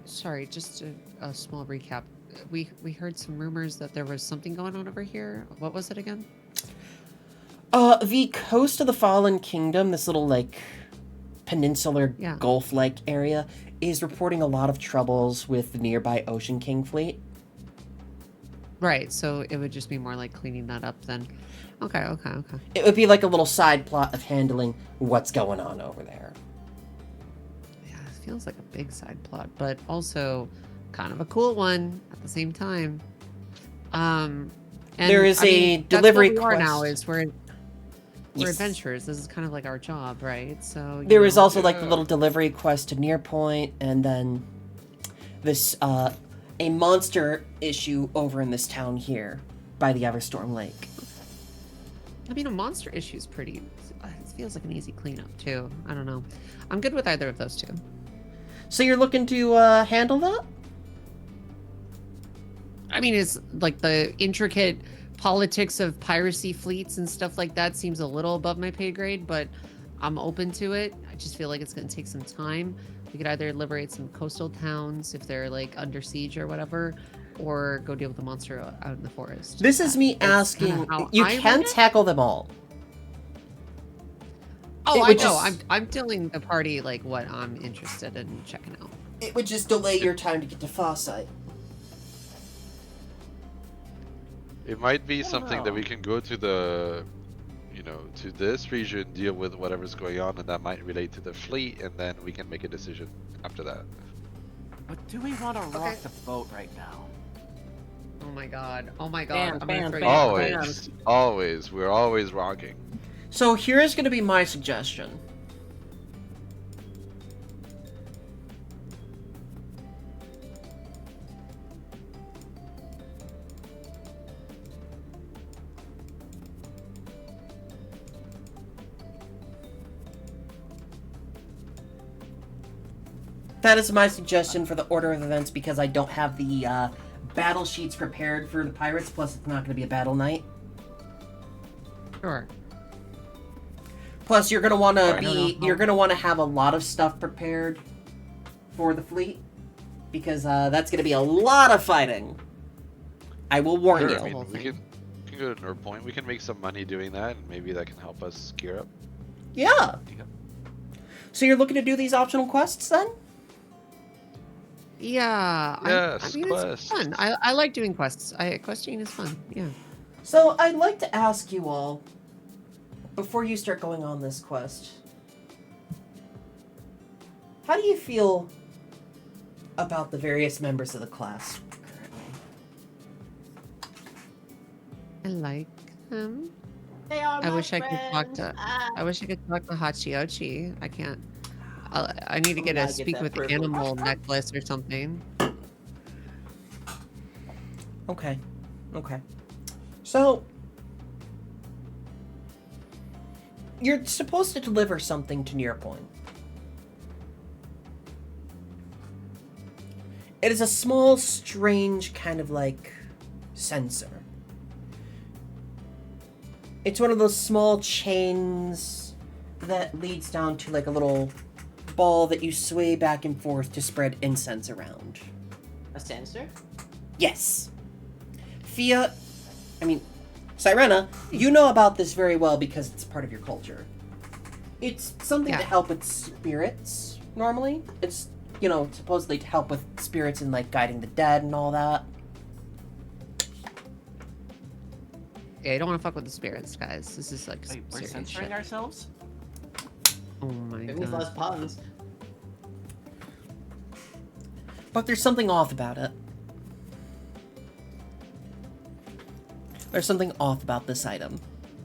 Sorry, just a small recap. We heard some rumors that there was something going on over here. What was it again? The coast of the Fallen Kingdom, this little, like, peninsular Yeah. gulf-like area, is reporting a lot of troubles with the nearby Ocean King fleet. Right, so it would just be more like cleaning that up then. Okay. It would be like a little side plot of handling what's going on over there. Yeah, it feels like a big side plot, but also kind of a cool one at the same time. And There is I mean, a delivery that's what we are now. quest. Is we're Yes. adventurers. This is kind of like our job, right? So you There is know, also like the Yeah. little delivery quest to Nearpoint, and then this a monster issue over in this town here by the Everstorm Lake. I mean, a monster issue is pretty. It feels like an easy cleanup too. I don't know. I'm good with either of those two. So you're looking to handle that? I mean, it's like the intricate politics of piracy fleets and stuff like that seems a little above my pay grade, but I'm open to it. I just feel like it's going to take some time. We could either liberate some coastal towns if they're like under siege or whatever, or go deal with the monster out in the forest. This is me That's kinda asking. how You I can read it. tackle them all. Oh, It I would know. just- I'm telling the party like what I'm interested in checking out. It would just delay your time to get to Fossite. It might be don't something that know. we can go to the, to this region, deal with whatever's going on, and that might relate to the fleet, and then we can make a decision after that. But do we want to rock the boat right now? Oh my god. Oh my god. Bam, I'm gonna bam, throw bam. you- Always, we're always rocking. So here's going to be my suggestion. That is my suggestion for the order of events because I don't have the battle sheets prepared for the pirates, plus it's not going to be a battle night. Sure. Plus, you're gonna want to I don't know. you're gonna want to have a lot of stuff prepared for the fleet because that's gonna be a lot of fighting. I will warn Sure, you. I mean, whole we thing. can go to Nerd Point. We can make some money doing that, and maybe that can help us gear up. Yeah. Yep. So you're looking to do these optional quests then? Yeah. Yes, I mean, quests. it's fun. I like doing quests. Questing is fun. Yeah. So I'd like to ask you all before you start going on this quest. How do you feel about the various members of the class currently? I like them. They are I my wish I could talk friends. to. Ah. I wish I could talk to Hachiochi. I can't. I need to get Now a get speak that with the privilege. animal necklace or something. Okay. Okay. So you're supposed to deliver something to Nearpoint. It is a small, strange kind of like sensor. It's one of those small chains that leads down to like a little ball that you sway back and forth to spread incense around. A sensor? Yes. Sirena, you know about this very well because it's part of your culture. It's something Yeah. to help with spirits, normally. It's, supposedly to help with spirits and, like, guiding the dead and all that. Yeah, I don't want to fuck with the spirits, guys. This is like Wait, we're serious censoring shit. ourselves? Oh my Maybe less god. puns. But there's something off about it. There's something off about this item.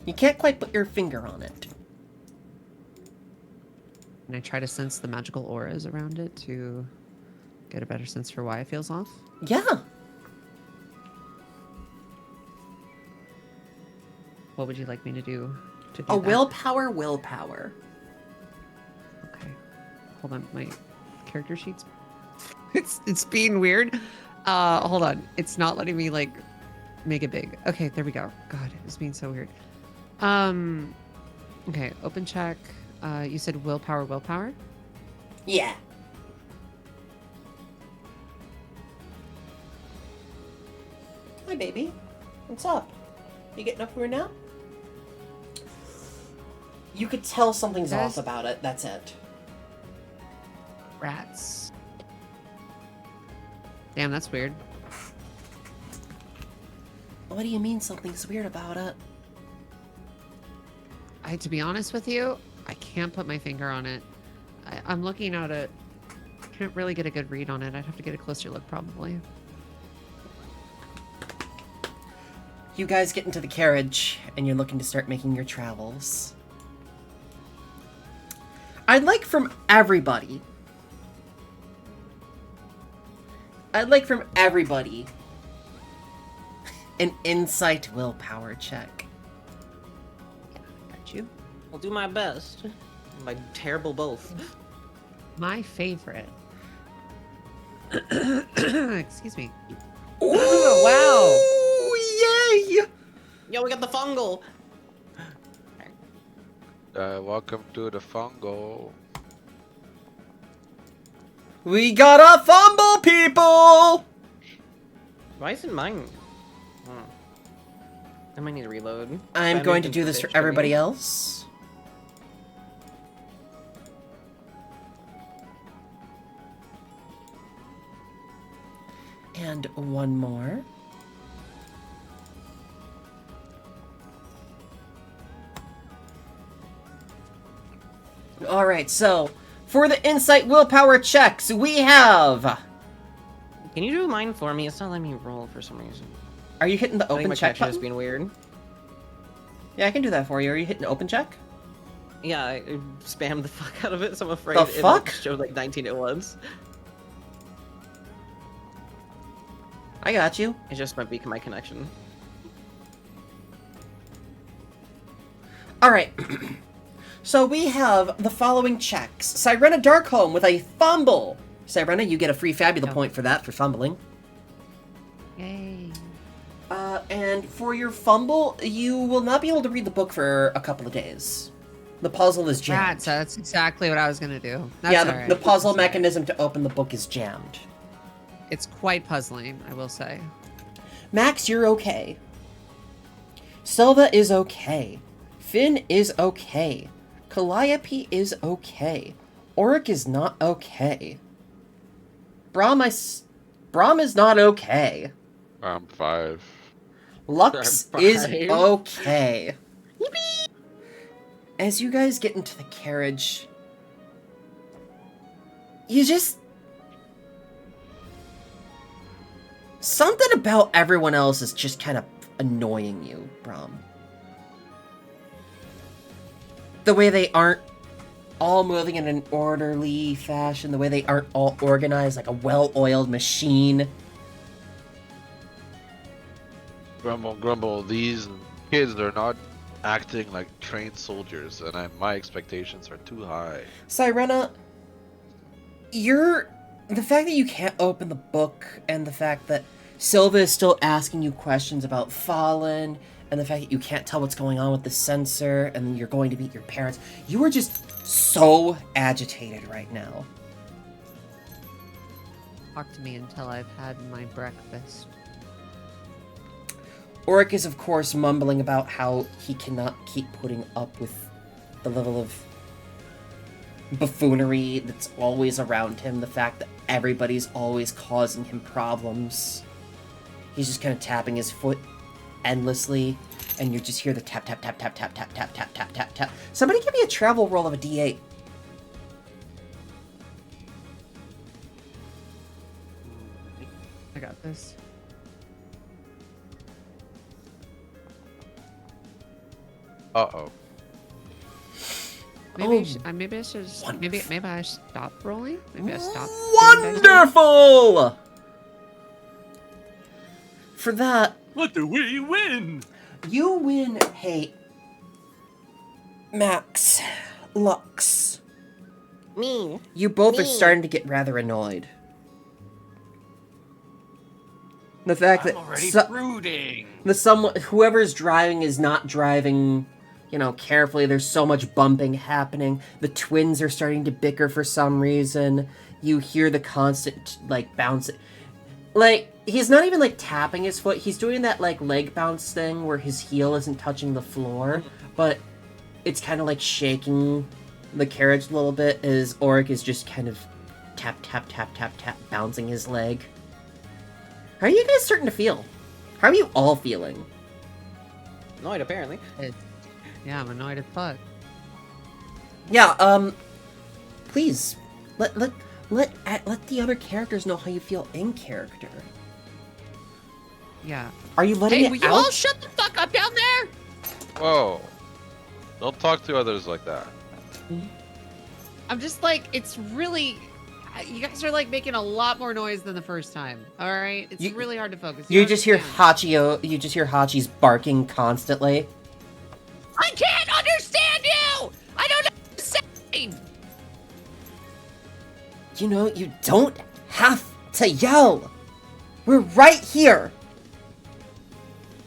You can't quite put your finger on it. Can I try to sense the magical auras around it to get a better sense for why it feels off? Yeah. What would you like me to do to do A that? willpower. Okay. Hold on, my character sheets. It's being weird. Hold on. It's not letting me like make it big. Okay, there we go. God, it's being so weird. Okay, open check. You said willpower. Yeah. Hi, baby. What's up? You getting up for a nap? You could tell something's Yes. off about it. That's it. Rats. Damn, that's weird. What do you mean something's weird about it? To be honest with you, I can't put my finger on it. I'm looking at it. Can't really get a good read on it. I'd have to get a closer look, probably. You guys get into the carriage, and you're looking to start making your travels. I'd like from everybody an insight willpower check. Got you. I'll do my best. My terrible both. My favorite. Excuse me. Ooh, wow! Yay! Yo, we got the fungal. Welcome to the fungal. We got a fumble, people! Why isn't mine? I might need to reload. I'm going to do this for everybody else. And one more. Alright, so, for the insight willpower checks, we have... Can you do mine for me? It's not letting me roll for some reason. Are you hitting the I think open my check connection is button? being weird. Yeah, I can do that for you. Are you hitting open check? Yeah, I spammed the fuck out of it, so I'm afraid The it fuck? showed like 19 at once. I got you. It just might be my connection. Alright. So we have the following checks. Sirena Darkholm with a fumble. Sirena, you get a free Fabula Oh. point for that, for fumbling. Yay. And for your fumble, you will not be able to read the book for a couple of days. The puzzle is jammed. Rats, that's exactly what I was gonna do. That's Yeah, alright. the puzzle That's alright. mechanism to open the book is jammed. It's quite puzzling, I will say. Max, you're okay. Silva is okay. Finn is okay. Calliope is okay. Auric is not okay. Brahm is not okay. I'm 5. Lux Five. is okay. As you guys get into the carriage, you just... Something about everyone else is just kind of annoying you, Brahm. The way they aren't all moving in an orderly fashion, the way they aren't all organized like a well-oiled machine. Grumble, grumble. These kids are not acting like trained soldiers, and my expectations are too high. Sirena, the fact that you can't open the book, and the fact that Silva is still asking you questions about Fallen, and the fact that you can't tell what's going on with the sensor, and you're going to meet your parents, you are just so agitated right now. Talk to me until I've had my breakfast. Auric is, of course, mumbling about how he cannot keep putting up with the level of buffoonery that's always around him, the fact that everybody's always causing him problems. He's just kind of tapping his foot endlessly, and you just hear the tap, tap, tap, tap, tap, tap, tap, tap, tap, tap, tap. Somebody give me a travel roll of a D8. I got this. Uh-oh. Maybe, Oh, maybe I should just, maybe I should stop rolling. Maybe I stop. doing dice rolling? Wonderful! For that, What do we win? you win, hey, Max, Lux. Me. You both are Me. starting to get rather annoyed. The fact I'm that already brooding. whoever's driving is not driving, carefully. There's so much bumping happening. The twins are starting to bicker for some reason. You hear the constant, bounce. Like, he's not even, like, tapping his foot. He's doing that, like, leg bounce thing where his heel isn't touching the floor, but it's kind of, like, shaking the carriage a little bit as Auric is just kind of tap, tap, tap, tap, tap, bouncing his leg. How are you guys starting to feel? How are you all feeling? Annoyed, apparently. Yeah, I'm annoyed as fuck. Yeah, please, let the other characters know how you feel in character. Yeah. Are you letting Hey, it will you out? all shut the fuck up down there? Whoa. Don't talk to others like that. I'm just like, it's really... You guys are like making a lot more noise than the first time. All right, it's really hard to focus. You just hear understand? You just hear Hachi's barking constantly. I can't understand you. I don't know what you're saying. You know, you don't have to yell. We're right here.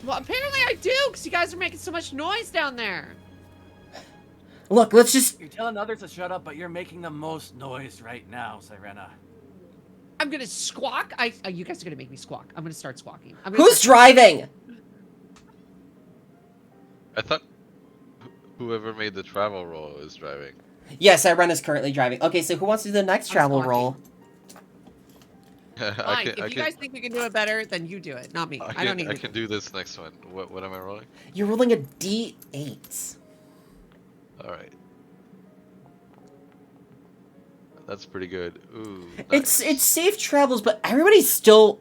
Well, apparently I do, because you guys are making so much noise down there. Look, let's just... You're telling others to shut up, but you're making the most noise right now, Sirena. I'm gonna squawk. You guys are gonna make me squawk. I'm gonna start squawking. Who's driving? I thought whoever made the travel roll is driving. Yes, Iren is currently driving. Okay, so who wants to do the next travel roll? Fine. If you guys think you can do it better, then you do it, not me. I don't need. I can do this next one. What am I rolling? You're rolling a D8. All right. That's pretty good. Ooh. It's safe travels, but everybody's still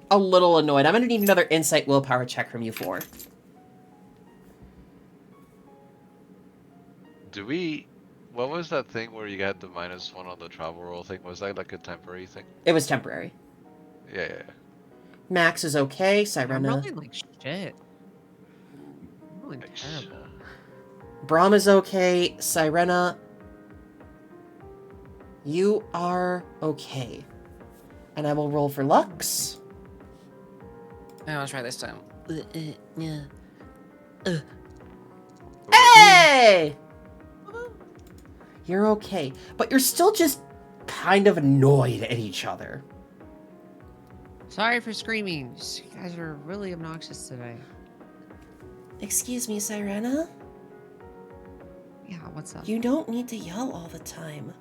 a little annoyed. I'm gonna need another insight willpower check from you four. What was that thing where you got the -1 on the travel roll thing? Was that like a temporary thing? It was temporary. Yeah. Max is okay. I'm Sirena. rolling like shit. I'm rolling terrible. Braum is okay. Sirena, you are okay. And I will roll for Lux. I'll try this time. Hey! You're okay. But you're still just kind of annoyed at each other. Sorry for screaming. You guys are really obnoxious today. Excuse me, Sirena? Yeah, what's up? You don't need to yell all the time.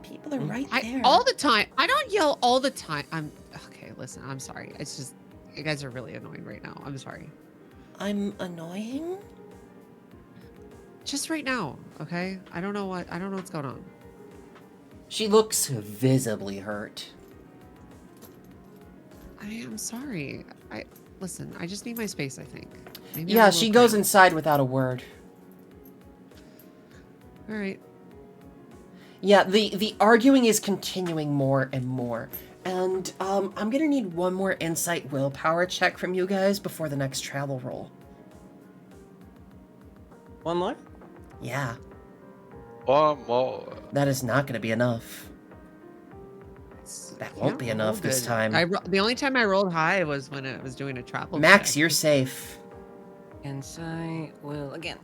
People are right there. All the time. I don't yell all the time. Okay, listen, I'm sorry. It's just, you guys are really annoying right now. I'm sorry. I'm annoying? Just right now, okay? I don't know what's going on. She looks visibly hurt. I'm sorry. Listen, I just need my space, I think. Maybe Yeah, she goes inside without a word. All right. Yeah, the arguing is continuing more and more. And I'm gonna need one more insight willpower check from you guys before the next travel roll. One more? Yeah. One more. That is not gonna be enough. That won't be enough this time. The only time I rolled high was when it was doing a travel Max, check. you're safe. Insight will again.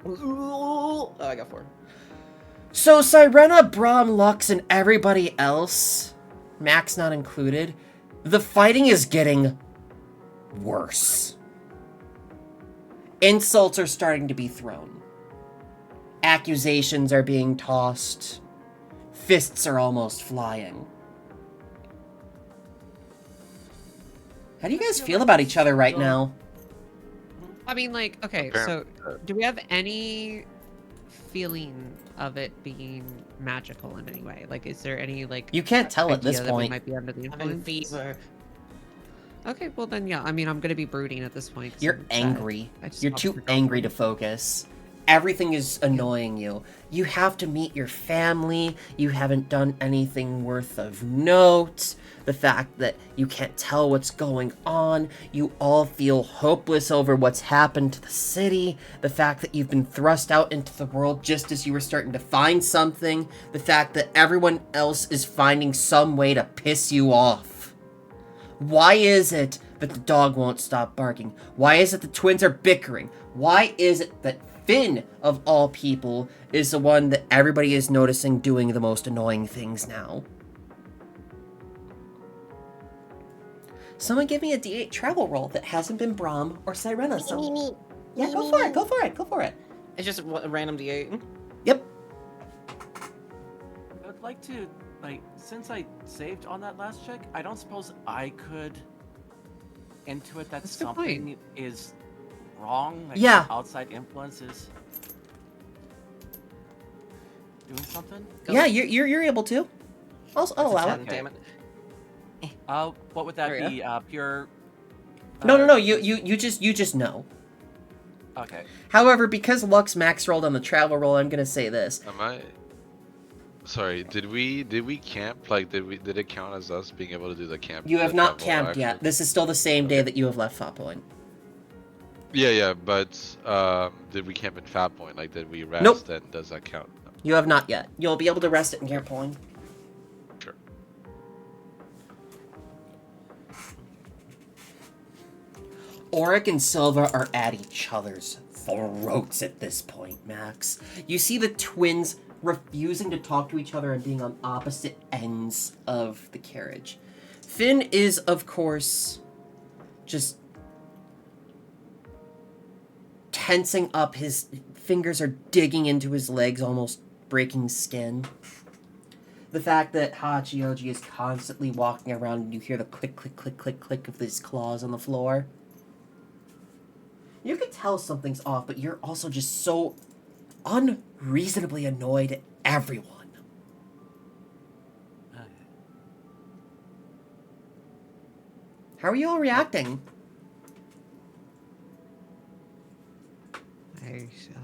Oh, I got 4. So Sirena, Braum, Lux, and everybody else, Max not included, the fighting is getting worse. Insults are starting to be thrown. Accusations are being tossed. Fists are almost flying. How do you guys feel about each other right now? I mean, like, okay, so do we have any feeling of it being magical in any way? Like, is there any, like... You can't tell at this idea that we point. might be under the I'm in influence? fever. Okay, well then, yeah. I mean, I'm gonna be brooding at this point. 'cause You're I'm sad. angry. I just You're thought too for angry to comfort. focus. Everything is annoying you. You have to meet your family. You haven't done anything worth of note. The fact that you can't tell what's going on. You all feel hopeless over what's happened to the city. The fact that you've been thrust out into the world just as you were starting to find something. The fact that everyone else is finding some way to piss you off. Why is it that the dog won't stop barking? Why is it the twins are bickering? Why is it that Finn, of all people, is the one that everybody is noticing doing the most annoying things now? Someone give me a D8 travel roll that hasn't been Braum or Sirena. Me. Yeah, Me, go me, for me. it. Go for it. Go for it. It's just a random D8. Yep. I would like to, like, since I saved on that last check, I don't suppose I could intuit that That's a good something is wrong. Like Yeah. outside influence is doing something. Yeah, you're able to. I'll allow it. Okay. Damn it. What would that There you be? Pure. No. You just know. Okay. However, because Lux max rolled on the travel roll, I'm gonna say this. Am I? Sorry, did we camp? Like, did it count as us being able to do the camp? You have the not travel camped yet. action? This is still the same day that you have left Fat Point. Yeah, but did we camp in Fat Point? Like, did we rest? Nope. And does that count? No. You have not yet. You'll be able to rest it in Gear Point. Sure. Auric and Silva are at each other's throats at this point, Max. You see the twins refusing to talk to each other and being on opposite ends of the carriage. Finn is, of course, just tensing up. His fingers are digging into his legs, almost breaking skin. The fact that Hachioji is constantly walking around and you hear the click, click, click, click, click of his claws on the floor. You can tell something's off, but you're also just so unreasonably annoyed at everyone. How are you all reacting?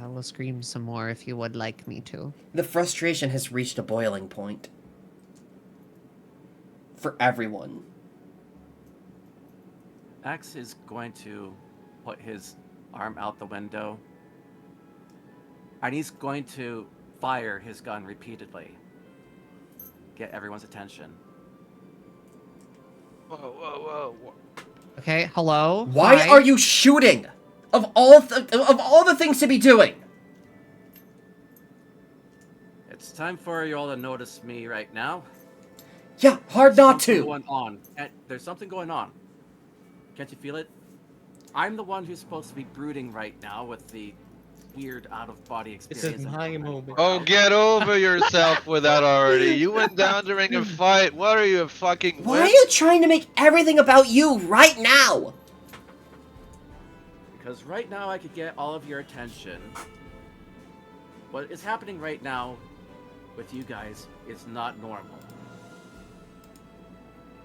I will scream some more if you would like me to. The frustration has reached a boiling point. For everyone. Max is going to put his arm out the window, and he's going to fire his gun repeatedly. Get everyone's attention. Whoa. Okay, hello? Why Hi? are you shooting? Of all the things to be doing. It's time for you all to notice me right now. Yeah, hard not Something to. Going on. There's something going on. Can't you feel it? I'm the one who's supposed to be brooding right now with the weird out-of-body experience. Oh, get over yourself with that already. You went down during a fight. What are you, a fucking Why are wimp? you trying to make everything about you right now? Because right now I could get all of your attention. What is happening right now with you guys is not normal.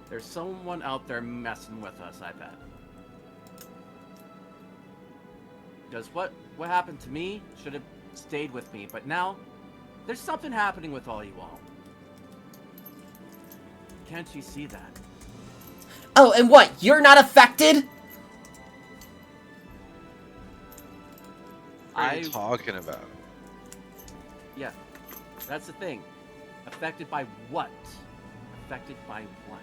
There's someone out there messing with us, I bet. Because what happened to me should have stayed with me, but now there's something happening with all you all. Can't you see that? Oh, and what? You're not affected? What are you talking about? Yeah, that's the thing. Affected by what? Affected by what?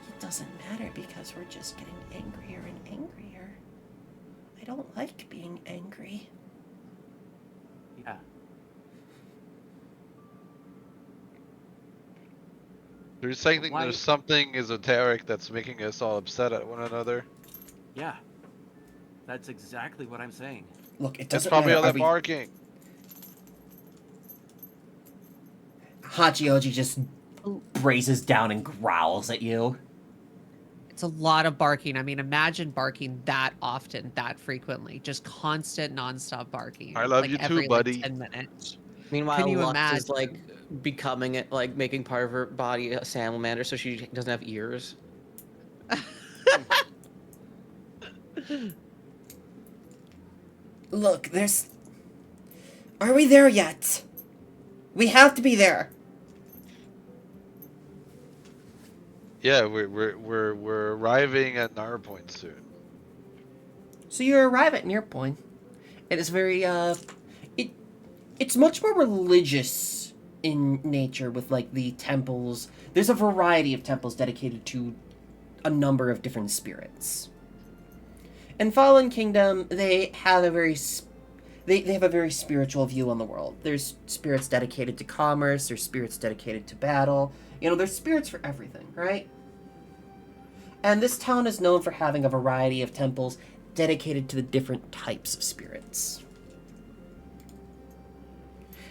It doesn't matter because we're just getting angrier and angrier. I don't like being angry. Yeah. You're saying Why- there's something esoteric that's making us all upset at one another? Yeah. That's exactly what I'm saying. Look, it That's doesn't probably all matter. that barking. Hachioji just raises down and growls at you. It's a lot of barking. I mean, imagine barking that often, that frequently. Just constant, nonstop barking. I love like you too, every, buddy. Like, 10 minutes. Meanwhile, Can you Lux is imagine? like becoming it, like making part of her body a salamander, so she doesn't have ears. Look, there's... Are we there yet? We have to be there. Yeah, we're arriving at Nara Point soon. So you arrive at Near Point. It is very, it's much more religious in nature with, like, the temples. There's a variety of temples dedicated to a number of different spirits. In Fallen Kingdom, they have a very, they have a very spiritual view on the world. There's spirits dedicated to commerce, there's spirits dedicated to battle. You know, there's spirits for everything, right? And this town is known for having a variety of temples dedicated to the different types of spirits.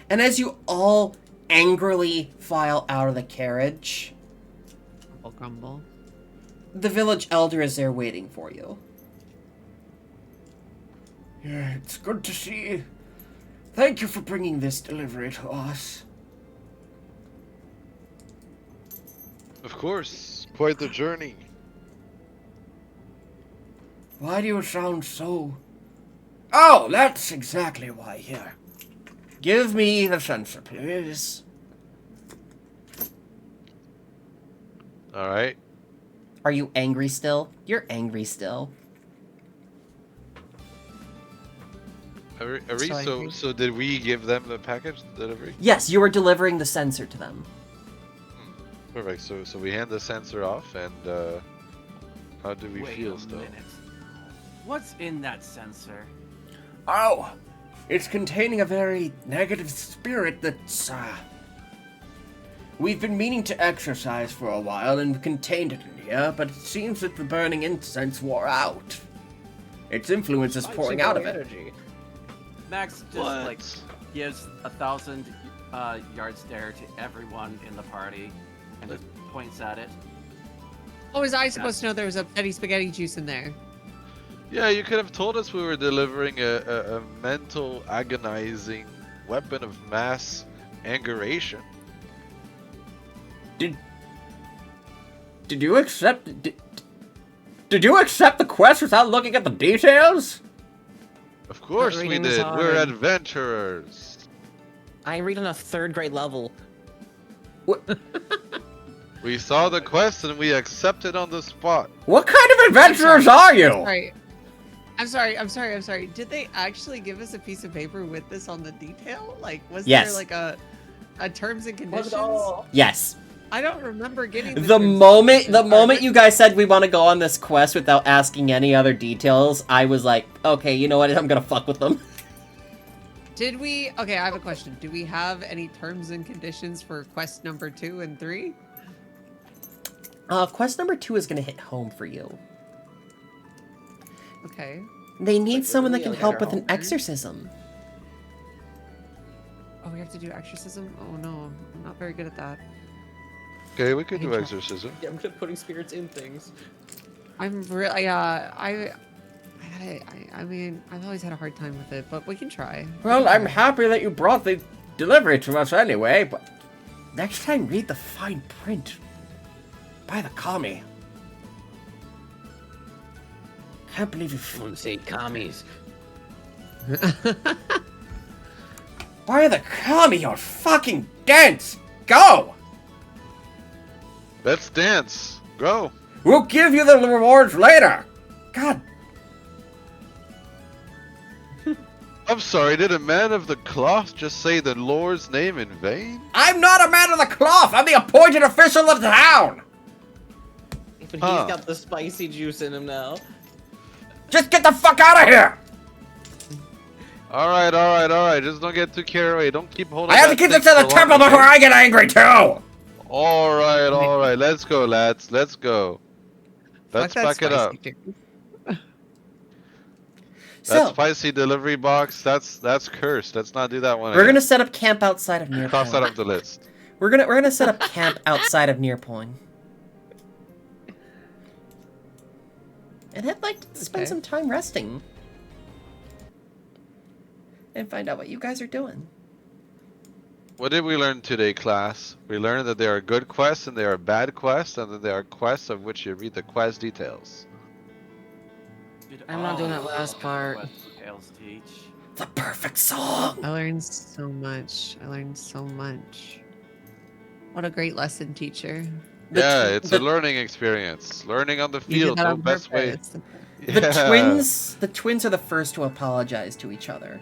And as you all angrily file out of the carriage, Grumble, grumble. the village elder is there waiting for you. Yeah, it's good to see you. Thank you for bringing this delivery to us. Of course, quite the journey. Why do you sound so... Oh, that's exactly why. Here. Give me the sensor, please. Alright. Are you angry still? You're angry still. So did we give them the package delivery? Yes, you were delivering the sensor to them. Perfect. So we hand the sensor off, and how do we Wait feel a still? minute. What's in that sensor? Oh, it's containing a very negative spirit that's, we've been meaning to exercise for a while and contained it in here, but it seems that the burning incense wore out. Its influence is pouring out of it. Max just like gives 1,000 yard stare to everyone in the party and just points at it. Oh, was I supposed to know there was a petty spaghetti juice in there? Yeah, you could have told us we were delivering a mental, agonizing weapon of mass angeration. Did you accept... Did you accept the quest without looking at the details? Of course we reading this did. We're hard. adventurers. I read on a 3rd grade level. We saw the quest and we accepted on the spot. What kind of adventurers are you? Sorry. I'm sorry. Did they actually give us a piece of paper with this on the detail? Like, was Yes. there like a terms and conditions? Yes. I don't remember getting The moment you guys said we want to go on this quest without asking any other details, I was like, okay, you know what? I'm gonna fuck with them. Did we? Okay, I have a question. Do we have any terms and conditions for quest number 2 and 3? Quest number 2 is gonna hit home for you. Okay. They need someone that really can like help our with an home. exorcism. Oh, we have to do exorcism? Oh no, I'm not very good at that. Okay, we could do Hey, exorcism. Yeah, I'm good at putting spirits in things. I'm really, I mean, I've always had a hard time with it, but we can try. Well, I'm happy that you brought the delivery to us anyway, but next time read the fine print. By the commie. Can't believe you... Don't say commies. By the commie, you're fucking dense! Go! Let's dance. Go. We'll give you the rewards later! God. I'm sorry, did a man of the cloth just say the Lord's name in vain? I'm not a man of the cloth! I'm the appointed official of the town! But he's Huh. got the spicy juice in him now. Just get the fuck out of here! Alright. Just don't get too carried away. Don't keep holding I have to that keep this thing to the for temple long, before okay? I get angry too! Alright. Let's go, lads. Let's go. Let's Fuck that back it up. spicy chicken. That So, spicy delivery box, that's cursed. Let's not do that one we're again. gonna set up camp outside of Cross that Nearpoint. off the list. We're gonna set up camp outside of Nearpoint. And I'd like to spend Okay. some time resting. And find out what you guys are doing. What did we learn today, class? We learned that there are good quests and there are bad quests, and that there are quests of which you read the quest details. Did I'm not doing all that last of part. what details teach? The perfect song! I learned so much. What a great lesson, teacher. Yeah, it's a learning experience. Learning on the You did field, that no on best way. purpose. The twins are the first to apologize to each other.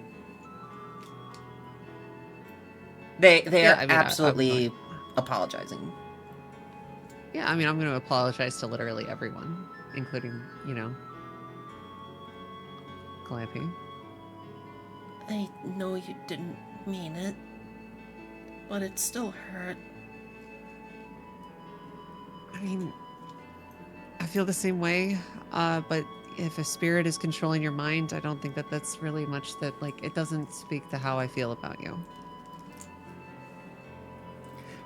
They Yeah, are I mean, absolutely apologizing. Yeah, I mean, I'm going to apologize to literally everyone, including, you know, Glampy. I know you didn't mean it, but it still hurt. I mean, feel the same way. But if a spirit is controlling your mind, I don't think that that's really much that, like, it doesn't speak to how I feel about you.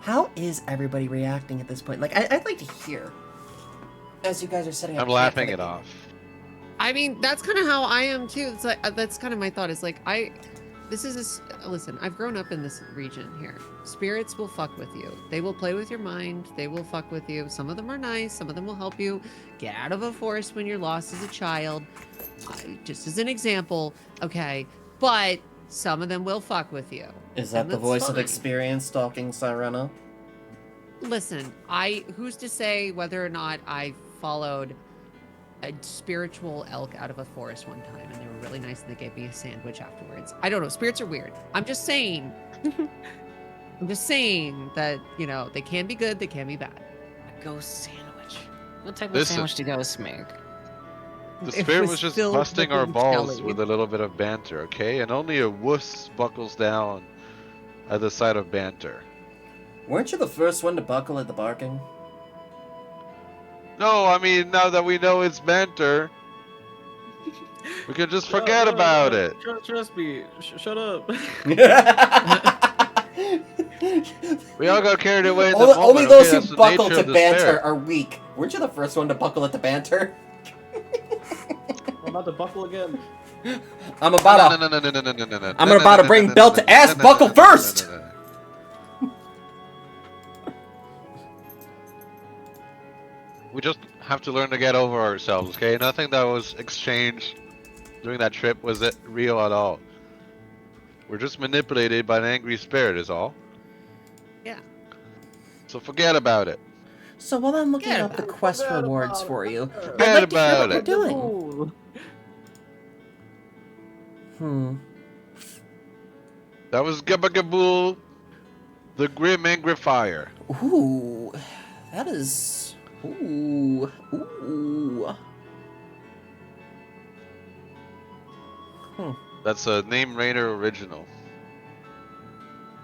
How is everybody reacting at this point? Like, I'd like to hear as you guys are setting up. I'm camp for laughing the it game. off. I mean, that's kind of how I am too. It's like that's kind of my thought. Is like listen. I've grown up in this region here. Spirits will fuck with you. They will play with your mind. They will fuck with you. Some of them are nice. Some of them will help you get out of a forest when you're lost as a child. Just as an example, okay. But some of them will fuck with you. Is that and the that's voice of fine. experience talking, Sirena? Listen, who's to say whether or not I followed a spiritual elk out of a forest one time and they were really nice and they gave me a sandwich afterwards. I don't know. Spirits are weird. I'm just saying. I'm just saying that, you know, they can be good, they can be bad. A ghost sandwich. What type of Listen. sandwich do ghosts make? The It spirit was was just filled busting with our balls jelly. with a little bit of banter, okay? And only a wuss buckles down at the sight of banter. Weren't you the first one to buckle at the barking? No, I mean, now that we know it's banter, we can just forget about it. Trust me. Shut up. We all got carried away in the only, moment. only Okay, those that's who the buckle nature to of the banter spirit. are weak. Weren't you the first one to buckle at the banter? I'm about to buckle again. I'm about to. No. I'm about to bring belt to ass. Buckle first. We just have to learn to get over ourselves, okay? Nothing that was exchanged during that trip was it real at all. We're just manipulated by an angry spirit, is all. Yeah. So forget about it. So while I'm looking Forget up the about quest Forget rewards about for it. you, Forget I'd like to hear about what we're it. doing. That was Gabagaboo, the Grim Angry Fire. Ooh, that is. Ooh. That's a Name Rainer original.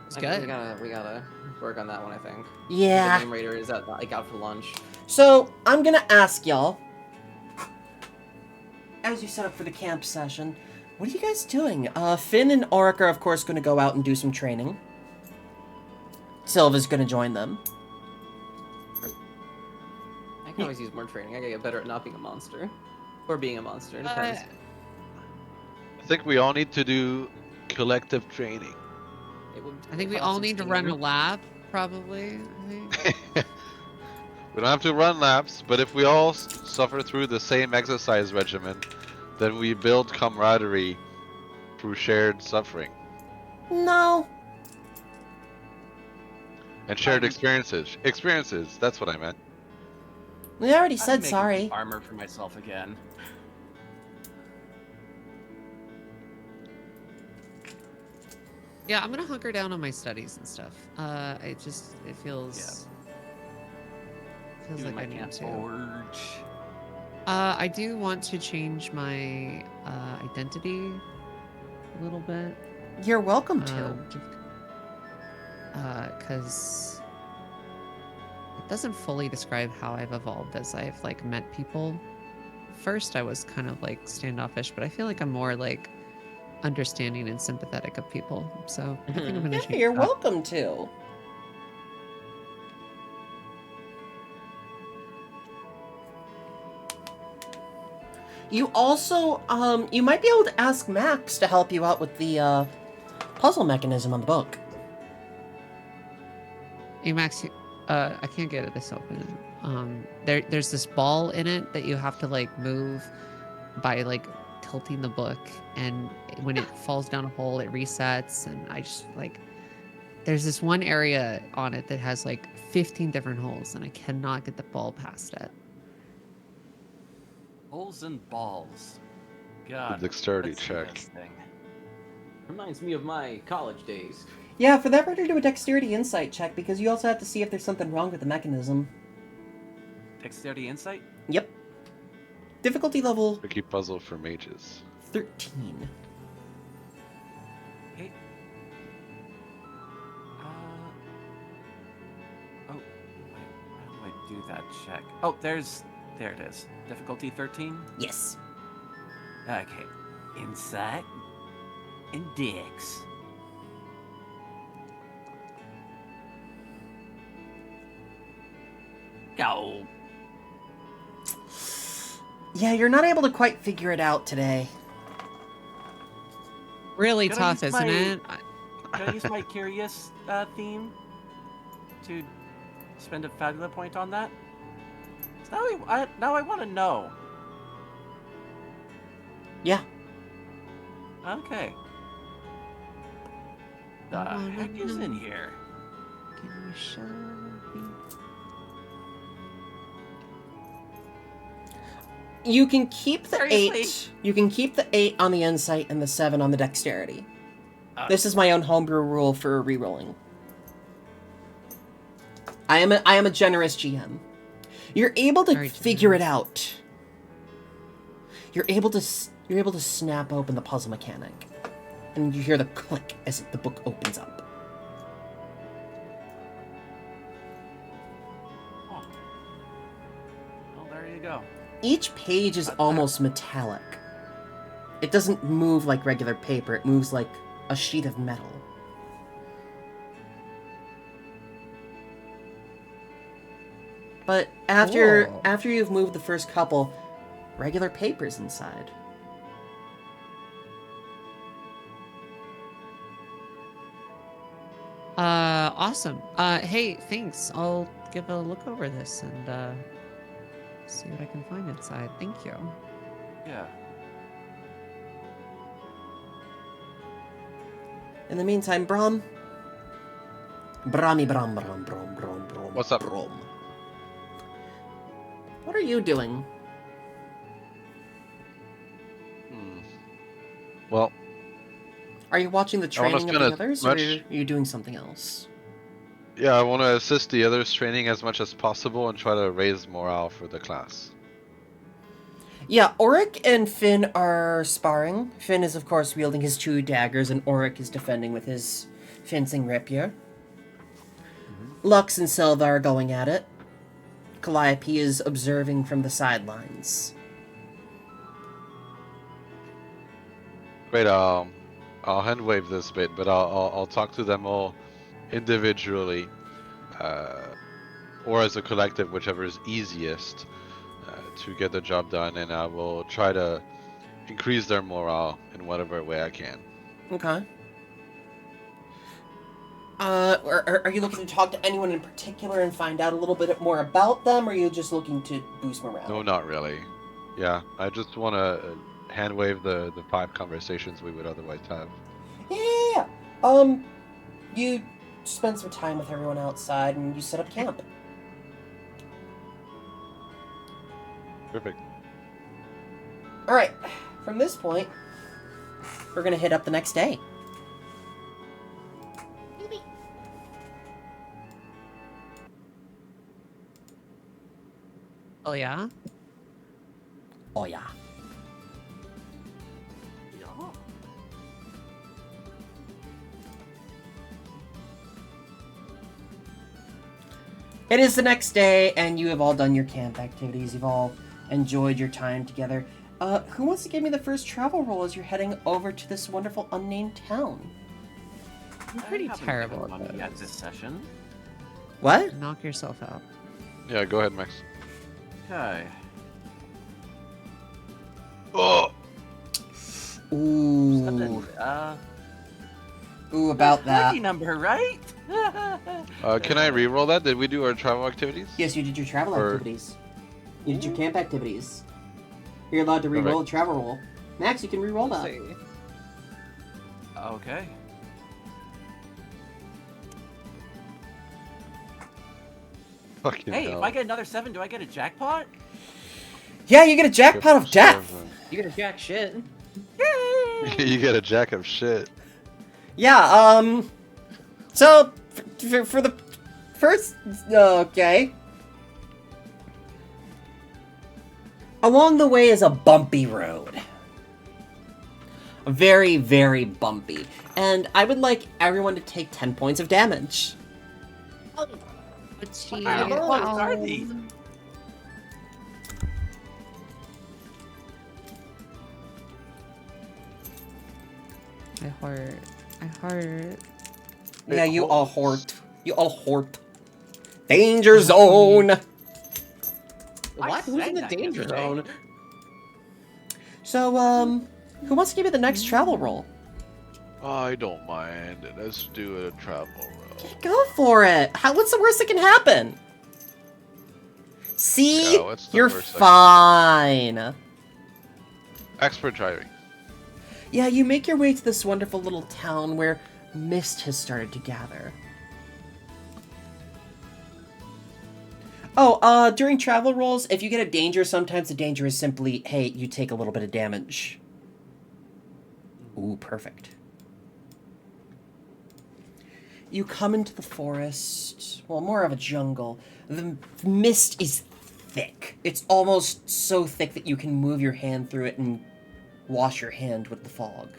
It's I think good. we gotta work on that one, I think. Yeah. The Name Raider is at, like, out for lunch. So I'm gonna ask y'all, as you set up for the camp session, what are you guys doing? Finn and Auric are of course gonna go out and do some training. Silva's gonna join them. I can always use more training. I gotta get better at not being a monster. Or being a monster, it depends. I think we all need to do collective training. I think we all need to run a lap, probably. I think. We don't have to run laps, but if we all suffer through the same exercise regimen, then we build camaraderie through shared suffering. No. And shared experiences. Experiences, that's what I meant. We already I'm said making sorry. armor for myself again. Yeah, I'm gonna hunker down on my studies and stuff. It feels. Feels Doing like I my need camp to. forge. I do want to change my identity a little bit. You're welcome to. Because it doesn't fully describe how I've evolved as I've like met people. First, I was kind of like standoffish, but I feel like I'm more like understanding and sympathetic of people. So I think I'm gonna Yeah, change you're that. welcome to. You also, you might be able to ask Max to help you out with the, puzzle mechanism on the book. Hey Max, I can't get this open. There's this ball in it that you have to like move by like tilting the book, and when it falls down a hole, it resets. And I just like, there's this one area on it that has like 15 different holes, and I cannot get the ball past it. Holes and balls. God. Dexterity let's see check. this thing. Reminds me of my college days. Yeah, for that, we're gonna do a dexterity insight check, because you also have to see if there's something wrong with the mechanism. Dexterity insight? Yep. Difficulty level Tricky puzzle for mages. 13. Okay. Oh, wait, how do I do that check? Oh, there's There it is. Difficulty 13? Yes. Okay. Insight. And Dex. Go. Yeah, you're not able to quite figure it out today. Really Could I tough, use isn't my- it? Can I use my curious theme to spend a fabula point on that? So now I want to know. Yeah. Okay. The I wanna heck is in know. here? Can you show me? You can keep the Seriously? 8. You can keep the 8 on the insight and the 7 on the dexterity. Uh, This is my own homebrew rule for rerolling. I am a generous GM. You're able to Very figure it generous. out. You're able to snap open the puzzle mechanic, and you hear the click as the book opens up. Oh. Well, there you go. Each page is almost metallic. It doesn't move like regular paper. It moves like a sheet of metal. But after Cool. you've moved the first couple, regular paper's inside. Awesome. Hey, thanks. I'll give a look over this and see what I can find inside. Thank you. Yeah. In the meantime, Brom. Brahmi Brom Brom Brom Brom Brom. What's up? Brom. What are you doing? Well, Are you watching the I wanna training of spend the as others, or much- are you doing something else? yeah, I want to assist the others training as much as possible and try to raise morale for the class. Yeah, Auric and Finn are sparring. Finn is, of course, wielding his 2 daggers, and Auric is defending with his fencing rapier. Lux and Silva are going at it. Calliope is observing from the sidelines. Great. I'll hand wave this bit, but I'll talk to them all individually, or as a collective, whichever is easiest to get the job done, and I will try to increase their morale in whatever way I can. Okay. Are you looking to talk to anyone in particular and find out a little bit more about them, or are you just looking to boost morale? No, not really. Yeah, I just want to hand wave the 5 conversations we would otherwise have. Yeah. You spend some time with everyone outside, and you set up camp. Perfect. All right. From this point, we're gonna hit up the next day. Oh yeah. Oh yeah. It is the next day, and you have all done your camp activities. You've all enjoyed your time together. Who wants to give me the first travel roll as you're heading over to this wonderful unnamed town? I'm pretty I haven't terrible given at money yet this. this session. What? Knock yourself out. Yeah, go ahead, Max. Okay. Oh! Ooh. 7. Ooh, about that. Lucky number, right? Can I re-roll that? Did we do our travel activities? Yes, you did your travel Or- activities. You did your camp activities. You're allowed to re-roll a travel roll. Max, you can re-roll that. Okay. Fucking Hey, hell. if I get another 7, do I get a jackpot? Yeah, you get a jackpot of death. You gonna jack shit. You get a jack of shit. Yeah, so, for the first, okay. Along the way is a bumpy road. Very, very bumpy. And I would like everyone to take 10 points of damage. Let's see. How close are these? I heart. I heart. Yeah, you all hort. You all hort. Danger zone! What? Who's in the danger zone? So, who wants to give me the next travel roll? I don't mind. Let's do a travel roll. Go for it! What's the worst that can happen? See? Yeah, what's the You're worst that fine. Expert driving. Yeah, you make your way to this wonderful little town where mist has started to gather. Oh, during travel rolls, if you get a danger, sometimes the danger is simply, hey, you take a little bit of damage. Ooh, perfect. You come into the forest, well, more of a jungle. The mist is thick. It's almost so thick that you can move your hand through it and wash your hand with the fog.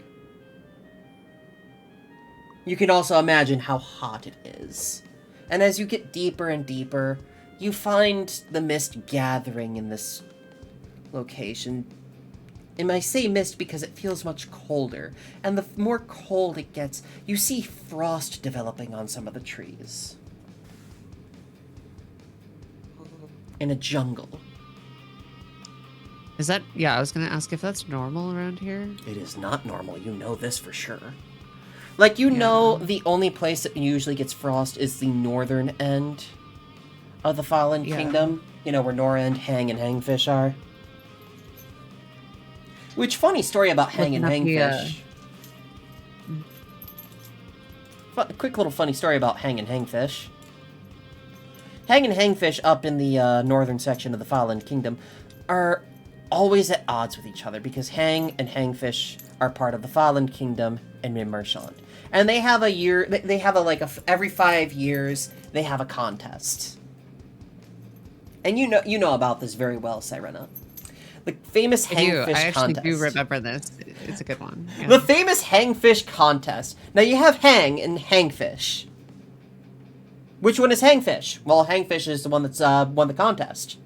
You can also imagine how hot it is. And as you get deeper and deeper, you find the mist gathering in this location. And I say mist because it feels much colder. And the more cold it gets, you see frost developing on some of the trees. In a jungle. Is that? Yeah, I was gonna ask if that's normal around here. It is not normal, you know this for sure. Like, you know, the only place that usually gets frost is the northern end of the Fallen Kingdom. You know, where Nora and Hang and Hangfish are. Which, funny story about Hang and Hangfish. Quick little funny story about Hang and Hangfish. Hang and Hangfish up in the northern section of the Fallen Kingdom are always at odds with each other because Hang and Hangfish are part of the Fallen Kingdom and Mimmershant. And they have a year, they have every 5 years, they have a contest. And you know about this very well, Sirena. The famous Hangfish contest. I actually do remember this. It's a good one. Yeah. The famous Hangfish contest. Now you have Hang and Hangfish. Which one is Hangfish? Well, Hangfish is the one that's won the contest.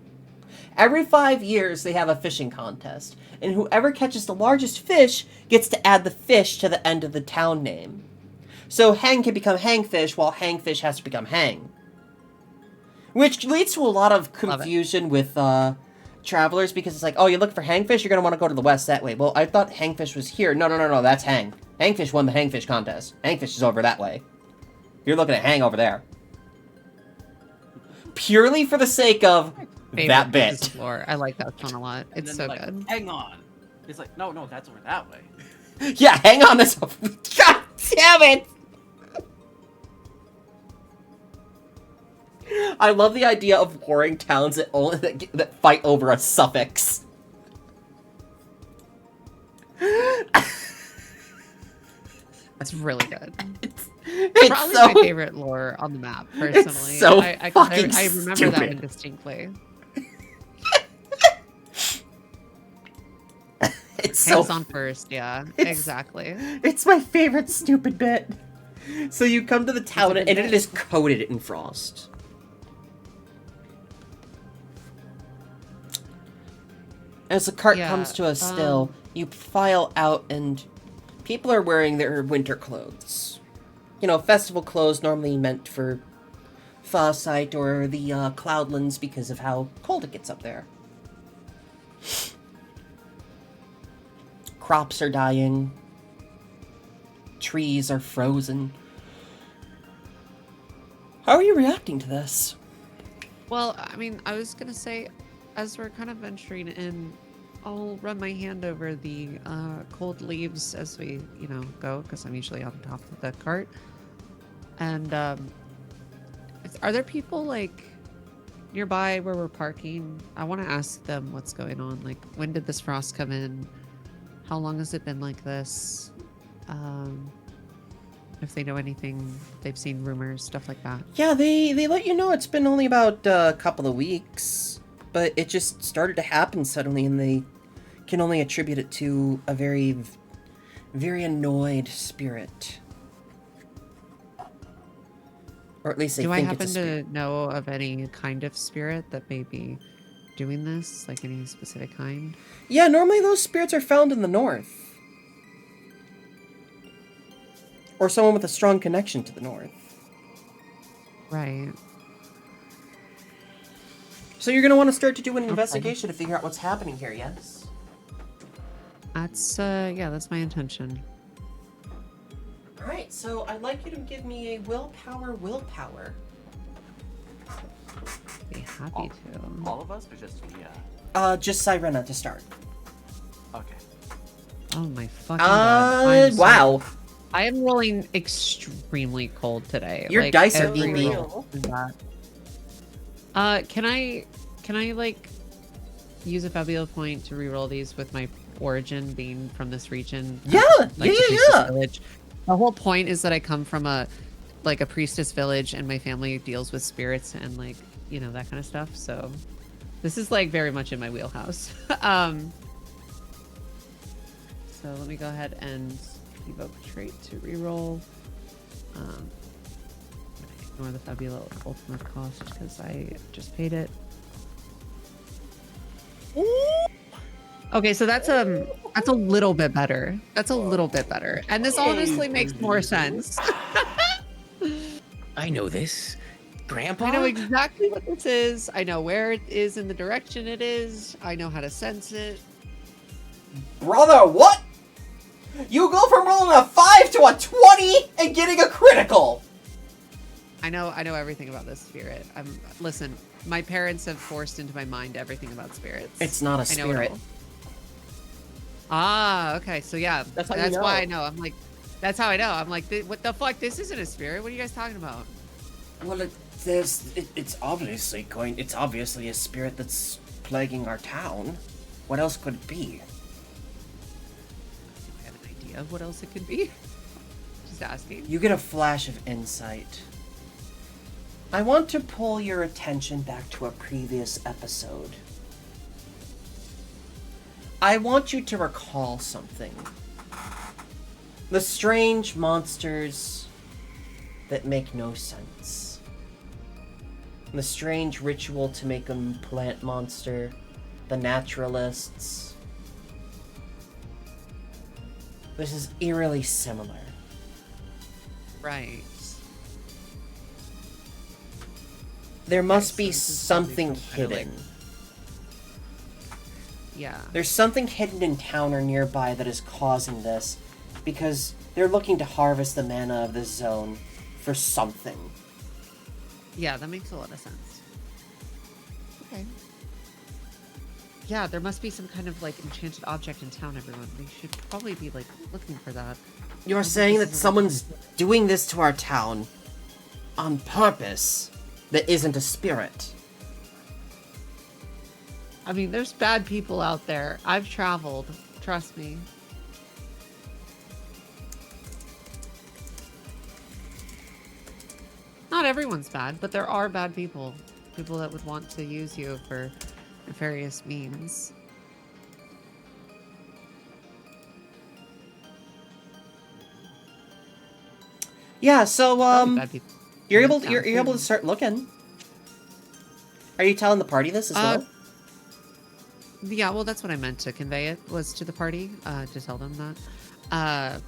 Every 5 years, they have a fishing contest. And whoever catches the largest fish gets to add the fish to the end of the town name. So Hang can become Hangfish, while Hangfish has to become Hang. Which leads to a lot of confusion with travelers, because it's like, oh, you look for Hangfish, you're going to want to go to the west that way. Well, I thought Hangfish was here. No, that's Hang. Hangfish won the Hangfish contest. Hangfish is over that way. You're looking at Hang over there. Purely for the sake of that bit. I like that one a lot. It's so good. Hang on. It's like, no, that's over that way. Yeah, hang on this. God damn it! I love the idea of warring towns that fight over a suffix. That's really good. It's probably so, my favorite lore on the map, personally. It's so I remember stupid. that one distinctly. It's Hands so on first, yeah, exactly. It's my favorite stupid bit. So you come to the town and it is coated in frost. As the cart comes to a still, you file out and people are wearing their winter clothes. You know, festival clothes normally meant for Farsight or the Cloudlands because of how cold it gets up there. Crops are dying. Trees are frozen. How are you reacting to this? Well, I mean, I was gonna say, as we're kind of venturing in, I'll run my hand over the cold leaves as we, go, because I'm usually on top of the cart. And are there people nearby where we're parking? I want to ask them what's going on. Like, when did this frost come in? How long has it been like this? If they know anything, they've seen rumors, stuff like that. Yeah, they let you know it's been only about a couple of weeks, but it just started to happen suddenly, and they can only attribute it to a very, very annoyed spirit. Or at least they Do I think happen it's a spirit. to know of any kind of spirit that may be doing this? Like any specific kind? Yeah, normally those spirits are found in the north. Or someone with a strong connection to the north. Right. So you're gonna want to start to do an investigation to figure out what's happening here, yes? That's yeah, that's my intention. Alright, so I'd like you to give me a willpower. Be happy to. All of us, or just me? Just Sirena to start. Okay. Oh my fucking god. I'm so- Wow. I am rolling extremely cold today. Your like, dice are every being roll is that. Can I like use a Fabio point to reroll these with my origin being from this region? Yeah, Like yeah, the priestess yeah. village. The whole point is that I come from a priestess village, and my family deals with spirits and like, you know, that kind of stuff. So this is like very much in my wheelhouse. So let me go ahead and evoke trait to reroll. Ignore the Fabula ultimate cost because I just paid it. Okay, so that's a little bit better. That's a little bit better, and this honestly makes more sense. I know this. Grandpa? I know exactly what this is. I know where it is in the direction it is. I know how to sense it. Brother, what? You go from rolling a 5 to a 20 and getting a critical! I know everything about this spirit. Listen, my parents have forced into my mind everything about spirits. It's not a I know it spirit. all. Ah, okay. So yeah, That's how you that's why know. I know. I'm like, that's how I know. I'm like, what the fuck? This isn't a spirit. What are you guys talking about? Well, it's obviously a spirit that's plaguing our town. What else could it be? I have an idea of what else it could be. Just asking. You get a flash of insight. I want to pull your attention back to a previous episode. I want you to recall something. The strange monsters that make no sense. The strange ritual to make a plant monster. The naturalists. This is eerily similar. Right. There must be so this is something something competitive. hidden. Yeah. There's something hidden in town or nearby that is causing this, because they're looking to harvest the mana of this zone for something. Yeah, that makes a lot of sense. Okay. Yeah, there must be some kind of like enchanted object in town, everyone. We should probably be like looking for that. You're saying that someone's doing this to our town on purpose that isn't a spirit. I mean, there's bad people out there. I've traveled. Trust me. Not everyone's bad, but there are bad people. People that would want to use you for nefarious means. Yeah, so Probably bad people. you're in able town, you're able to too. start looking. Are you telling the party this as well? Yeah, well, that's what I meant to convey it, was to the party, to tell them that.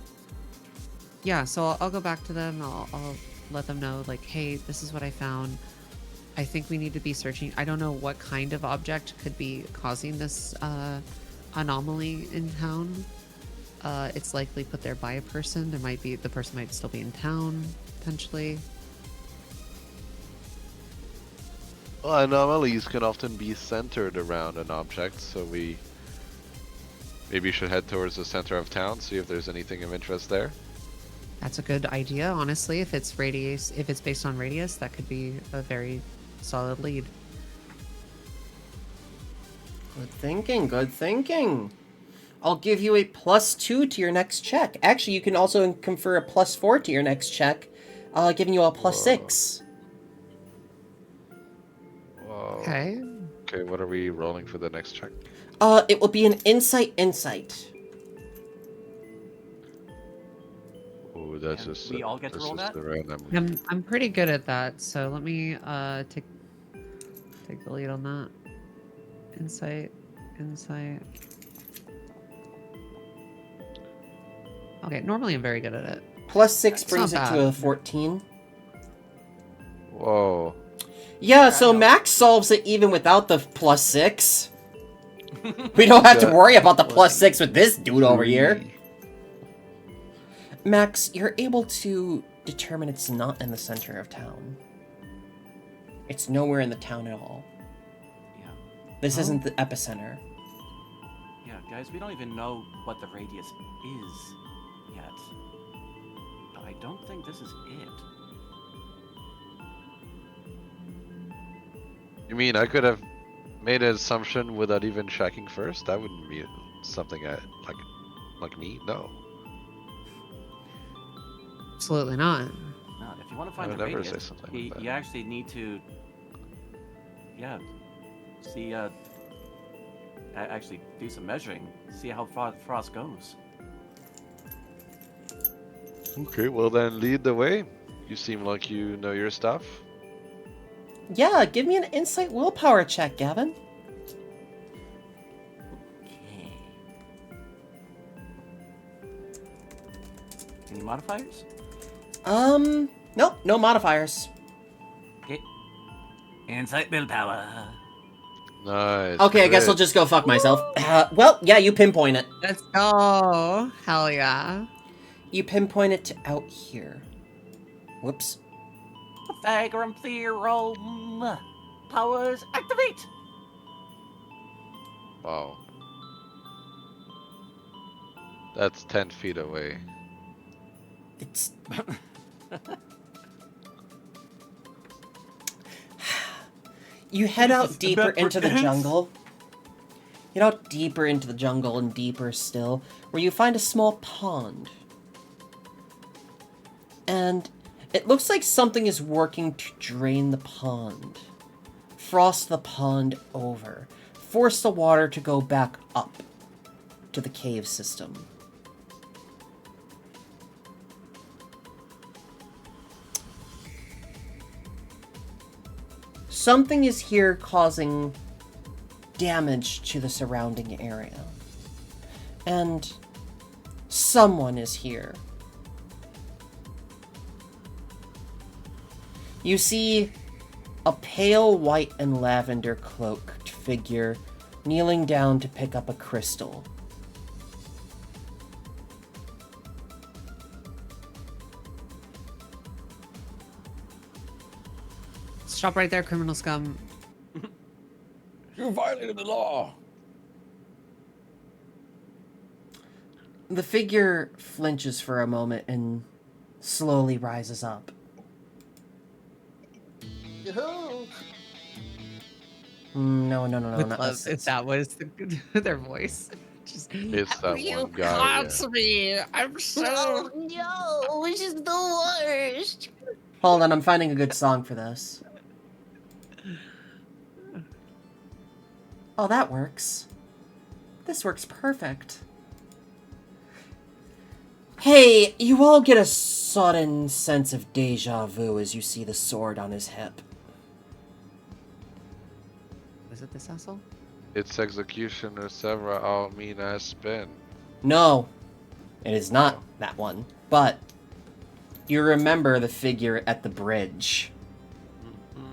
Yeah, so I'll go back to them. I'll let them know, like, hey, this is what I found. I think we need to be searching. I don't know what kind of object could be causing this anomaly in town. It's likely put there by a person. The person might still be in town, potentially. Well, anomalies can often be centered around an object, so we maybe should head towards the center of town, see if there's anything of interest there. That's a good idea, honestly. If it's based on radius, that could be a very solid lead. Good thinking, good thinking. I'll give you a +2 to your next check. Actually, you can also confer a +4 to your next check, giving you a +6. Whoa. Okay. Okay, what are we rolling for the next check? It will be an insight. Oh, that's And just we all get to roll that? the random. I'm pretty good at that, so let me take the lead on that. Insight. Okay, normally I'm very good at it. +6 That's brings it not to a bad. 14. Whoa. Yeah, so Max solves it even without the +6. We don't have to Got worry about the +6 with this dude over here. 3. Max, you're able to determine it's not in the center of town. It's nowhere in the town at all. Yeah. This isn't the epicenter. Yeah, guys, we don't even know what the radius is yet. But I don't think this is it. You mean I could have made an assumption without even checking first? That wouldn't be something I like me? No. Absolutely not. No, if you want to I find would the never say radius, something like that. you actually need to, see, actually do some measuring, see how far frost goes. Okay, well then lead the way. You seem like you know your stuff. Yeah, give me an insight willpower check, Gavin. Okay. Any modifiers? Nope, no modifiers. Okay. Insight willpower. Nice. Okay, I guess I'll crit. just go fuck myself. Well, yeah, you pinpoint it. Let's go. Hell yeah. You pinpoint it to out here. Whoops. Pythagorean theorem. Powers activate. Wow. That's 10 feet away. It's... You head out deeper into the jungle. You head out deeper into the jungle and deeper still, where you find a small pond. And it looks like something is working to drain the pond. Frost the pond over. Force the water to go back up to the cave system. Something is here causing damage to the surrounding area. And someone is here. You see a pale white and lavender cloaked figure kneeling down to pick up a crystal. Stop right there, criminal scum. You violated the law. The figure flinches for a moment and slowly rises up. No, Would not love if that was their voice. Just, It's that you one guy. caught me. I'm so. No, which is the worst. Hold on, I'm finding a good song for this. Oh, that works. This works perfect. Hey, you all get a sudden sense of deja vu as you see the sword on his hip. Was it this asshole? It's Executioner Severa Almina Spin. No, it is not that one. But you remember the figure at the bridge.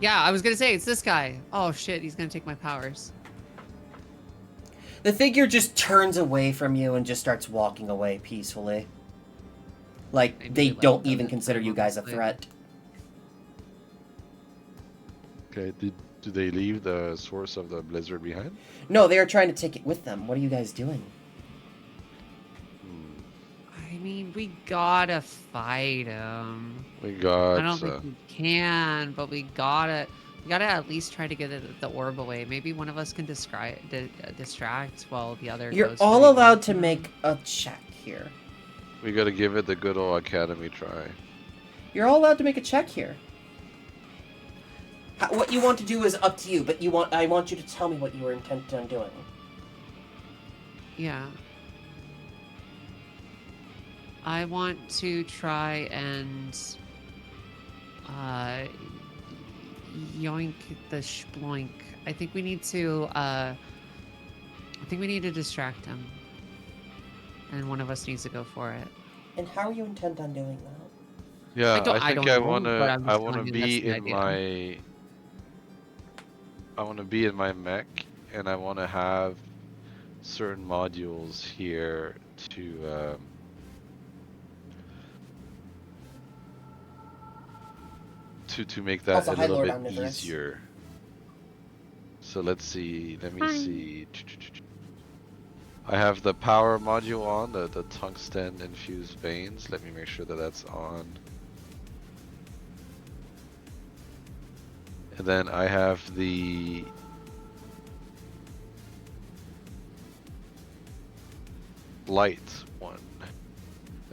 Yeah, I was gonna say it's this guy. Oh shit, he's gonna take my powers. The figure just turns away from you and just starts walking away peacefully. Like, Maybe they we let don't him even go consider you guys a honestly. threat. Okay, do they leave the source of the blizzard behind? No, they are trying to take it with them. What are you guys doing? I mean, we gotta fight him. We got. I don't think we can, but we gotta at least try to get the orb away. Maybe one of us can distract while the other. You're goes for all the allowed orb. to make a check here. We gotta give it the good old academy try. You're all allowed to make a check here. What you want to do is up to you, but I want you to tell me what you were intent on doing. Yeah. I want to try and yoink the sploink. I think we need to distract him. And one of us needs to go for it. And how are you intent on doing that? Yeah, I don't think I know, wanna but I'm just wanna telling you be that's in the idea. my mech, and I wanna have certain modules here to make that Also, a hi, little Lord bit Omnivorous. easier. So let's see. Let me see. I have the power module on, the tungsten infused veins. Let me make sure that that's on. And then I have the light one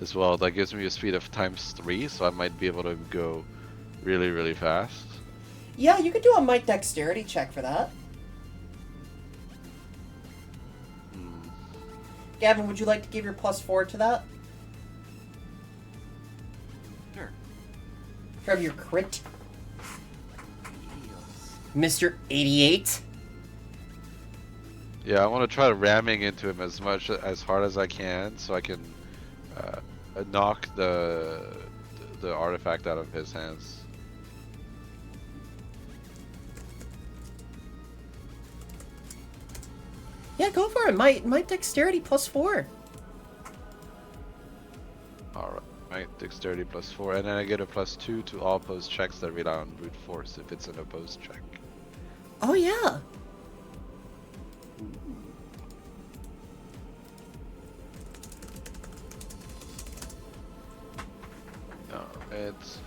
as well. That gives me a speed of ×3, so I might be able to go really, really fast. Yeah, you could do a might dexterity check for that. Gavin, would you like to give your +4 to that? Sure. From your crit? Mr. 88? Yeah, I want to try ramming into him as hard as I can, so I can knock the artifact out of his hands. Yeah, go for it. Might dexterity +4. Alright, right, dexterity +4, and then I get a +2 to all opposed checks that rely on brute force if it's an opposed check. Oh, yeah. Alright.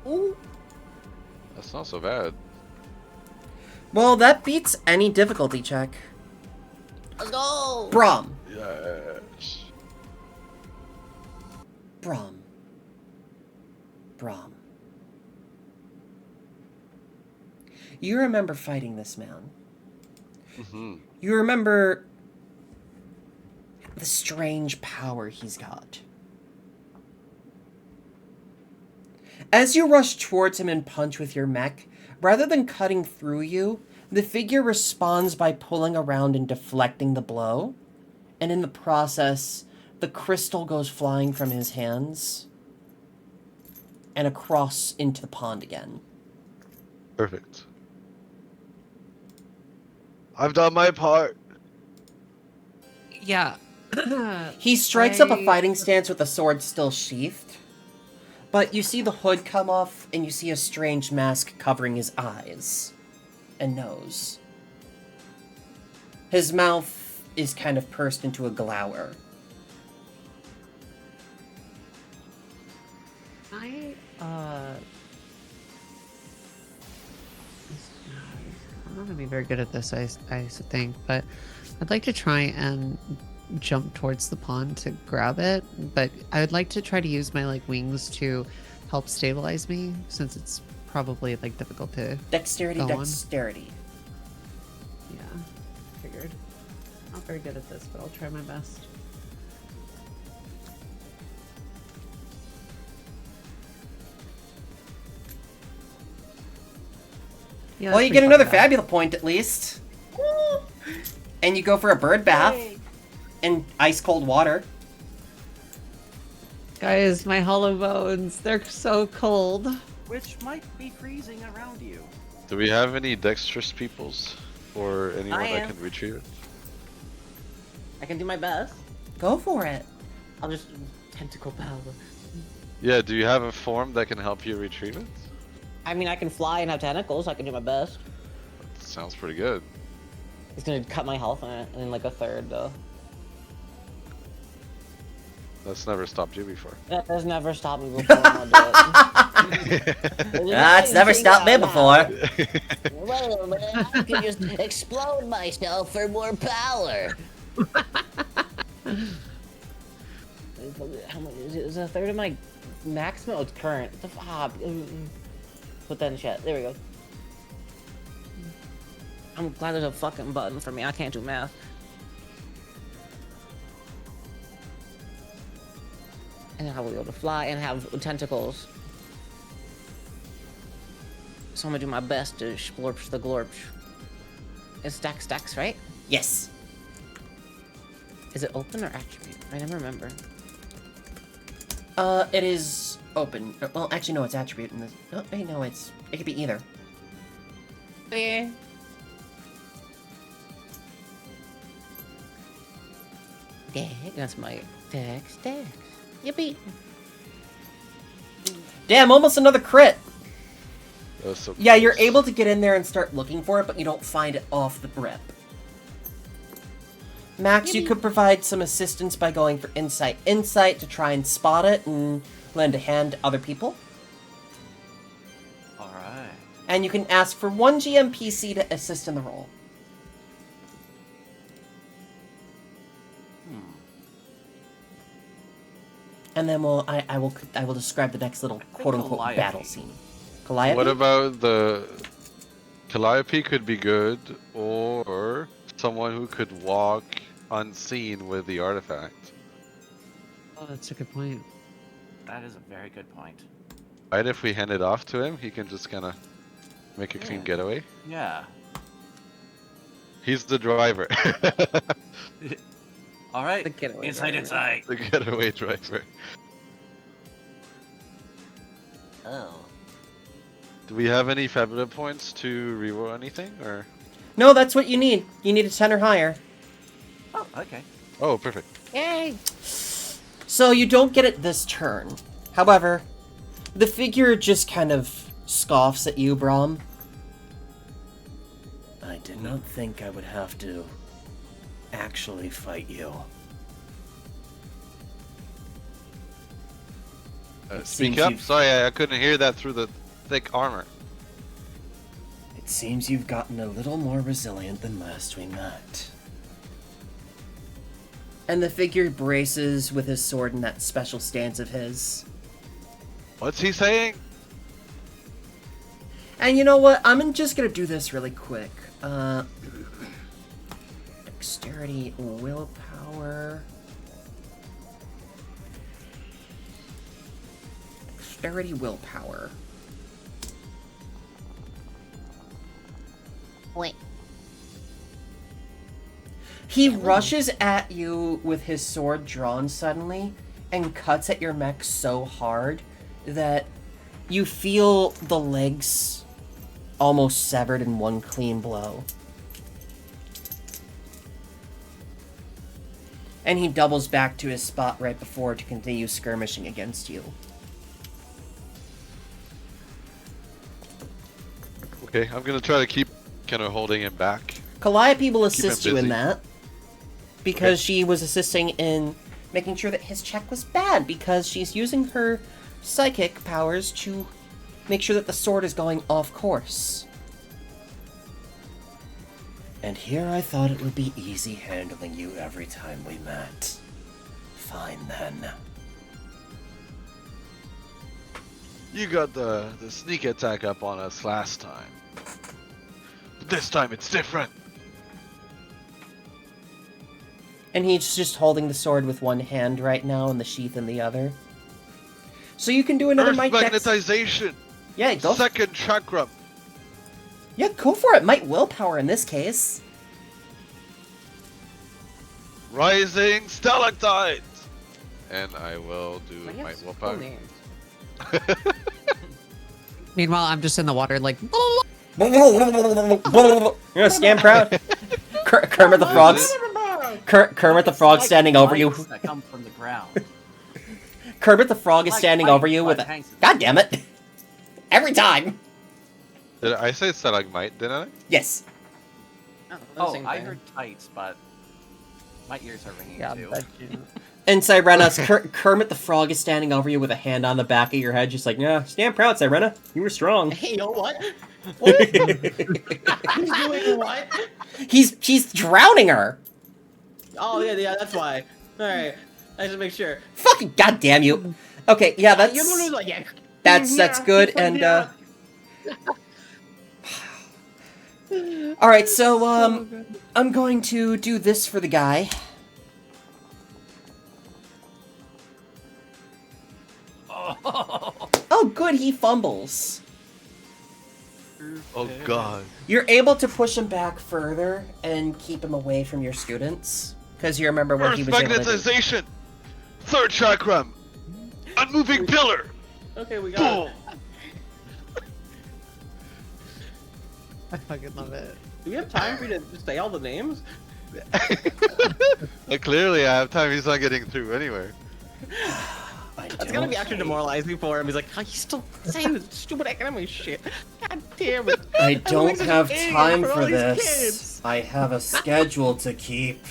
Ooh. That's not so bad. Well, that beats any difficulty check. Let's go! Brom. Yes. Brom. You remember fighting this man. Mm-hmm. You remember the strange power he's got. As you rush towards him and punch with your mech, rather than cutting through you, the figure responds by pulling around and deflecting the blow. And in the process, the crystal goes flying from his hands and across into the pond again. Perfect. I've done my part. Yeah. He strikes up a fighting stance with the sword still sheathed. But you see the hood come off, and you see a strange mask covering his eyes and nose. His mouth is kind of pursed into a glower. I'm not gonna be very good at this, I think, but I'd like to try and jump towards the pond to grab it, but I would like to try to use my wings to help stabilize me, since it's probably difficult to Dexterity. go on. Yeah, figured. Not very good at this, but I'll try my best. Yeah, Well, that's you get pretty another fucking bad. fabula point at least. And you go for a bird bath in ice cold water. Guys, my hollow bones, they're so cold. Which might be freezing around you. Do we have any dexterous peoples? Or anyone I that am. can retrieve it? I can do my best. Go for it. I'll just tentacle power. Yeah, do you have a form that can help you retrieve it? I mean, I can fly and have tentacles. I can do my best. Sounds pretty good. It's gonna cut my health in a third, though. That's never stopped you before. That has never stopped me before. I'll do it. That's never stopped me before. Well, man, I can just explode myself for more power. How much is it? Is it a third of my maximum? Oh, it's current. Put that in chat. There we go. I'm glad there's a fucking button for me. I can't do math. And then I will be able to fly and have tentacles. So I'm gonna do my best to splorch the glorch. It's stacks, right? Yes. Is it open or attribute? I never remember. It is open. Well, actually, no, it's attribute in this. Oh, wait, no, it could be either. Yeah. That's my Dex. Yippee. Damn, almost another crit. That was so Yeah, you're close. able to get in there and start looking for it, but you don't find it off the rip. Max, you could provide some assistance by going for insight to try and spot it and lend a hand to other people. All right. And you can ask for one GMPC to assist in the roll. And then I will describe the next little quote unquote Calliope. battle scene. Calliope? What about the Calliope could be good, or someone who could walk unseen with the artifact. Oh, that's a good point. That is a very good point. Right, if we hand it off to him, he can just kind of make a clean getaway. Yeah. He's the driver. All right. The getaway Inside, driver. inside. The getaway driver. Oh. Do we have any fabula points to reroll anything, or? No, that's what you need. You need a 10 or higher. Oh, okay. Oh, perfect. Yay! So you don't get it this turn. However, the figure just kind of scoffs at you, Brahm. I did not think I would have to actually fight you. It Speak seems up. you've- Sorry, I couldn't hear that through the thick armor. It seems you've gotten a little more resilient than last we met. And the figure braces with his sword in that special stance of his. What's he saying? And you know what? I'm just gonna do this really quick. Dexterity, willpower. Dexterity, willpower. Wait. He rushes at you with his sword drawn suddenly and cuts at your mech so hard that you feel the legs almost severed in one clean blow. And he doubles back to his spot right before to continue skirmishing against you. Okay, I'm gonna try to keep kind of holding him back. Calliope will him assist you in busy. that because Okay. she was assisting in making sure that his check was bad because she's using her psychic powers to make sure that the sword is going off course. And here I thought it would be easy handling you every time we met. Fine then. You got the sneak attack up on us last time. But this time it's different. And he's just holding the sword with one hand right now and the sheath in the other. So you can do another Earth might dex. magnetization. Yeah, go. Second chakra. Yeah, go for it. Might willpower in this case. Rising stalactites. And I will do Why do you my have willpower. full names? Meanwhile, I'm just in the water like. Yeah, stand proud. Kermit the Frog's. Kermit the Frog standing over you. Lights that come from the ground. Kermit the Frog is Like standing light, over you with but a. hangs- God damn it! Every time. Did I say stalagmite, didn't I? Yes. Oh, Same I thing. heard tights, but my ears are ringing Yeah, too. bet you. And Sirena's Kermit the Frog is standing over you with a hand on the back of your head, just like, yeah, stand proud, Sirena. You were strong. Hey, yo, what? He's doing what? He's drowning her. Oh, yeah, that's why. Alright, I just make sure. Fucking goddamn you. Okay, yeah, that's You're the one who's like, yeah. that's good. And all right, so I'm going to do this for the guy. Oh, good, he fumbles. Oh god. You're able to push him back further and keep him away from your students. Because you remember what he Earth was able to do. magnetization. Third chakram. Unmoving pillar. Okay, we got it. Boom. I fucking love it. Do we have time for you to just say all the names? Clearly, I have time. He's not getting through anywhere. It's gonna be actually demoralizing for him. He's like, oh, he's still saying this stupid academic shit. God damn it. I I'm don't such an have idiot time all for these this. kids. I have a schedule to keep.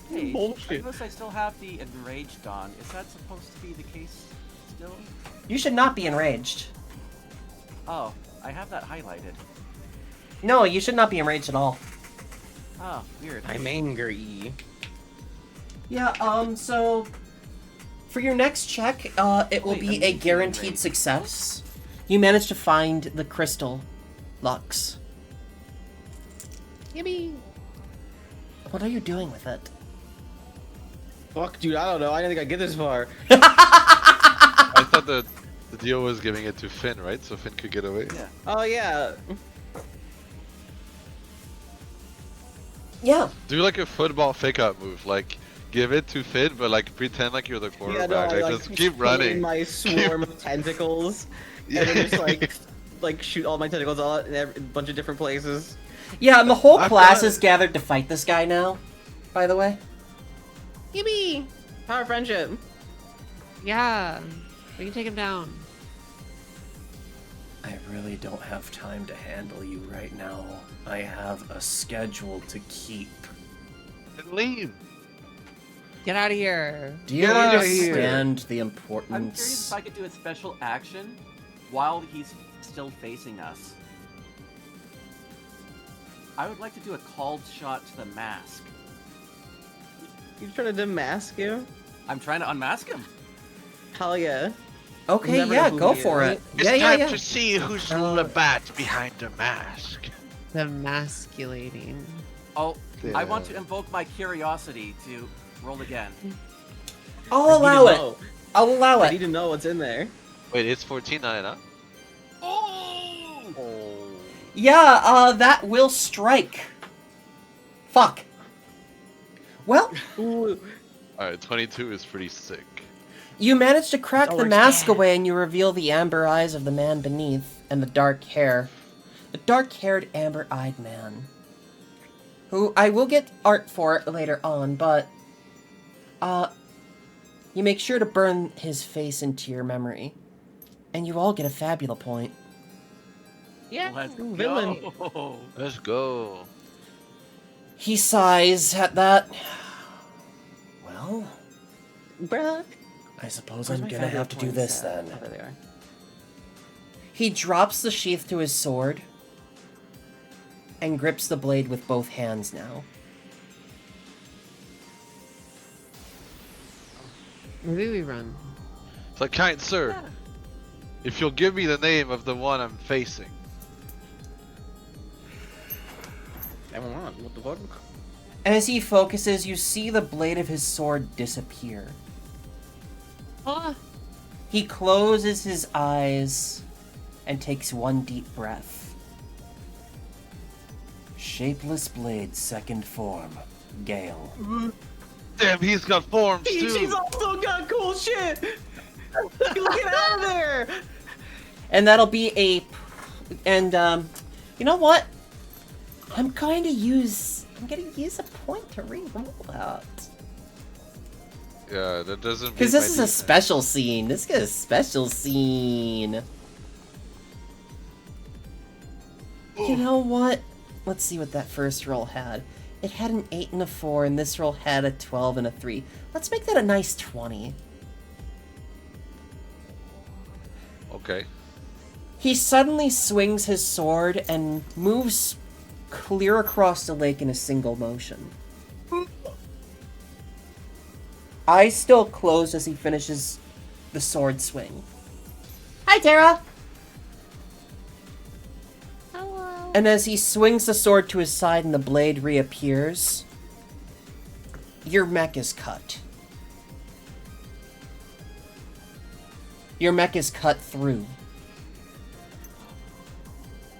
Hey, Bullshit. I notice I still have the enraged on. Is that supposed to be the case still? You should not be enraged. Oh, I have that highlighted. No, you should not be enraged at all. Oh, weird. I'm angry. Yeah, so for your next check, it will Wait, be I'm a using guaranteed enraged. success. You managed to find the crystal, Lux. Yippee! What are you doing with it? Fuck, dude, I don't know. I didn't think I'd get this far. I thought the deal was giving it to Finn, right? So Finn could get away. Yeah. Oh, yeah. Yeah. Do like a football fake out move, like give it to Finn, but like pretend like you're the Yeah, quarterback. no, I, like, just keep spin running. my swarm of tentacles, and then just like shoot all my tentacles all in a bunch of different places. Yeah, and the whole I've class got is it. gathered to fight this guy now, by the way. Yippee! Power of friendship. Yeah, we can take him down. I really don't have time to handle you right now. I have a schedule to keep. And leave. Get out of here. Do you Get outta understand the I'm curious importance? if I could do a special action while he's still facing us. I would like to do a called shot to the mask. You trying to demask you? I'm trying to unmask him. Hell yeah. Okay, Never yeah, know who go he for is. it. Yeah. see who's Labatt behind the mask. The masculating. Oh, I want to invoke my curiosity to roll again. I'll allow it. I'll allow I need it. to know what's in there. Wait, it's 14.9, huh? Oh! Yeah, that will strike. Fuck. Well, Ooh. Alright, 22 is pretty sick. you manage to crack Oh, the we're mask scared. away and you reveal the amber eyes of the man beneath and the dark hair. The dark-haired, amber-eyed man. Who I will get art for later on, but you make sure to burn his face into your memory. And you all get a fabula point. Yeah. Let's Villain. go! Let's go. He sighs at that. Well, Bruh. I suppose Where's I'm my gonna fabula have to do points this at? then. Oh, there they are. He drops the sheath to his sword and grips the blade with both hands now. Maybe we run. It's like, kind sir, if you'll give me the name of the one I'm facing. Everyone, what the fuck? As he focuses, you see the blade of his sword disappear. Oh, He closes his eyes and takes one deep breath. Shapeless blade, second form. Gale. Damn, he's got forms She's too. also got cool shit. Get out of there. And that'll be a... And, you know what? I'm gonna use a point to re-roll that. Yeah, that doesn't. Because this is a special scene. This is a special scene. You know what? Let's see what that first roll had. It had an 8 and a 4, and this roll had a 12 and a 3. Let's make that a nice 20. Okay. He suddenly swings his sword and moves clear across the lake in a single motion. Eyes still closed as he finishes the sword swing. Hi, Tara! hello. And as he swings the sword to his side and the blade reappears, your mech is cut. Your mech is cut through.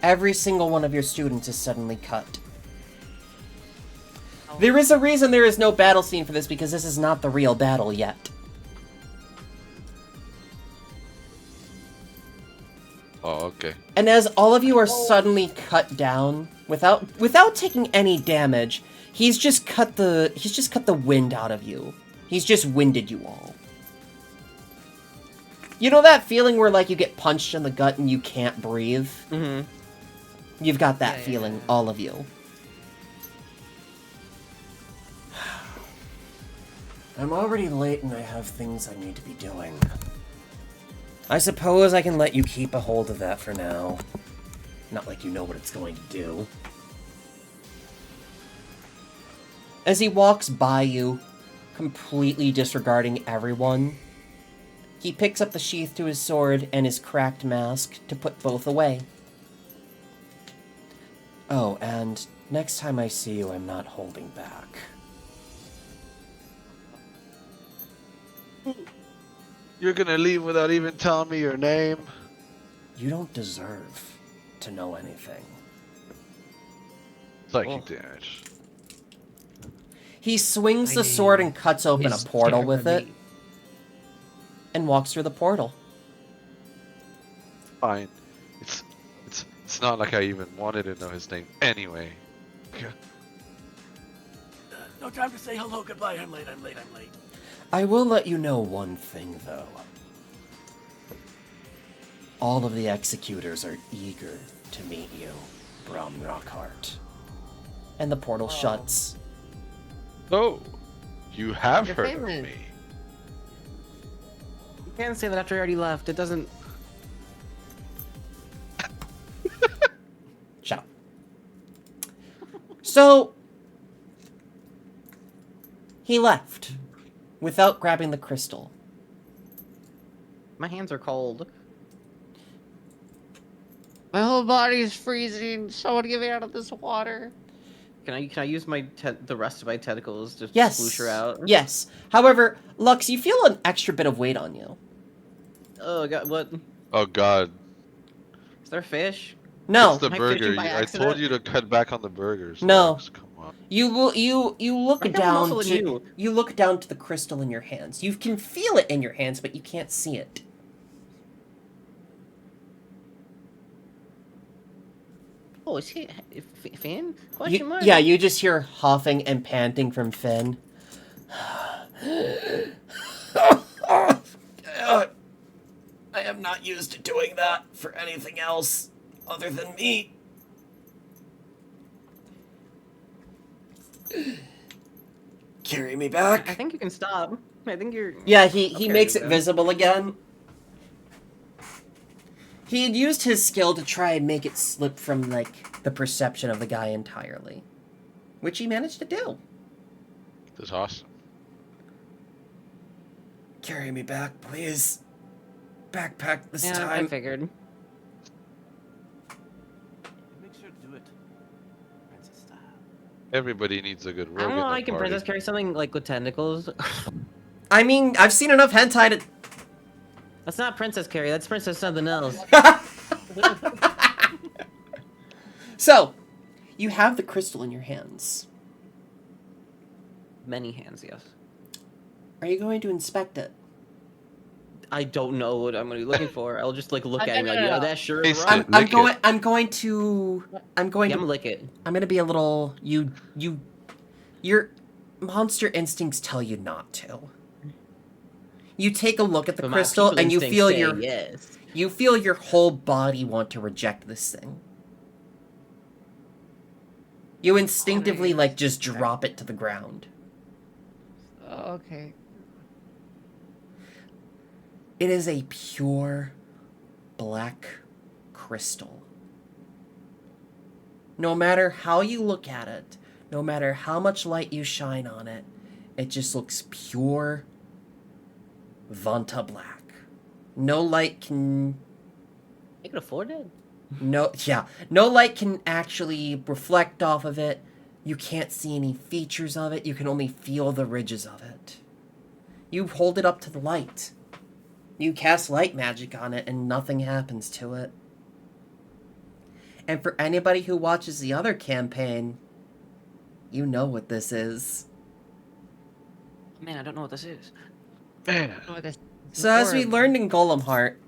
Every single one of your students is suddenly cut. There is a reason there is no battle scene for this, because this is not the real battle yet. Oh, okay. And as all of you are suddenly cut down without taking any damage, he's just cut the wind out of you. He's just winded you all. You know that feeling where like you get punched in the gut and you can't breathe? Mm-hmm. You've got that feeling, all of you. I'm already late and I have things I need to be doing. I suppose I can let you keep a hold of that for now. Not like you know what it's going to do. As he walks by you, completely disregarding everyone, he picks up the sheath to his sword and his cracked mask to put both away. Oh, and next time I see you, I'm not holding back. You're gonna leave without even telling me your name? You don't deserve to know anything. Thank you, Dash. He swings the My sword name and cuts open a is portal with it, Jeremy. and walks through the portal. Fine. It's not like I even wanted to know his name anyway. No time to say hello, goodbye. I'm late. I will let you know one thing, though. All of the executors are eager to meet you, Brom Rockhart. And the portal shuts. Oh, you have You're heard of famous. me. You can't say that after I already left. It doesn't. Shut up. So, he left without grabbing the crystal. My hands are cold. My whole body is freezing. Someone get me out of this water. Can I use my the rest of my tentacles to Yes. sploosh her out? Yes. However, Lux, you feel an extra bit of weight on you. Oh god, what? Oh God. Is there fish? No. It's the Am I burger. fishing by I told accident? you to cut back on the burgers. No. Max, come on. You look I have down muscle in to you look down to the crystal in your hands. You can feel it in your hands, but you can't see it. Oh, is he Finn? Question mark? Yeah, you just hear huffing and panting from Finn. I am not used to doing that for anything else other than meat. Carry me I back. think you can stop. I think you're. Yeah, he Okay, makes it then. visible again. He had used his skill to try and make it slip from, like, the perception of the guy entirely. Which he managed to do. That's awesome. Carry me back, please. Backpack this Yeah, I time. figured. Make sure to do it princess style. Everybody needs a good I rogue don't in know how their I can party. princess carry something like with tentacles. I mean, I've seen enough hentai to... That's not princess carry. That's princess something else. So, you have the crystal in your hands. Many hands, yes. Are you going to inspect it? I don't know what I'm gonna be looking for. I'll just like look at it and be like, no. oh, that sure Taste is it. right. I'm Lick going. it. I'm going to. I'm going Yeah, I'm to. gonna lick it. I'm going to be a little. Your monster instincts tell you not to. You take a look at the But my crystal people and you instincts feel say your. yes. You feel your whole body want to reject this thing. You instinctively like just drop it to the ground. Oh, okay. It is a pure black crystal. No matter how you look at it, no matter how much light you shine on it, it just looks pure Vanta black. No light can... I can afford it. No light can actually reflect off of it. You can't see any features of it. You can only feel the ridges of it. You hold it up to the light. You cast light magic on it and nothing happens to it. And for anybody who watches the other campaign, You know what this is. Man, I don't know what this is. Man. Oh, this So as we orb. learned in Golem Heart,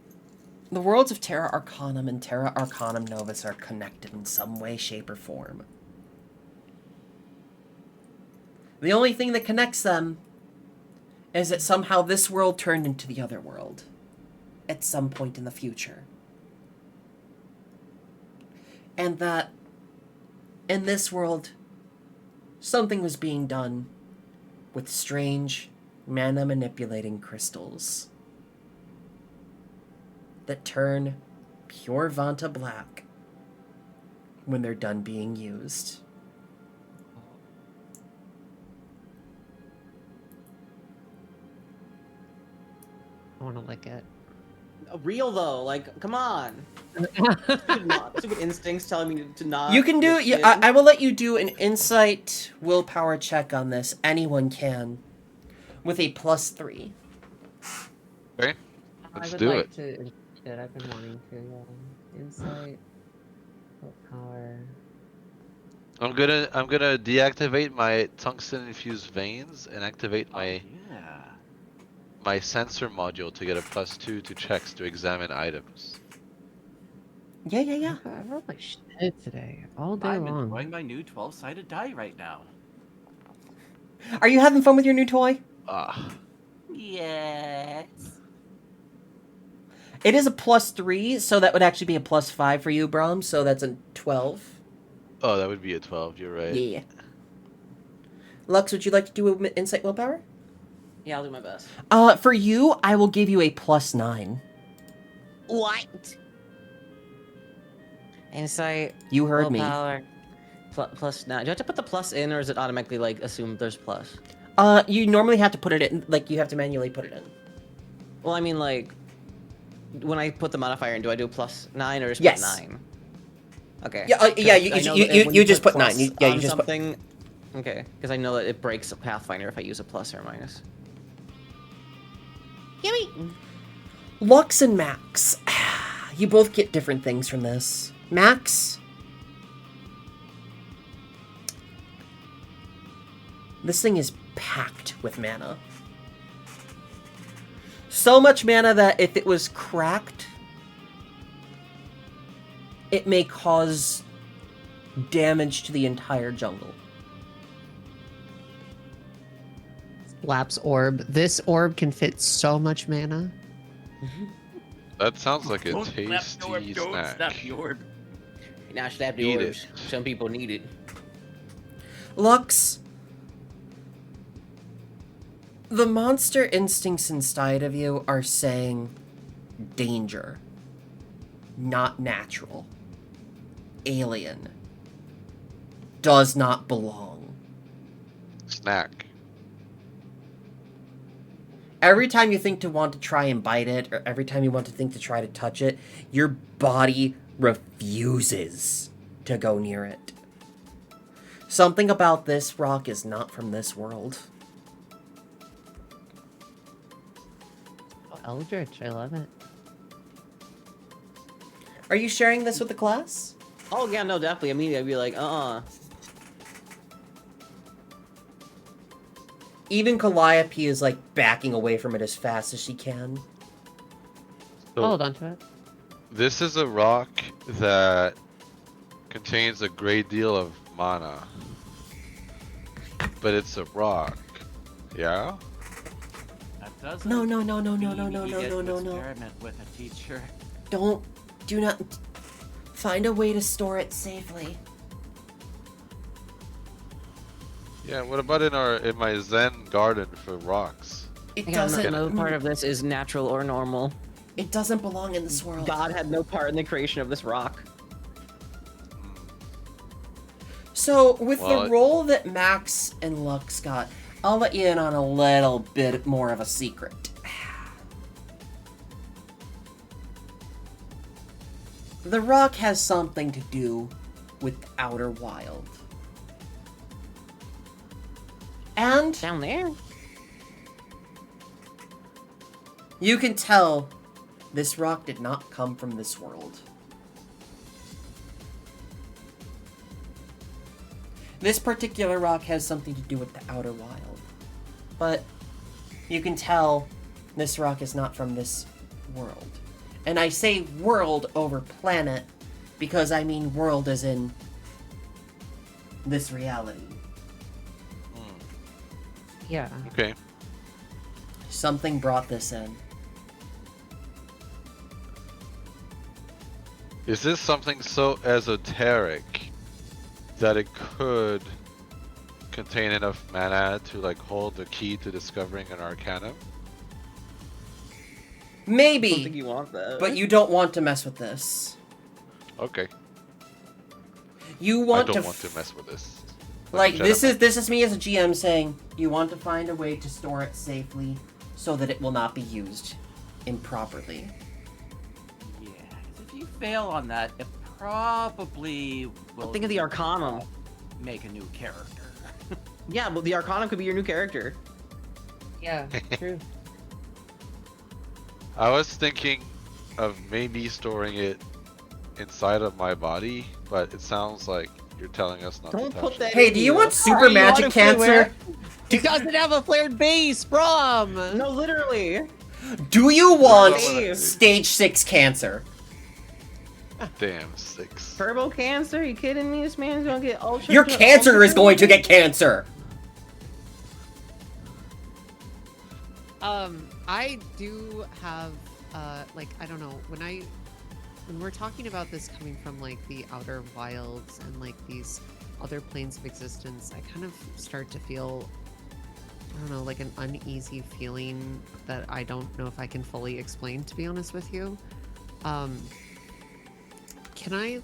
the worlds of Terra Arcanum and Terra Arcanum Novus are connected in some way, shape, or form. The only thing that connects them is that somehow this world turned into the other world at some point in the future. And that in this world, something was being done with strange, mana-manipulating crystals that turn pure Vanta black when they're done being used. I want to lick it. Real though, like, come on. Stupid instincts telling me to not. You can do. lick Yeah, it. I will let you do an insight willpower check on this. Anyone can, with a +3. Okay. I Let's would do like it. to. Yeah, I've been wanting to. Yeah. Insight. Willpower. I'm gonna deactivate my tungsten infused veins and activate my Yeah. my sensor module to get a +2 to checks to examine items. Yeah. I rolled my shit today, all day I'm long. enjoying my new 12-sided die right now. Are you having fun with your new toy? Ah. Yes. It is a +3, so that would actually be a +5 for you, Brahm. So that's a 12. Oh, that would be a 12. You're right. Yeah. Lux, would you like to do an insight willpower? Yeah, I'll do my best. For you, I will give you a +9. What? Insight. You heard me. Willpower. Plus 9. Do you have to put the plus in, or is it automatically like assume there's plus? You normally have to put it in, like you have to manually put it in. Well, I mean, like, when I put the modifier in, do I do +9 or just Yes. put 9? Okay. Yeah, yeah. You I know you, that you, when you just put plus 9. Yeah, you on just put. something. Okay, because I know that it breaks a Pathfinder if I use a plus or a minus. Gimme. Lux and Max. You both get different things from this. Max. This thing is packed with mana. So much mana that if it was cracked, it may cause damage to the entire jungle. Lapse orb. This orb can fit so much mana. That sounds like a Don't slap the orb, tasty don't snack. slap the orb. Now slap the Eat orbs. it. Some people need it. Lux, the monster instincts inside of you are saying danger, not natural, alien, does not belong. Snack. Every time you think to want to try and bite it, or every time you want to think to try to touch it, your body refuses to go near it. Something about this rock is not from this world. Oh, Eldritch, I love it. Are you sharing this with the class? Oh yeah, no, definitely. Immediately, I'd be like, Even Calliope is like backing away from it as fast as she can. So Hold on to it. this is a rock that contains a great deal of mana. But it's a rock. Yeah? That doesn't No. mean you get to No. experiment with a teacher. Do not find a way to store it safely. Yeah, what about in my Zen garden for rocks? It again, doesn't. no part of this is natural or normal. It doesn't belong in this world. God had no part in the creation of this rock. So with Well, the role that Max and Lux got, I'll let you in on a little bit more of a secret. The rock has something to do with the Outer Wild. And Down there? you can tell this rock did not come from this world. This particular rock has something to do with the Outer Wild. But you can tell this rock is not from this world. And I say world over planet because I mean world as in this reality. Yeah. Okay. Something brought this in. Is this something so esoteric that it could contain enough mana to like hold the key to discovering an arcanum? I don't think Maybe, you want that. but you don't want to mess with this. Okay. You I want don't to want to mess with this. like Shut up, this is me as a GM saying you want to find a way to store it safely so that it will not be used improperly. Yeah, 'cause if you fail on that, it probably will. Think of the Arcanum. Make a new character. Yeah, but the Arcanum could be your new character. Yeah, true. I was thinking of maybe storing it inside of my body, but it sounds like you're telling us not Don't to touch put it. that Hey, in do you you. want super magic cancer? He doesn't have a flared base, Brom! No, literally. Do you want Hey. stage 6 cancer? Damn, 6. Turbo cancer? You kidding me? This man's gonna get ultra. Your cancer is going to get cancer! I do have, like, I don't know, when we're talking about this coming from, like, the Outer Wilds and, like, these other planes of existence, I kind of start to feel, I don't know, like an uneasy feeling that I don't know if I can fully explain, to be honest with you. Can I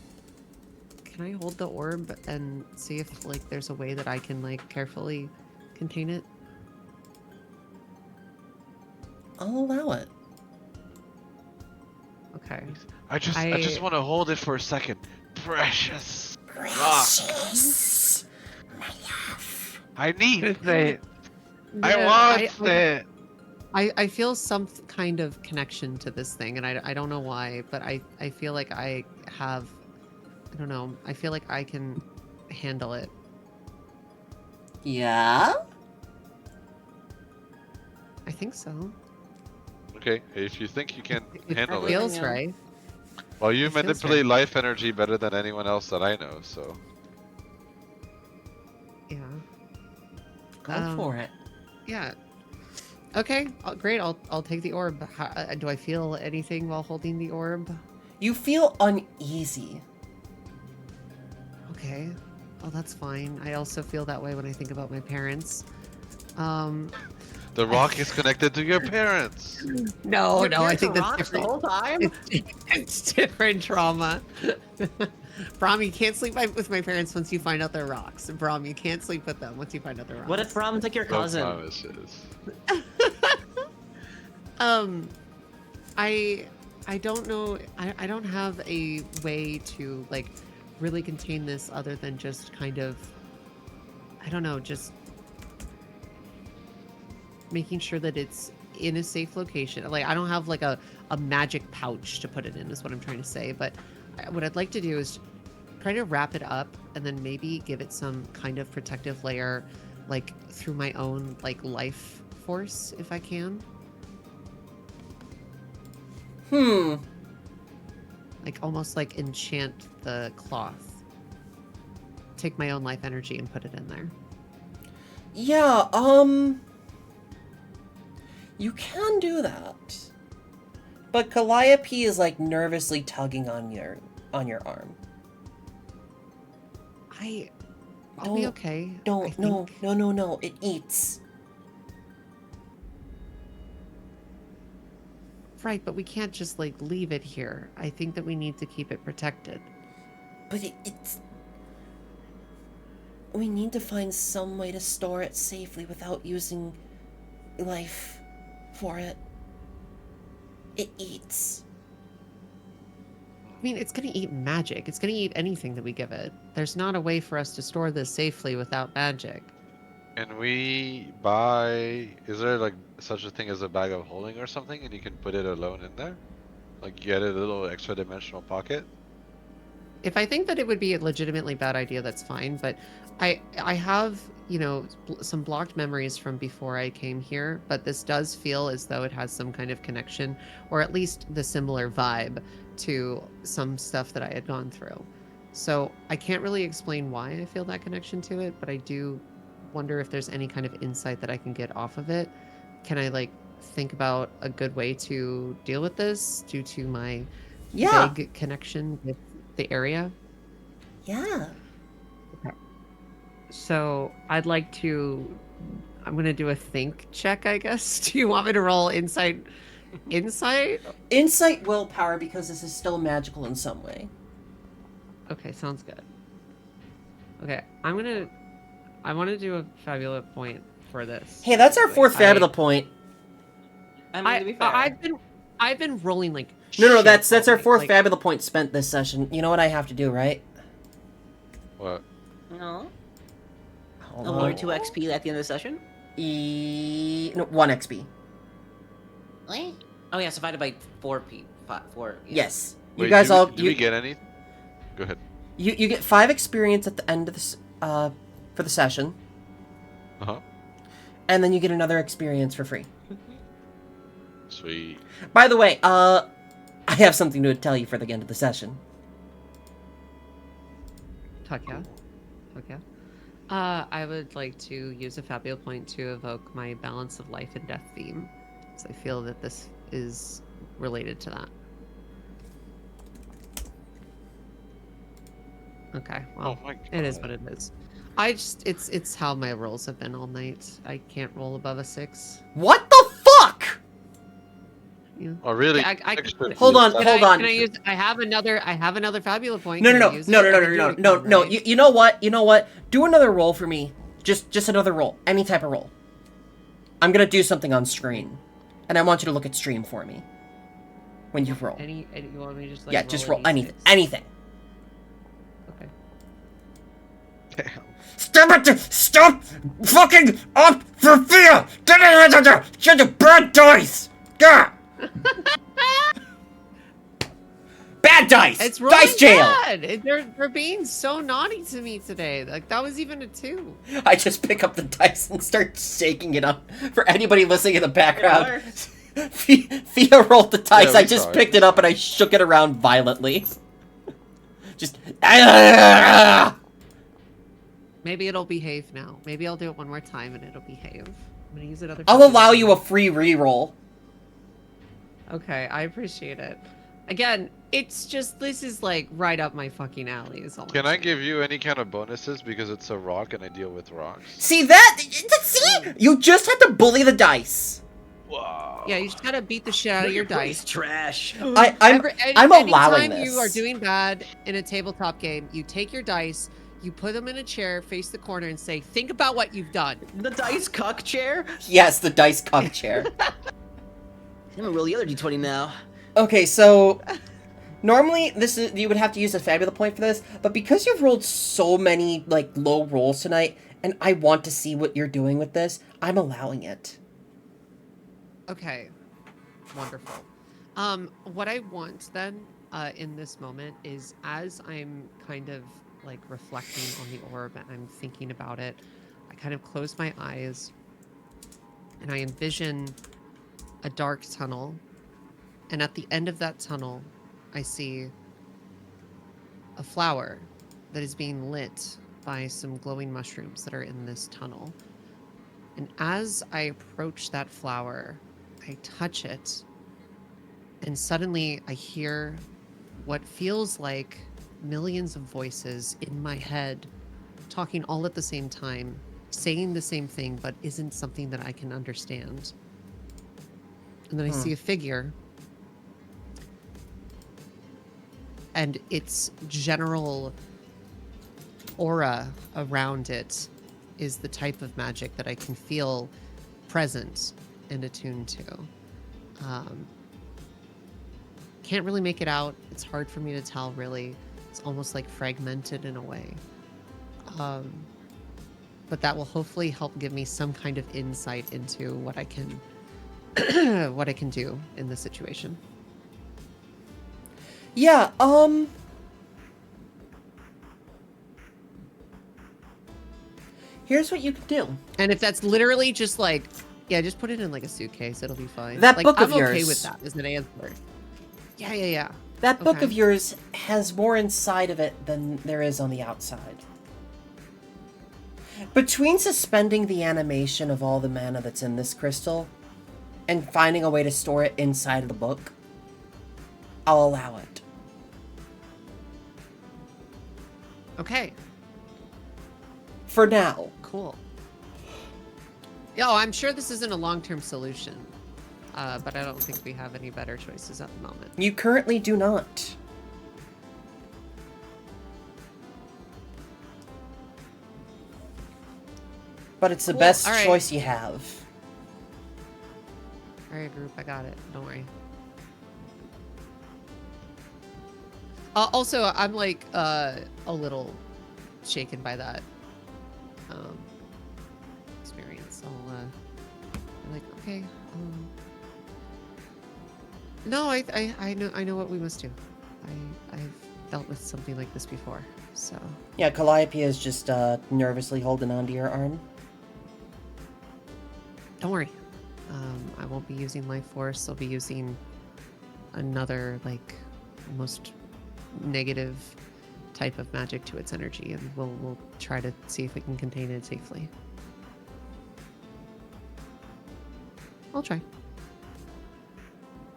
hold the orb and see if, like, there's a way that I can, like, carefully contain it? I'll allow it. Okay. I just want to hold it for a second. Precious rock. I need it. I want it. I feel some kind of connection to this thing, and I don't know why, but I feel like I have, I don't know, I feel like I can handle it. Yeah? I think so. Okay, if you think you can It handle it. feels right. Well, you it feels manipulate right. life energy better than anyone else that I know, so. Yeah. Go for it. Yeah. Okay. Great. I'll take the orb. Do I feel anything while holding the orb? You feel uneasy. Okay. Well, that's fine. I also feel that way when I think about my parents. The rock is connected to your parents. No, Your no, I parents think are that's rocks different. the whole time. It's different trauma. Brom, you can't sleep with my parents once you find out they're rocks. Brom, you can't sleep with them once you find out they're rocks. What if Brom's like your No cousin? promises. I don't know. I don't have a way to, like, really contain this other than just kind of, I don't know, just making sure that it's in a safe location. Like, I don't have like a magic pouch to put it in, is what I'm trying to say. But what I'd like to do is try to wrap it up and then maybe give it some kind of protective layer, like through my own, like, life force, if I can. Like, almost like enchant the cloth. Take my own life energy and put it in there. Yeah, you can do that. But Calliope is like nervously tugging on your arm. I'll be okay. I No, think. no, it eats. Right, but we can't just, like, leave it here. I think that we need to keep it protected. But it's... We need to find some way to store it safely without using life for it. It eats. I mean, it's gonna eat magic. It's gonna eat anything that we give it. There's not a way for us to store this safely without magic. Can we buy... Is there like such a thing as a bag of holding or something, and you can put it alone in there? Like you get a little extra dimensional pocket? if I think that it would be a legitimately bad idea, that's fine. But I have, you know, some blocked memories from before I came here. But this does feel as though it has some kind of connection, or at least the similar vibe to some stuff that I had gone through. So I can't really explain why I feel that connection to it, but I do wonder if there's any kind of insight that I can get off of it. Can I like think about a good way to deal with this due to my vague connection with the area? Yeah. Okay. So I'd like to. I'm gonna do a think check, I guess. Do you want me to roll insight? Insight? Insight willpower, because this is still magical in some way. Okay, sounds good. Okay, I want to do a fabula point for this. Hey, that's our fourth fabula point. I mean, to be fair. I've been rolling like No, shit that's all our night, fourth like- fabula point spent this session. You know what I have to do, right? What? No. Hold Another on. 2 XP at the end of the session? No, 1 XP. What? Oh yeah, so divided by 4 4. Yeah. Yes. You Wait, guys all. Did we get any? Go ahead. You get 5 experience at the end of this for the session, Uh-huh. and then you get another experience for free. Sweet. By the way, I have something to tell you for the end of the session. Fuck yeah. I would like to use a fabula point to evoke my balance of life and death theme, so I feel that this is related to that. Okay, well, Oh my God. it is what it is. I just, it's how my rolls have been all night. I can't roll above a 6. What the fuck? Yeah. Oh, really? I Extra Hold on, use. hold on. Can I use? I have another fabula point. No, Can no, I no, use no, it? no, I no, can do no, it no, again, no. right? You know what? You know what? Do another roll for me. Just another roll. Any type of roll. I'm gonna do something on screen, and I want you to look at stream for me when you roll. Any you want me to just like Yeah, just roll roll anything. D6? Anything. Okay. Damn. Stop fucking up for fear! You're the bad dice! Gah! Bad dice! It's rolling Dice jail! bad. They're being so naughty to me today. Like that was even a 2. I just pick up the dice and start shaking it up. For anybody listening in the background, Thea rolled the dice. Yeah, I we just saw it. picked it up and I shook it around violently. Just. Maybe it'll behave now. Maybe I'll do it one more time and it'll behave. I'm gonna use another. I'll fabula allow point. you a free reroll. Okay, I appreciate it. Again, it's just this is like right up my fucking alley. Is all. Can I'm I saying. give you any kind of bonuses because it's a rock and I deal with rocks? See that? See? You just had to bully the dice. Wow. Yeah, you just gotta beat the shit out of your dice. Trash. I'm Anytime allowing you are this. doing bad in a tabletop game, you take your dice, you put them in a chair, face the corner, and say, "Think about what you've done." The dice cuck chair? Yes, the dice cup chair. I'm gonna roll the other d20 now. Okay, so normally you would have to use a fabula point for this, but because you've rolled so many like low rolls tonight, and I want to see what you're doing with this, I'm allowing it. Okay, wonderful. What I want then, in this moment is as I'm kind of like reflecting on the orb and I'm thinking about it, I kind of close my eyes and I envision a dark tunnel, and at the end of that tunnel, I see a flower that is being lit by some glowing mushrooms that are in this tunnel. And as I approach that flower, I touch it, and suddenly I hear what feels like millions of voices in my head talking all at the same time, saying the same thing, but isn't something that I can understand. And then I see a figure, and its general aura around it is the type of magic that I can feel present and attuned to. Can't really make it out. It's hard for me to tell, really. It's almost like fragmented in a way. But that will hopefully help give me some kind of insight into what I can what I can do in this situation. Yeah, Here's what you can do. And if that's literally just like, yeah, just put it in like a suitcase. It'll be fine. That like, book of I'm okay yours. with that as an answer. Yeah. That book Okay. of yours has more inside of it than there is on the outside. Between suspending the animation of all the mana that's in this crystal and finding a way to store it inside of the book, I'll allow it. Okay. For now. Cool. Yeah, I'm sure this isn't a long-term solution, but I don't think we have any better choices at the moment. You currently do not. But it's the Cool. best All right. choice you have. All right, group, I got it. Don't worry. Also, I'm like a little shaken by that experience. I'm like, okay. No, I know what we must do. I've dealt with something like this before, so. Yeah, Calliope is just nervously holding onto your arm. Don't worry. I won't be using life force. I'll be using another like most negative type of magic to its energy, and we'll try to see if we can contain it safely. I'll try.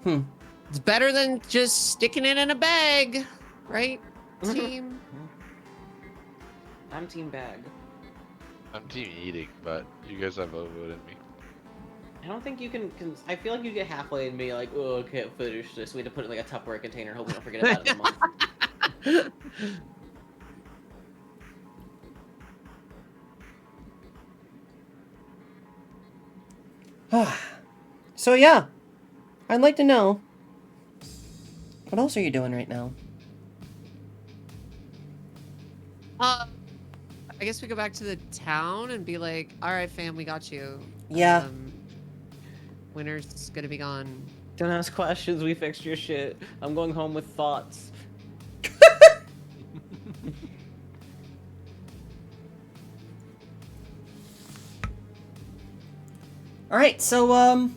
It's better than just sticking it in a bag, right, team? I'm team bag. I'm team eating, but you guys have overvoted me. I don't think you can. I feel like you get halfway and be like, "Oh, I can't finish this." We had to put it in like a Tupperware container. Hope we don't forget about it in a month. So yeah, I'd like to know, what else are you doing right now? I guess we go back to the town and be like, "All right, fam, we got you." Yeah. Winter's gonna be gone. Don't ask questions. We fixed your shit. I'm going home with thoughts. Alright, so,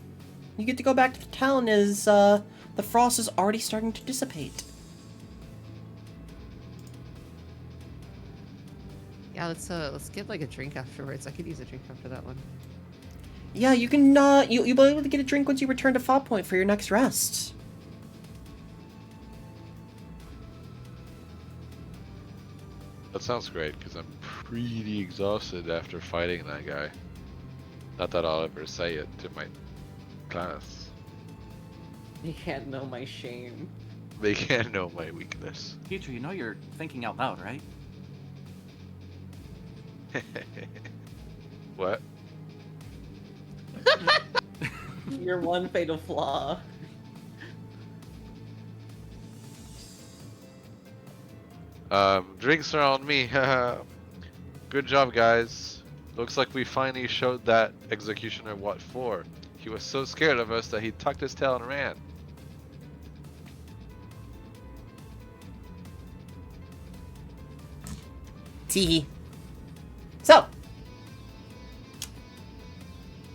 you get to go back to the town as, the frost is already starting to dissipate. Yeah, let's get like a drink afterwards. I could use a drink after that one. Yeah, you can, you'll be able to get a drink once you return to Fall Point for your next rest. That sounds great, because I'm pretty exhausted after fighting that guy. Not that I'll ever say it to my class. You can't know my shame. They can't know my weakness. Teacher, you know you're thinking out loud, right? What? Your one fatal flaw. Drinks are on me. Good job, guys. Looks like we finally showed that executioner what for. He was so scared of us that he tucked his tail and ran. Teehee. So,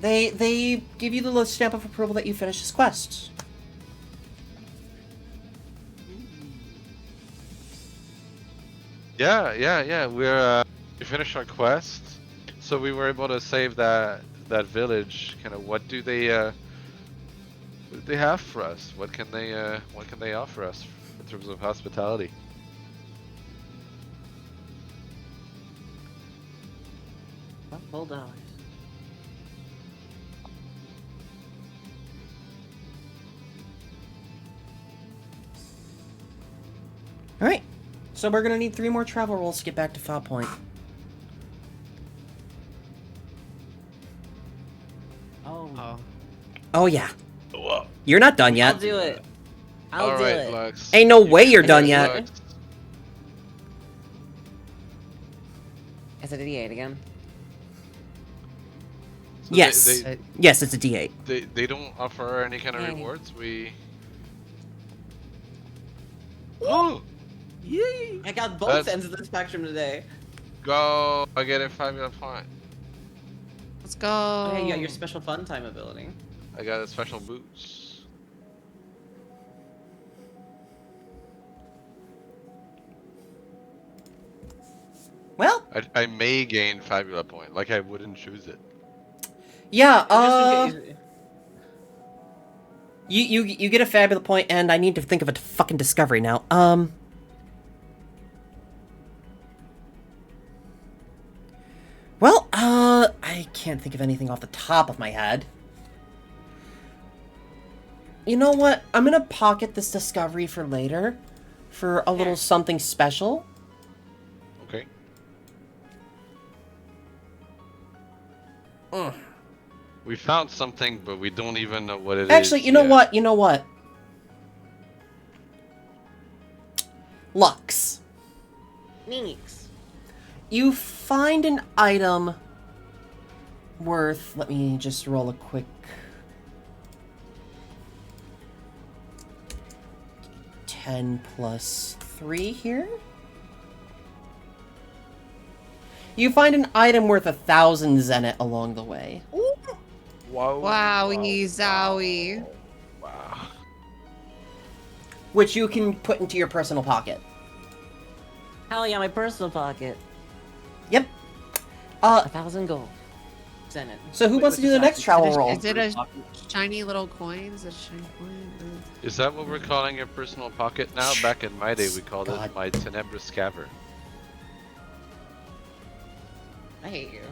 they give you the little stamp of approval that you finished this quest. Yeah. We finished our quest, so we were able to save that village. Kind of, what do they have for us? What can they offer us in terms of hospitality? $12. Alright, so we're gonna need 3 more travel rolls to get back to Fall Point. Oh. Oh yeah. You're not done I'll yet. do it. I'll do Alright, it. Lux. Ain't no way you're done Lux. yet. Is it a D8 again? So Yes. Yes, it's a D8. They don't offer any kind of Dang. rewards. We. Oh, I got both That's- ends of the spectrum today. go! I get a fabulous point. Let's go. Oh, yeah, you got your special fun time ability. I got a special boots. Well, I may gain Fabula point, like I wouldn't choose it. yeah, Just in case. you get a fabulous point, and I need to think of a fucking discovery now. Well, I can't think of anything off the top of my head. You know what? I'm gonna pocket this discovery for later, for a little something special. Okay. We found something, but we don't even know what it is. Actually, you know yet. what? You know what? Lux. Neeks. You find an item worth... Let me just roll a quick... $10 plus 3 here. You find an item worth 1,000 Zenit along the way. Whoa. Wowie zowie. Wow. Which you can put into your personal pocket. Hell yeah, my personal pocket. Yep. 1,000 gold. Send it. So who wants to do the next travel roll? Is it a shiny little coin? Is it a shiny coin? Is that what we're calling a personal pocket now? Back in my day, we called God. it my Tenebrous Cavern. I hate you.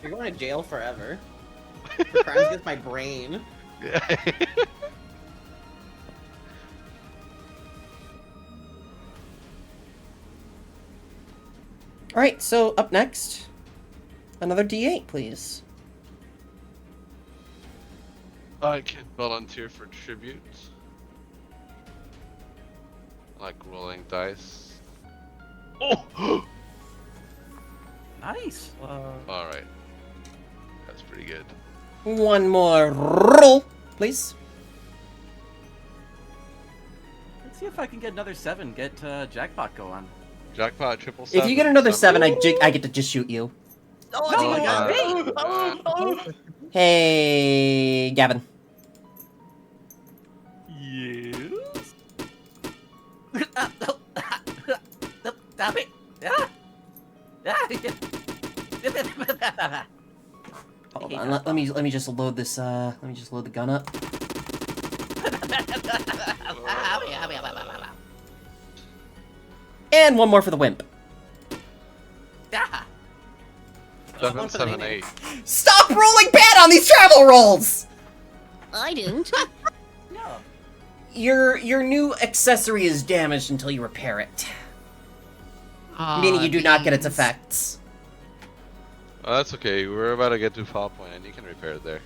You're going to jail forever. For crimes against my brain. Alright, so up next, another D8, please. I can volunteer for tribute. Like rolling dice. Oh! Nice. Alright. That's pretty good. One more roll, please. Let's see if I can get another 7. Get jackpot going. Jackpot 777. If you get another 7, I get to just shoot you. Oh, No, you I got me! Hey, Gavin. Yes. Stop it. Hold on, let me just load this. Let me just load the gun up. And one more for the wimp. 778. Stop rolling bad on these travel rolls. I didn't. No. Your new accessory is damaged until you repair it, meaning you do not get its effects. Oh, that's okay. We're about to get to fall point, and you can repair it there.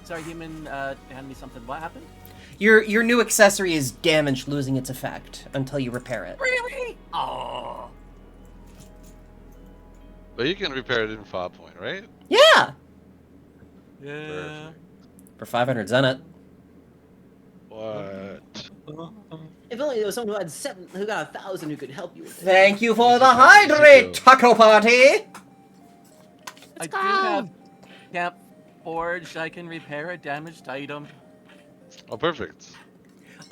Sorry, human. Hand me something. What happened? Your new accessory is damaged, losing its effect until you repair it. Really? Oh. But you can repair it in fall point, right? Yeah, Yeah. for 500 Zenit. What? If only there was someone who got 1,000 who could help you with it. Thank you for the Easy go, easy hydrate, go. taco party. I do have Cap Forge. I can repair a damaged item. Oh, perfect.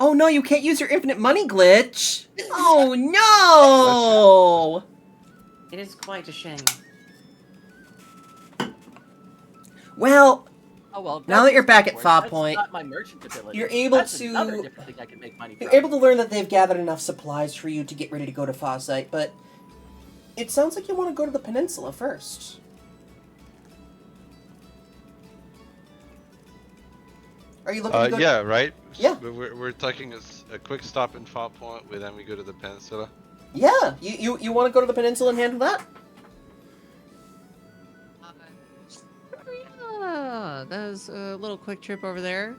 Oh no, you can't use your infinite money glitch. Oh no. It is quite a shame. Well, Oh well. Now that you're back at Forge, Fog that's Point, not my merchant ability. you're able That's to- another different thing I can make money you're from. able to learn that they've gathered enough supplies for you to get ready to go to Fawcett, but it sounds like you want to go to the peninsula first. Are you looking to go Yeah, right? Yeah. We're taking a quick stop in fall point, then we go to the peninsula. Yeah, you want to go to the peninsula and handle that? Yeah, that was a little quick trip over there.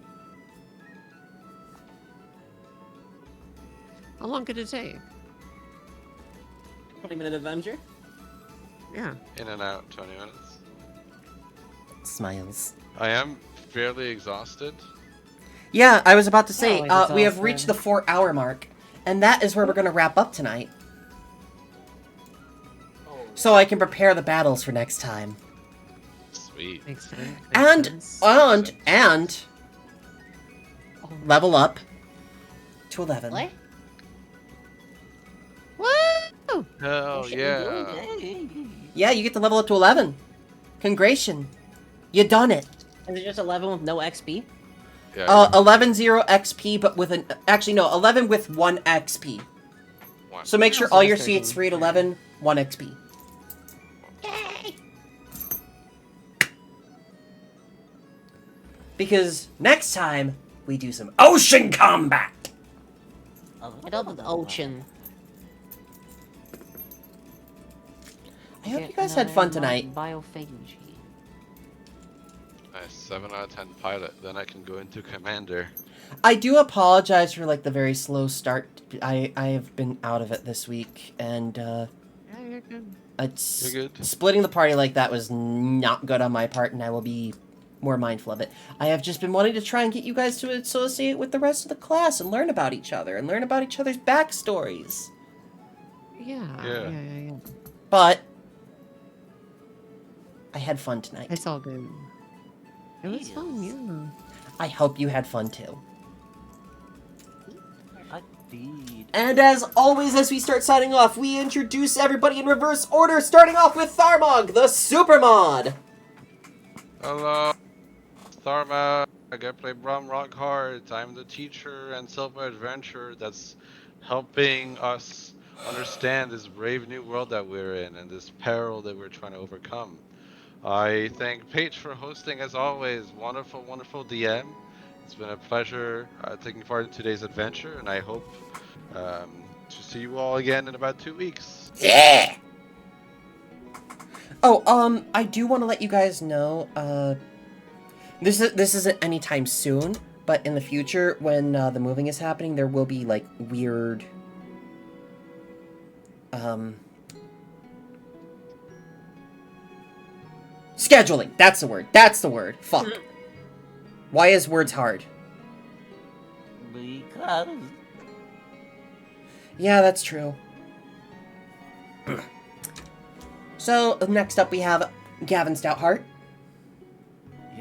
How long could it take? 20-minute adventure? Yeah. In and out, 20 minutes. Smiles. I am fairly exhausted. Yeah, I was about to say, Oh, it's we have awesome. reached the 4-hour mark, and that is where we're going to wrap up tonight. so I can prepare the battles for next time. Sweet. Makes sense. Makes And sense. level up to 11. What? Woo! Hell yeah. Yeah, you get to level up to 11. Congratulations. You done it. Is it just 11 with no XP? Yeah. 11 0 XP, but with an... Actually, no, 11 with 1 XP. One. So make sure Oh, all so your that's seats 13. read 11, 1 XP. Because next time, we do some ocean combat! I love the ocean. I hope you guys had fun tonight. Biophagy. Nice. 7 out of 10 pilot. Then I can go into commander. I do apologize for, like, the very slow start. I have been out of it this week, and, Yeah, you're good. it's... You're good. Splitting the party like that was not good on my part, and I will be more mindful of it. I have just been wanting to try and get you guys to associate with the rest of the class and learn about each other and learn about each other's backstories. Yeah. But I had fun tonight. It's all good. It was fun, yeah. I hope you had fun too. Indeed. And as always, as we start signing off, we introduce everybody in reverse order, starting off with Tharmog, the Supermod. Hello. Tharma. I gotta play Brom Rock Hard. I'm the teacher and self-adventurer that's helping us understand this brave new world that we're in and this peril that we're trying to overcome. I thank Paige for hosting as always. Wonderful, wonderful DM. It's been a pleasure taking part in today's adventure, and I hope to see you all again in about 2 weeks. Yeah! Oh, I do want to let you guys know, this isn't anytime soon, but in the future, when the moving is happening, there will be, like, weird, scheduling. That's the word. That's the word. Fuck. Why is words hard? Because Yeah, that's true. So, next up we have Gavin Stoutheart.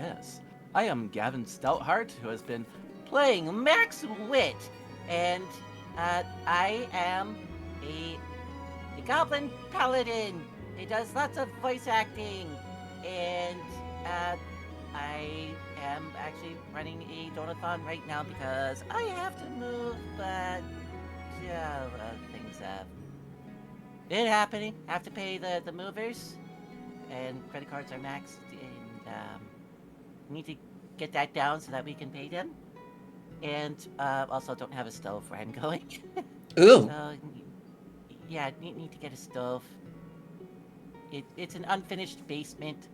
yes, I am Gavin Stoutheart, who has been playing Max Wit, and I am a goblin paladin. He does lots of voice acting, and I am actually running a donathon right now because I have to move, but things have been happening. I have to pay the movers, and credit cards are maxed, and need to get that down so that we can pay them. And also don't have a stove where I'm going. Ooh. So, yeah, need to get a stove. It's an unfinished basement.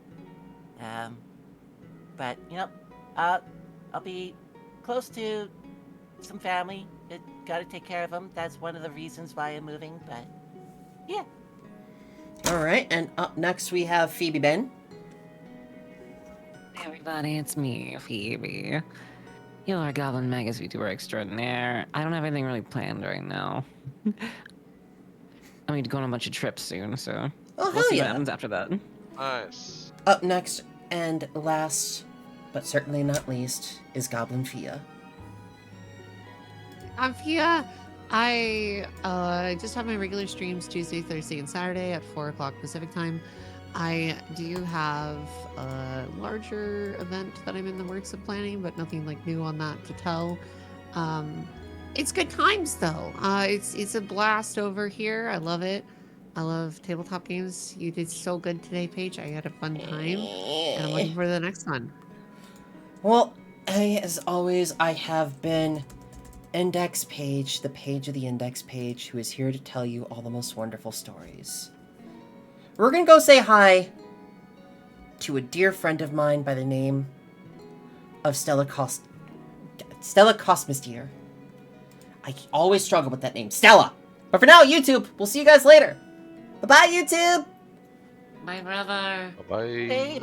But you know, I'll be close to some family. Gotta take care of them. That's one of the reasons why I'm moving. But yeah. All right, and up next we have Phoebe Ben. Hey everybody, it's me, Phoebe. You're our Goblin Magus VTuber extraordinaire. I don't have anything really planned right now. I need to go on a bunch of trips soon, so Oh, we'll hell see what yeah. happens after that. Nice. Up next, and last, but certainly not least, is Goblin Fia. I'm Fia. I just have my regular streams Tuesday, Thursday, and Saturday at 4 o'clock Pacific time. I do have a larger event that I'm in the works of planning, but nothing like new on that to tell. It's good times though. It's a blast over here. I love it. I love tabletop games. You did so good today, Paige. I had a fun time, and I'm looking for the next one. Well, as always, I have been Index Page, the page of the Index Page, who is here to tell you all the most wonderful stories. We're gonna go say hi to a dear friend of mine by the name of Stella Cosmistier. I always struggle with that name, Stella. But for now, YouTube, we'll see you guys later. Bye-bye, YouTube! My brother. Bye-bye. Baby.